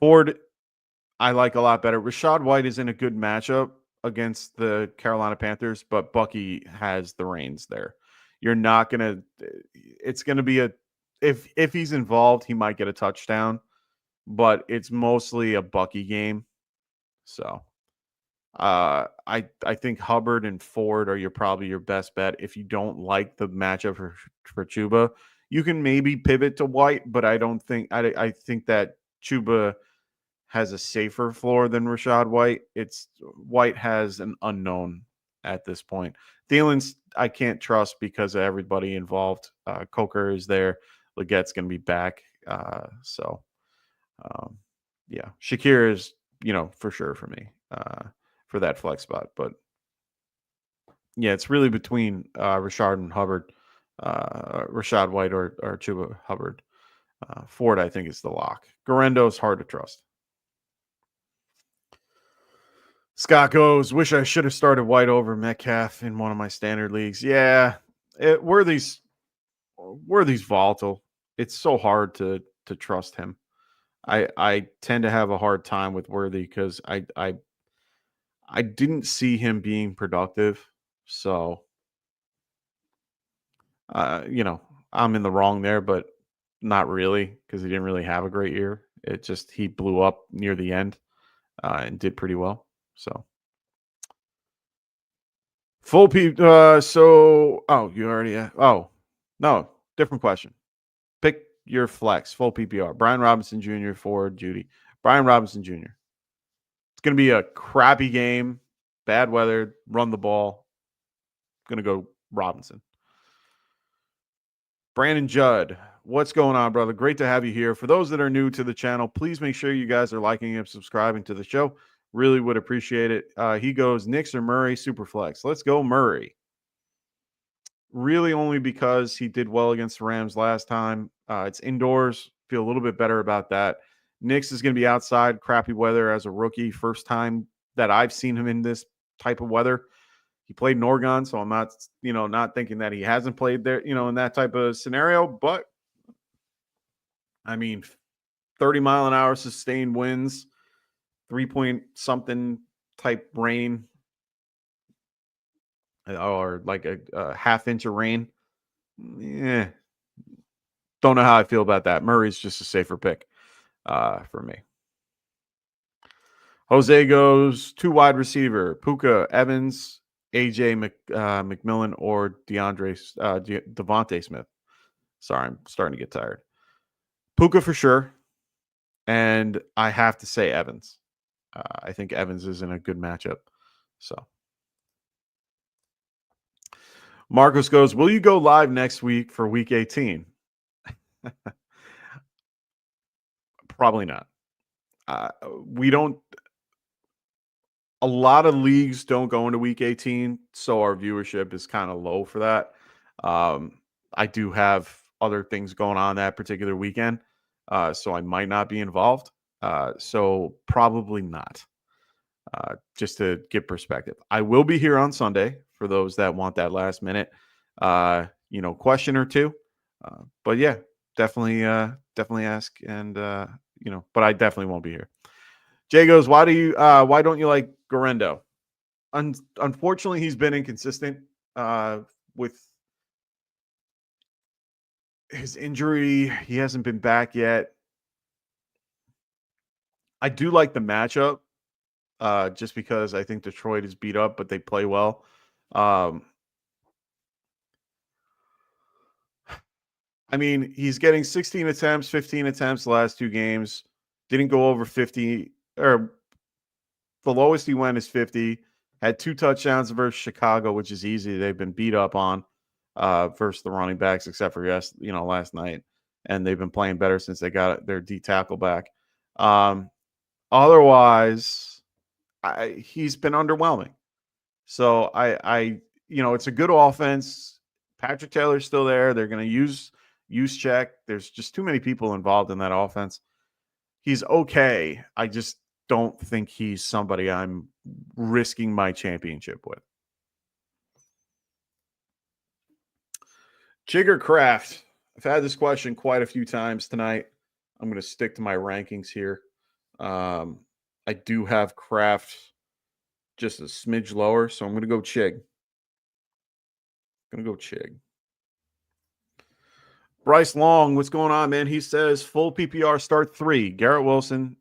Ford, I like a lot better. Rashad White is in a good matchup against the Carolina Panthers, but Bucky has the reins there. You're not going to, it's going to be if he's involved, he might get a touchdown, but it's mostly a Bucky game. So I think Hubbard and Ford are probably your best bet. If you don't like the matchup for Chuba, you can maybe pivot to White, but I don't think I think that Chuba has a safer floor than Rashad White. White has an unknown at this point. Thielen's I can't trust because of everybody involved. Coker is there. Legette's going to be back. Yeah, Shakir is for sure for me. For that flex spot. But yeah, it's really between Rashad and Hubbard, Rashad White or Chuba Hubbard. Ford, I think, is the lock. Garendo is hard to trust. Scott goes, wish I should have started White over Metcalf in one of my standard leagues. Yeah, Worthy's volatile. It's so hard to trust him. I tend to have a hard time with Worthy because I didn't see him being productive. So, I'm in the wrong there, but not really because he didn't really have a great year. It just, he blew up near the end and did pretty well. So, full P. You already, no, different question. Pick your flex, full PPR. Brian Robinson Jr., Ford, Judy. Brian Robinson Jr. Going to be a crappy game, bad weather, run the ball. Going to go Robinson. Brandon Judd, what's going on, brother? Great to have you here. For those that are new to the channel, please make sure you guys are liking and subscribing to the show. Really would appreciate it. He goes, Knicks or Murray, Superflex. Let's go Murray. Really only because he did well against the Rams last time. It's indoors. Feel a little bit better about that. Knicks is going to be outside, crappy weather as a rookie. First time that I've seen him in this type of weather. He played in Oregon, so I'm not thinking that he hasn't played there, in that type of scenario. But, 30-mile-an-hour sustained winds, 3-point-something type rain, or like a half-inch of rain. Yeah. Don't know how I feel about that. Murray's just a safer pick. For me. Jose goes 2 wide receiver, Puka, Evans, AJ McMillan or Devontae Smith. Sorry, I'm starting to get tired. Puka for sure. And I have to say Evans. I think Evans is in a good matchup. So Marcos goes, will you go live next week for week 18? Probably not. We don't. A lot of leagues don't go into week 18, so our viewership is kind of low for that. I do have other things going on that particular weekend, so I might not be involved. So probably not. Just to get perspective, I will be here on Sunday for those that want that last minute, question or two. But yeah, definitely ask, and but I definitely won't be here. Jay goes, why don't you like Garendo? Unfortunately, he's been inconsistent with his injury. He hasn't been back yet. I do like the matchup just because I think Detroit is beat up, but they play well. I mean, he's getting 16 attempts, 15 attempts the last 2 games. Didn't go over 50, or the lowest he went is 50. Had 2 touchdowns versus Chicago, which is easy. They've been beat up on versus the running backs, except for last night. And they've been playing better since they got their D tackle back. Otherwise, he's been underwhelming. So it's a good offense. Patrick Taylor's still there. They're going to use check. There's just too many people involved in that offense. He's okay. I just don't think he's somebody I'm risking my championship with. Jigger Craft. I've had this question quite a few times tonight. I'm going to stick to my rankings here. I do have Kraft just a smidge lower, so I'm going to go Chig. Bryce Long, what's going on, man? He says full PPR start 3. Garrett Wilson,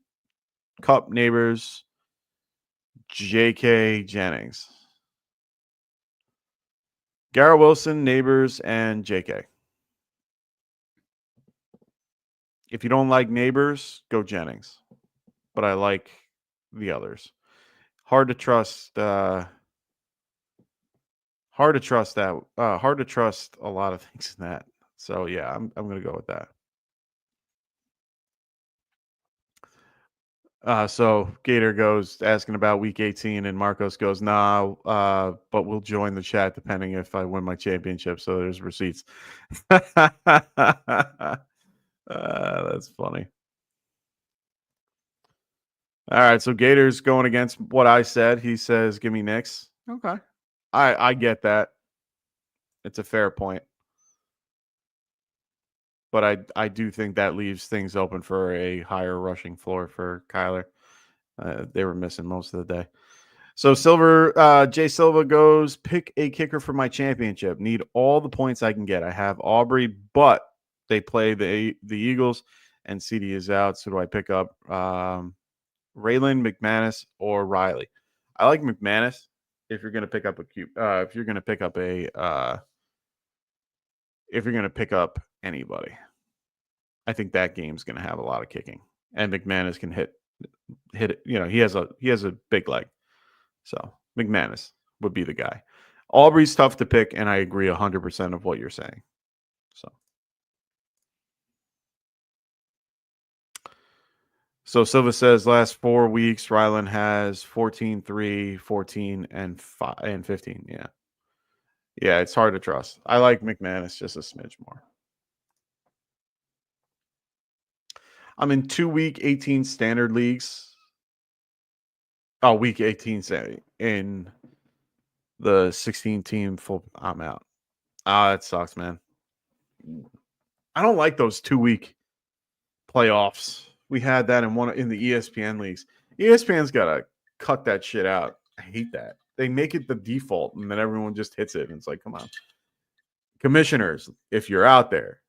Kupp, Neighbors, J.K. Jennings. Garrett Wilson, Neighbors, and J.K. If you don't like Neighbors, go Jennings. But I like the others. Hard to trust that. Hard to trust a lot of things in that. So yeah, I'm going to go with that. So Gator goes asking about week 18, and Marcos goes, nah, but we'll join the chat depending if I win my championship. So there's receipts. That's funny. All right, so Gator's going against what I said. He says, give me Knicks. Okay. I get that. It's a fair point. But I do think that leaves things open for a higher rushing floor for Kyler. They were missing most of the day. So Jay Silva goes, pick a kicker for my championship. Need all the points I can get. I have Aubrey, but they play the Eagles, and CD is out. So do I pick up Raylan, McManus, or Riley? I like McManus if you're going to pick up if you're going to pick up anybody. I think that game's going to have a lot of kicking, and McManus can hit it. He has a big leg, so McManus would be the guy. Aubrey's tough to pick, and I agree 100% of what you're saying. So Silva says last 4 weeks, Rylan has 14, 3, 14, and 5 and 15. Yeah. Yeah, it's hard to trust. I like McManus just a smidge more. I'm in 2 week 18 standard leagues. Oh, week 18 in the 16 team full. I'm out. That sucks, man. I don't like those 2 week playoffs. We had that in the ESPN leagues. ESPN's got to cut that shit out. I hate that. They make it the default, and then everyone just hits it. And it's like, come on. Commissioners, if you're out there,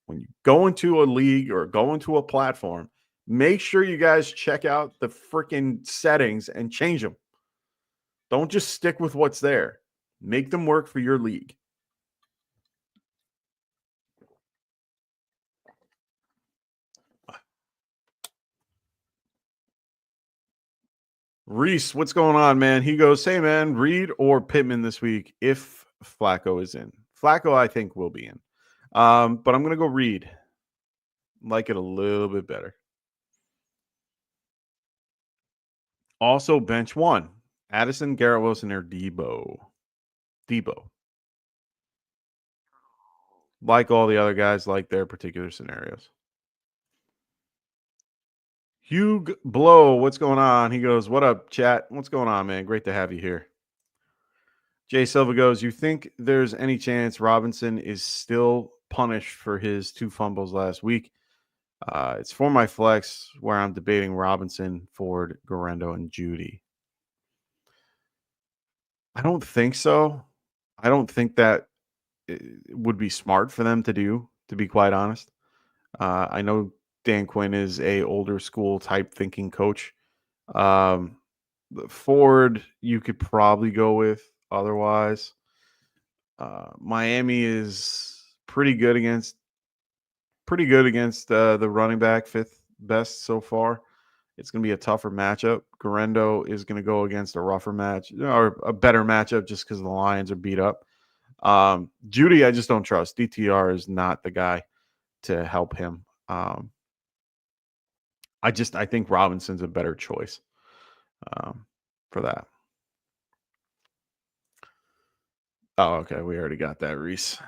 when you go into a league or go into a platform, make sure you guys check out the freaking settings and change them. Don't just stick with what's there. Make them work for your league. Reese, what's going on, man? He goes, hey, man, Reed or Pittman this week if Flacco is in. Flacco, I think, will be in. But I'm going to go Reed. Like it a little bit better. Also, bench one. Addison, Garrett Wilson, or Debo. Like all the other guys, like their particular scenarios. Hugh Blow, what's going on? He goes, what up, chat? What's going on, man? Great to have you here. Jay Silva goes, you think there's any chance Robinson is still punished for his 2 fumbles last week? It's for my flex where I'm debating Robinson, Ford, Garendo, and Judy. I don't think so. I don't think that it would be smart for them to do, to be quite honest. I know Dan Quinn is a older school type thinking coach. Ford, you could probably go with otherwise. Miami is pretty good against the running back, 5th best so far. It's going to be a tougher matchup. Garendo is going to go against a rougher match or a better matchup just because the Lions are beat up. Judy, I just don't trust. DTR is not the guy to help him. I think Robinson's a better choice for that. Oh, okay. We already got that, Reese.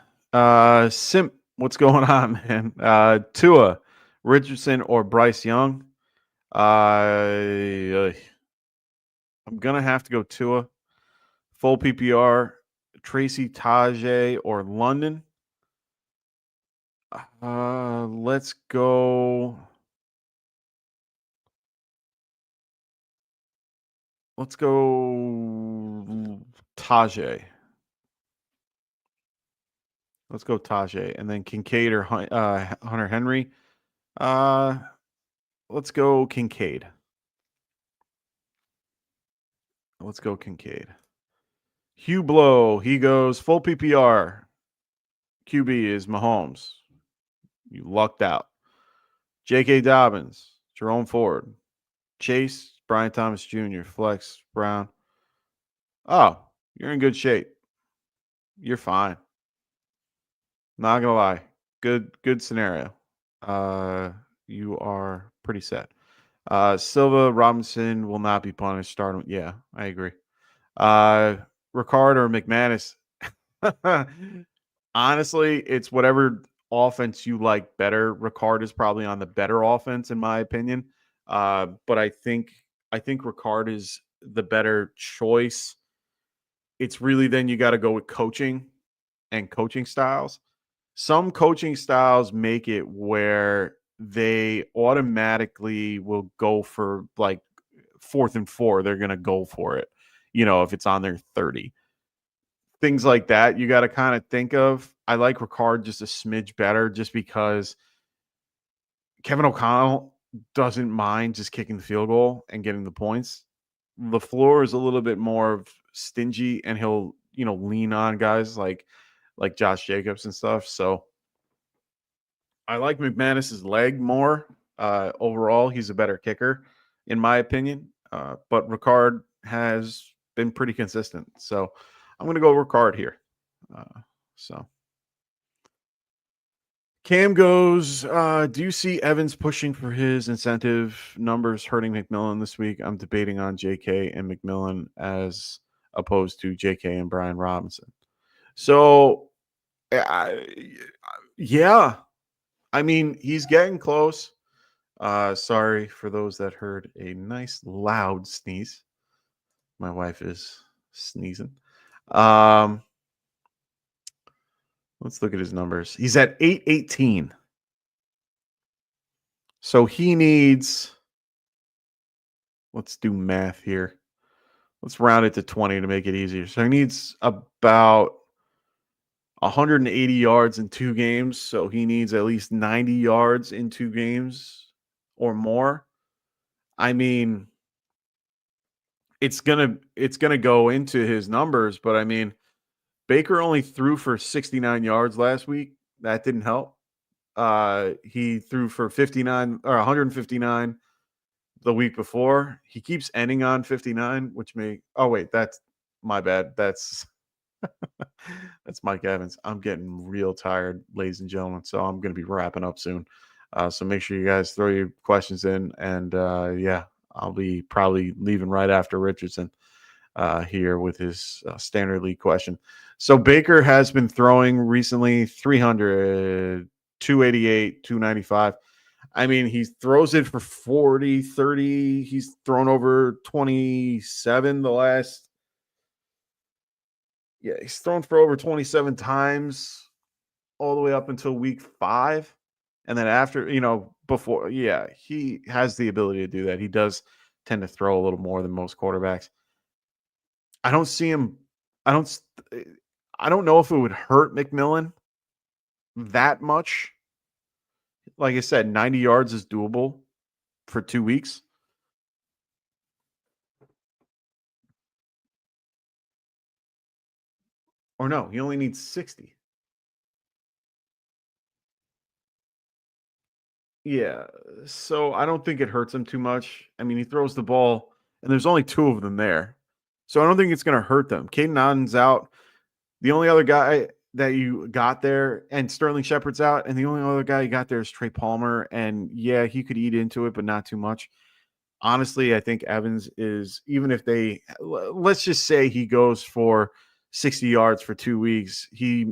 Simp, what's going on, man? Tua, Richardson, or Bryce Young? I'm going to have to go Tua. Full PPR, Tracy Tajay, or London? Let's go. Let's go Tajay. Let's go Tajay. And then Kincaid or Hunter Henry. Let's go Kincaid. Let's go Kincaid. Hugh Blow. He goes full PPR. QB is Mahomes. You lucked out. J.K. Dobbins. Jerome Ford. Chase. Brian Thomas Jr. Flex. Brown. Oh, you're in good shape. You're fine. Not gonna lie. Good scenario. You are pretty set. Silva, Robinson will not be punished. Start. Yeah, I agree. Ricard or McManus. Honestly, it's whatever offense you like better. Ricard is probably on the better offense, in my opinion. But I think Ricard is the better choice. It's really then you got to go with coaching and coaching styles. Some coaching styles make it where they automatically will go for like 4th and 4. They're going to go for it. If it's on their 30. Things like that you got to kind of think of. I like Ricard just a smidge better just because Kevin O'Connell doesn't mind just kicking the field goal and getting the points. LaFleur is a little bit more stingy and he'll, lean on guys like Josh Jacobs and stuff. So I like McManus's leg more. Overall, he's a better kicker, in my opinion. But Ricard has been pretty consistent. So I'm going to go Ricard here. Cam goes, do you see Evans pushing for his incentive numbers hurting McMillan this week? I'm debating on JK and McMillan as opposed to JK and Brian Robinson. So, yeah. I mean, he's getting close. Sorry for those that heard a nice loud sneeze. My wife is sneezing. Let's look at his numbers. He's at 818. So he needs, let's do math here. Let's round it to 20 to make it easier. So he needs about 180 yards in 2 games. So he needs at least 90 yards in 2 games or more. I mean, it's gonna go into his numbers. But I mean, Baker only threw for 69 yards last week. That didn't help. He threw for 59 or 159 the week before. He keeps ending on 59, which may. Oh wait, that's my bad. That's Mike Evans. I'm getting real tired, ladies and gentlemen. So I'm going to be wrapping up soon. So make sure you guys throw your questions in, and yeah, I'll be probably leaving right after Richardson here with his standard league question. So Baker has been throwing recently 300, 288, 295. I mean, he throws it for 40, 30. He's thrown over 27 the last. Yeah, he's thrown for over 27 times all the way up until week 5. And then after, before, yeah, he has the ability to do that. He does tend to throw a little more than most quarterbacks. I don't see him. I don't know if it would hurt McMillan that much. Like I said, 90 yards is doable for 2 weeks. Or no, he only needs 60. Yeah, so I don't think it hurts him too much. I mean, he throws the ball, and there's only 2 of them there. So I don't think it's going to hurt them. Caden Otton's out. The only other guy that you got there, and Sterling Shepard's out, and the only other guy you got there is Trey Palmer. And yeah, he could eat into it, but not too much. Honestly, I think Evans is, even if let's just say he goes for 60 yards for 2 weeks, he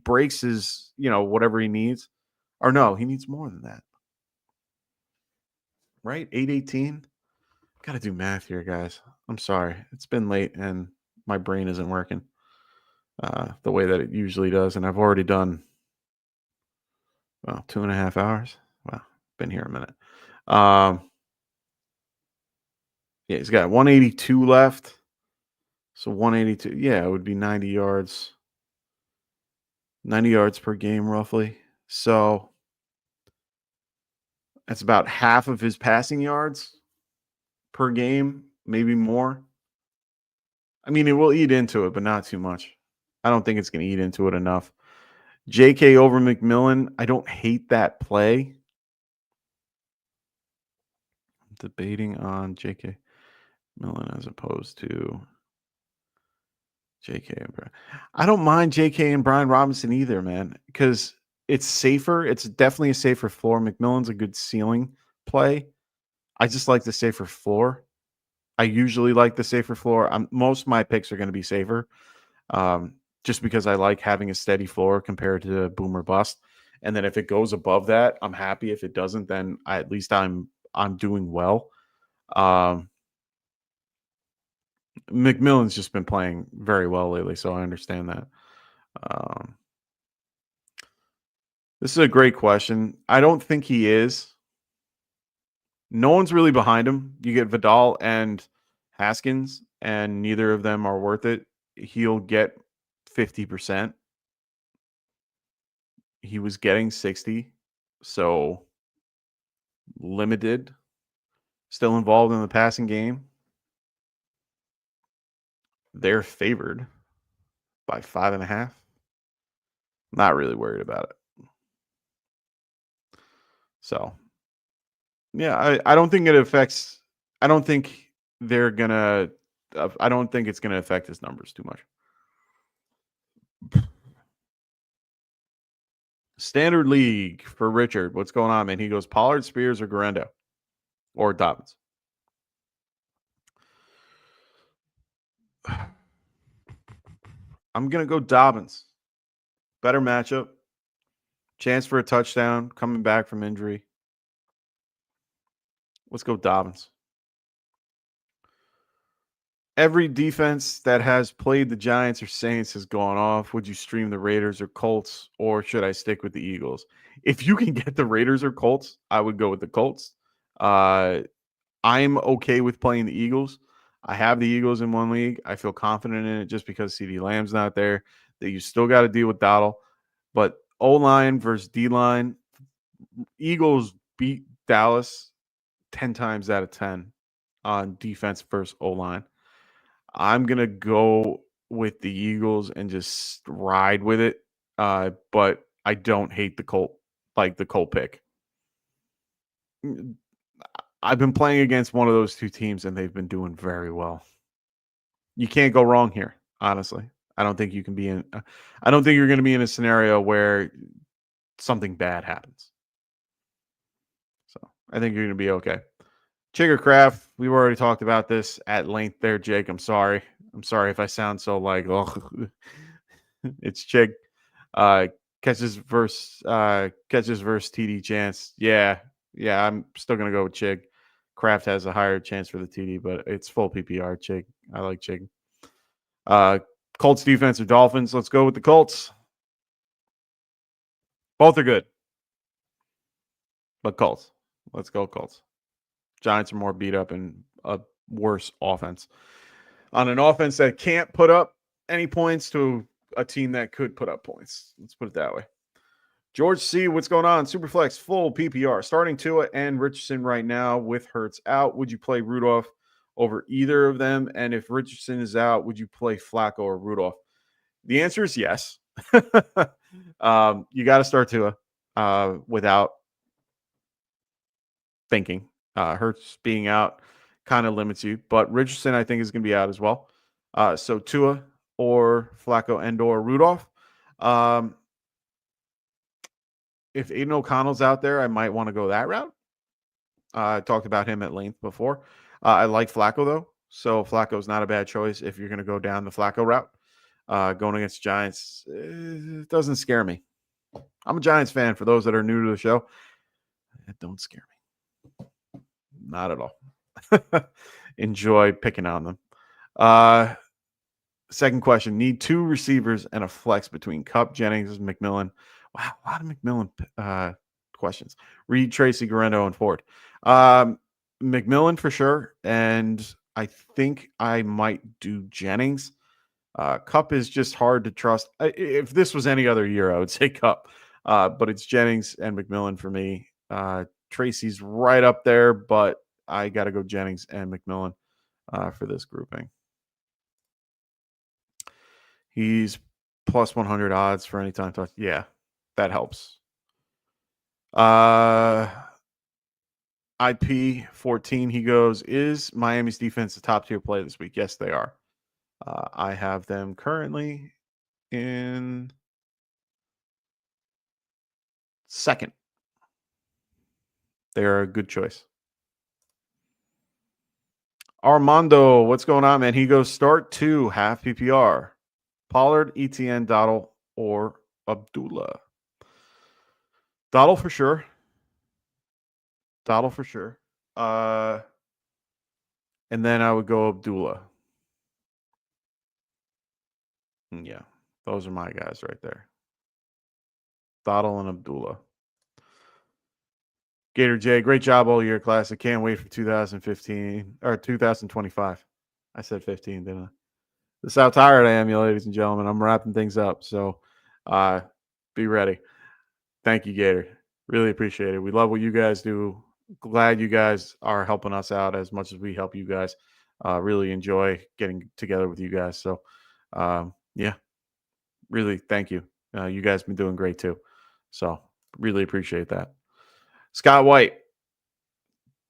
breaks his, whatever he needs. Or no, he needs more than that. Right? 818. Got to do math here, guys. I'm sorry. It's been late and my brain isn't working the way that it usually does. And I've already done, 2.5 hours. Wow. Been here a minute. Yeah, he's got 182 left. So 182. Yeah, it would be 90 yards. 90 yards per game, roughly. So that's about half of his passing yards per game, maybe more. I mean, it will eat into it, but not too much. I don't think it's going to eat into it enough. JK over McMillan, I don't hate that play. I'm debating on JK Millen as opposed to JK and Brian. I don't mind JK and Brian Robinson either, man, because it's safer. It's definitely a safer floor. McMillan's a good ceiling play. I just like the safer floor. I usually like the safer floor. Most of my picks are going to be safer, just because I like having a steady floor compared to boom or bust. And then if it goes above that, I'm happy. If it doesn't, then at least I'm doing well. McMillan's just been playing very well lately, so I understand that. This is a great question. I don't think he is. No one's really behind him. You get Vidal and Haskins, and neither of them are worth it. He'll get 50%. He was getting 60, so limited. Still involved in the passing game. They're favored by 5.5. Not really worried about it. So, yeah, I don't think it affects. I don't think they're gonna. I don't think it's gonna affect his numbers too much. Standard league for Richard. What's going on, man? He goes Pollard, Spears, or Garendo, or Dobbins. I'm gonna go Dobbins. Better matchup. Chance for a touchdown. Coming back from injury. Let's go Dobbins. Every defense that has played the Giants or Saints has gone off. Would you stream the Raiders or Colts, or should I stick with the Eagles? If you can get the Raiders or Colts, I would go with the Colts. I'm okay with playing the Eagles. I have the Eagles in one league. I feel confident in it just because CeeDee Lamb's not there. That you still got to deal with Dottle. But O-line versus D-line, Eagles beat Dallas 10 times out of 10 on defense versus O-line. I'm going to go with the Eagles and just ride with it. But I don't hate the Colt pick. I've been playing against one of those two teams and they've been doing very well. You can't go wrong here, honestly. I don't think you can be I don't think you're going to be in a scenario where something bad happens. So I think you're going to be okay. Chigger Craft, we've already talked about this at length there, Jake. I'm sorry. I'm sorry if I sound so like, oh, it's Chig. Catches versus TD chance. Yeah, I'm still going to go with Chig. Kraft has a higher chance for the TD, but it's full PPR, Chig. I like Chig. Colts defense or Dolphins? Let's go with the Colts. Both are good. But Colts. Let's go Colts. Giants are more beat up and a worse offense. On an offense that can't put up any points to a team that could put up points. Let's put it that way. George C., what's going on? Superflex, full PPR. Starting Tua and Richardson right now with Hurts out. Would you play Rudolph over either of them? And if Richardson is out, would you play Flacco or Rudolph? The answer is yes. You got to start Tua without thinking. Hurts being out kind of limits you, but Richardson I think is going to be out as well. So Tua or Flacco and or Rudolph. If Aiden O'Connell's out there, I might want to go that route. I talked about him at length before. I like Flacco though, so Flacco's not a bad choice if you're going to go down the Flacco route. Going against Giants, it doesn't scare me. I'm a Giants fan. For those that are new to the show, it don't scare me. Not at all. Enjoy picking on them. Second question. Need two receivers and a flex between Kupp, Jennings, and McMillan. Wow, a lot of McMillan questions. Reed, Tracy, Garendo, and Ford. McMillan for sure. And I think I might do Jennings. Kupp is just hard to trust. If this was any other year, I would say Kupp. But it's Jennings and McMillan for me. Tracy's right up there, but I got to go Jennings and McMillan for this grouping. He's plus 100 odds for any time touch. Yeah, that helps. IP 14, he goes, is Miami's defense a top tier play this week? Yes, they are. I have them currently in second. They're a good choice. Armando, what's going on, man? He goes start 2, half PPR. Pollard, ETN, Dottle, or Abdullah. Dottle for sure. And then I would go Abdullah. Yeah, those are my guys right there. Dottle and Abdullah. Gator J, great job all year, class. I can't wait for 2015 or 2025. I said 15, didn't I? This is how tired I am, you ladies and gentlemen. I'm wrapping things up, so be ready. Thank you, Gator. Really appreciate it. We love what you guys do. Glad you guys are helping us out as much as we help you guys. Really enjoy getting together with you guys. So, yeah, really thank you. You guys have been doing great too. So, really appreciate that. Scott White,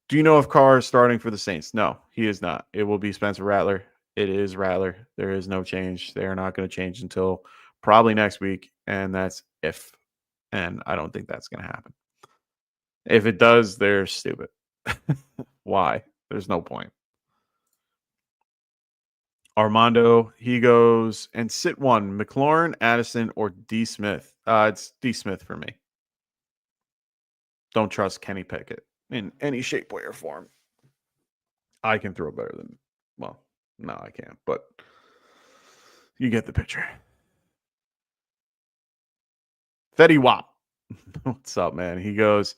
do you know if Carr is starting for the Saints? No, he is not. It will be Spencer Rattler. It is Rattler. There is no change. They are not going to change until probably next week, and that's if. And I don't think that's going to happen. If it does, they're stupid. Why? There's no point. Armando, he goes, and sit one, McLaurin, Addison, or D. Smith. It's D. Smith for me. Don't trust Kenny Pickett in any shape, way, or form. I can throw better than, well, no, I can't, but you get the picture. Fetty Wap. What's up, man? He goes,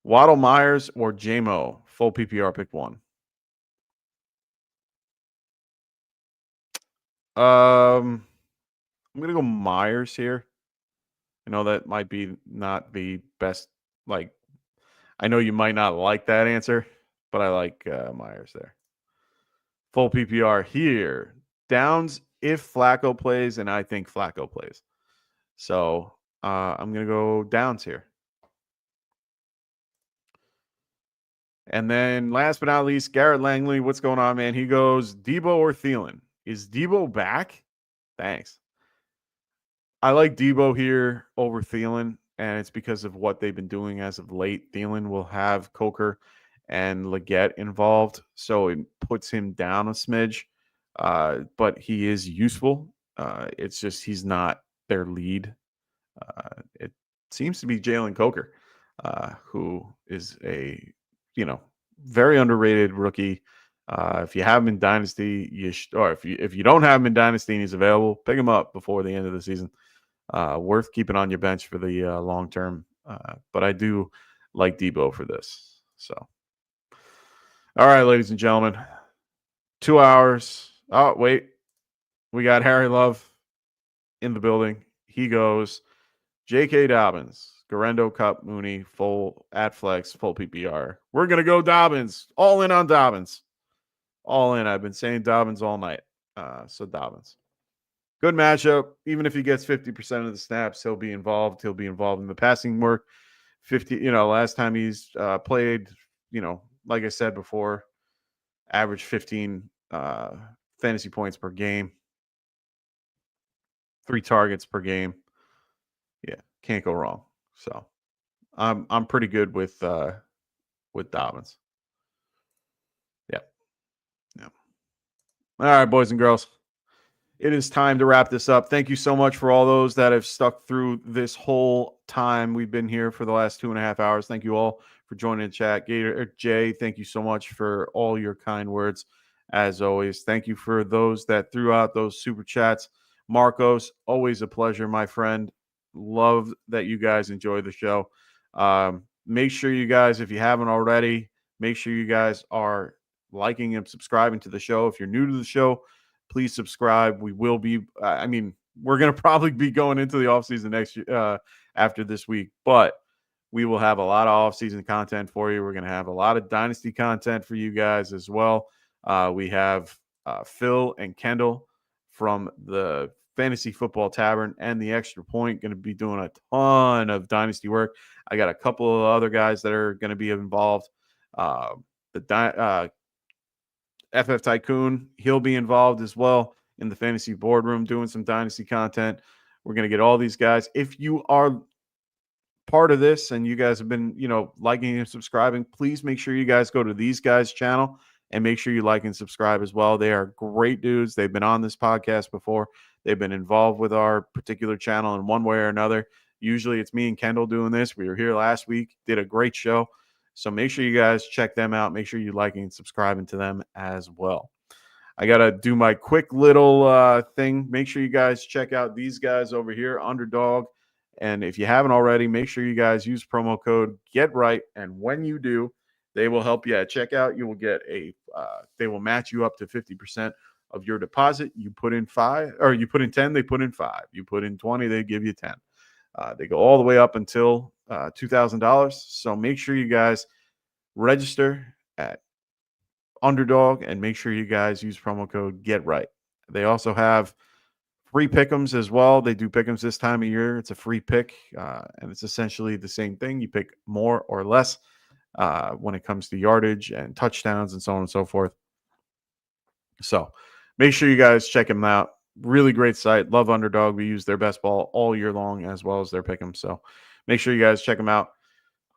Waddle Myers or JMO. Full PPR, pick one. I'm going to go Myers here. I know that might be not the best. Like, I know you might not like that answer, but I like Myers there. Full PPR here. Downs if Flacco plays, and I think Flacco plays. So I'm going to go Downs here. And then last but not least, Garrett Langley. What's going on, man? He goes, Debo or Thielen? Is Debo back? Thanks. I like Debo here over Thielen, and it's because of what they've been doing as of late. Thielen will have Coker and Leggett involved, so it puts him down a smidge. But he is useful. It's just he's not their lead. It seems to be Jalen Coker, who is a very underrated rookie. If you have him in Dynasty, or if you don't have him in Dynasty and he's available, pick him up before the end of the season. Worth keeping on your bench for the long term. But I do like Debo for this. So, all right, ladies and gentlemen, 2 hours. Oh, wait. We got Harry Love in the building. He goes, J.K. Dobbins, Garendo, Cup, Mooney, full at flex, full PPR. We're going to go Dobbins. All in on Dobbins. All in. I've been saying Dobbins all night. So Dobbins. Good matchup. Even if he gets 50% of the snaps, he'll be involved. He'll be involved in the passing work. 50, last time he's played, like I said before, average 15 fantasy points per game. 3 targets per game. Yeah, can't go wrong. So I'm pretty good with Dobbins. Yeah. All right, boys and girls. It is time to wrap this up. Thank you so much for all those that have stuck through this whole time we've been here for the last 2.5 hours. Thank you all for joining the chat. Jay, thank you so much for all your kind words, as always. Thank you for those that threw out those super chats. Marcos, always a pleasure, my friend. Love that you guys enjoy the show. Make sure you guys, if you haven't already, make sure you guys are liking and subscribing to the show. If you're new to the show, please subscribe. We will be, we're going to probably be going into the offseason next year after this week, but we will have a lot of offseason content for you. We're going to have a lot of dynasty content for you guys as well. We have Phil and Kendall from the Fantasy Football Tavern and the Extra Point going to be doing a ton of dynasty work. I got a couple of other guys that are going to be involved. FF Tycoon, he'll be involved as well in the Fantasy Boardroom doing some dynasty content. We're going to get all these guys. If you are part of this and you guys have been, liking and subscribing, please make sure you guys go to these guys' channel and make sure you like and subscribe as well. They are great dudes. They've been on this podcast before. They've been involved with our particular channel in one way or another. Usually it's me and Kendall doing this. We were here last week, did a great show. So make sure you guys check them out. Make sure you like and subscribing to them as well. I got to do my quick little thing. Make sure you guys check out these guys over here, Underdog. And if you haven't already, make sure you guys use promo code GETRIGHT. And when you do, they will help you at checkout. You will get they will match you up to 50% of your deposit. You put in 5, or you put in 10, they put in 5. You put in 20, they give you 10. They go all the way up until $2,000. So make sure you guys register at Underdog and make sure you guys use promo code GETRIGHT. They also have free pick'ems as well. They do pick'ems this time of year. It's a free pick, and it's essentially the same thing. You pick more or less when it comes to yardage and touchdowns and so on and so forth. So make sure you guys check them out. Really great site. Love Underdog. We use their best ball all year long as well as their pick'em. So make sure you guys check them out.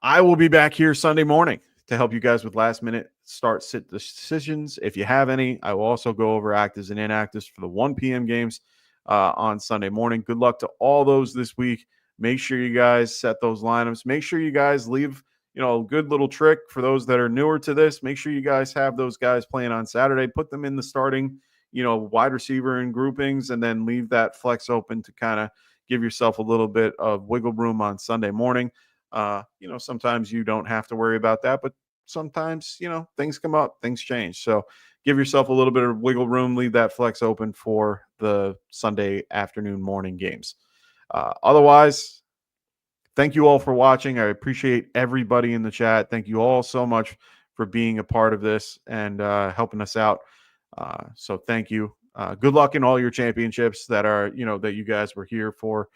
I will be back here Sunday morning to help you guys with last minute start sit decisions. If you have any, I will also go over actives and inactives for the 1 p.m. games on Sunday morning. Good luck to all those this week. Make sure you guys set those lineups. Make sure you guys leave, a good little trick for those that are newer to this. Make sure you guys have those guys playing on Saturday. Put them in the starting, wide receiver in groupings, and then leave that flex open to kind of give yourself a little bit of wiggle room on Sunday morning. Sometimes you don't have to worry about that, but sometimes, things come up, things change. So give yourself a little bit of wiggle room, leave that flex open for the Sunday afternoon, morning games. Otherwise, thank you all for watching. I appreciate everybody in the chat. Thank you all so much for being a part of this and helping us out. So thank you. Good luck in all your championships that are, that you guys were here for.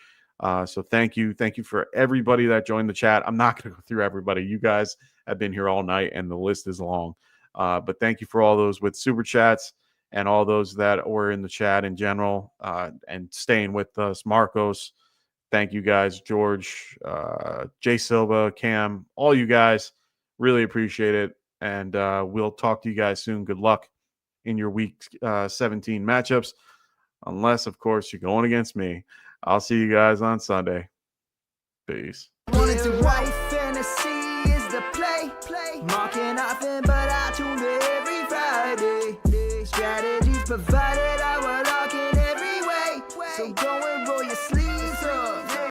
So thank you. Thank you for everybody that joined the chat. I'm not going to go through everybody. You guys have been here all night and the list is long. But thank you for all those with super chats and all those that were in the chat in general and staying with us. Marcos, thank you guys. George, Jay Silva, Cam, all you guys, really appreciate it. And we'll talk to you guys soon. Good luck in your week 17 matchups, unless, of course, you're going against me. I'll see you guys on Sunday. Peace. Wanted to write fantasy is the play. Marking often, but I tune in every Friday. Strategies provided.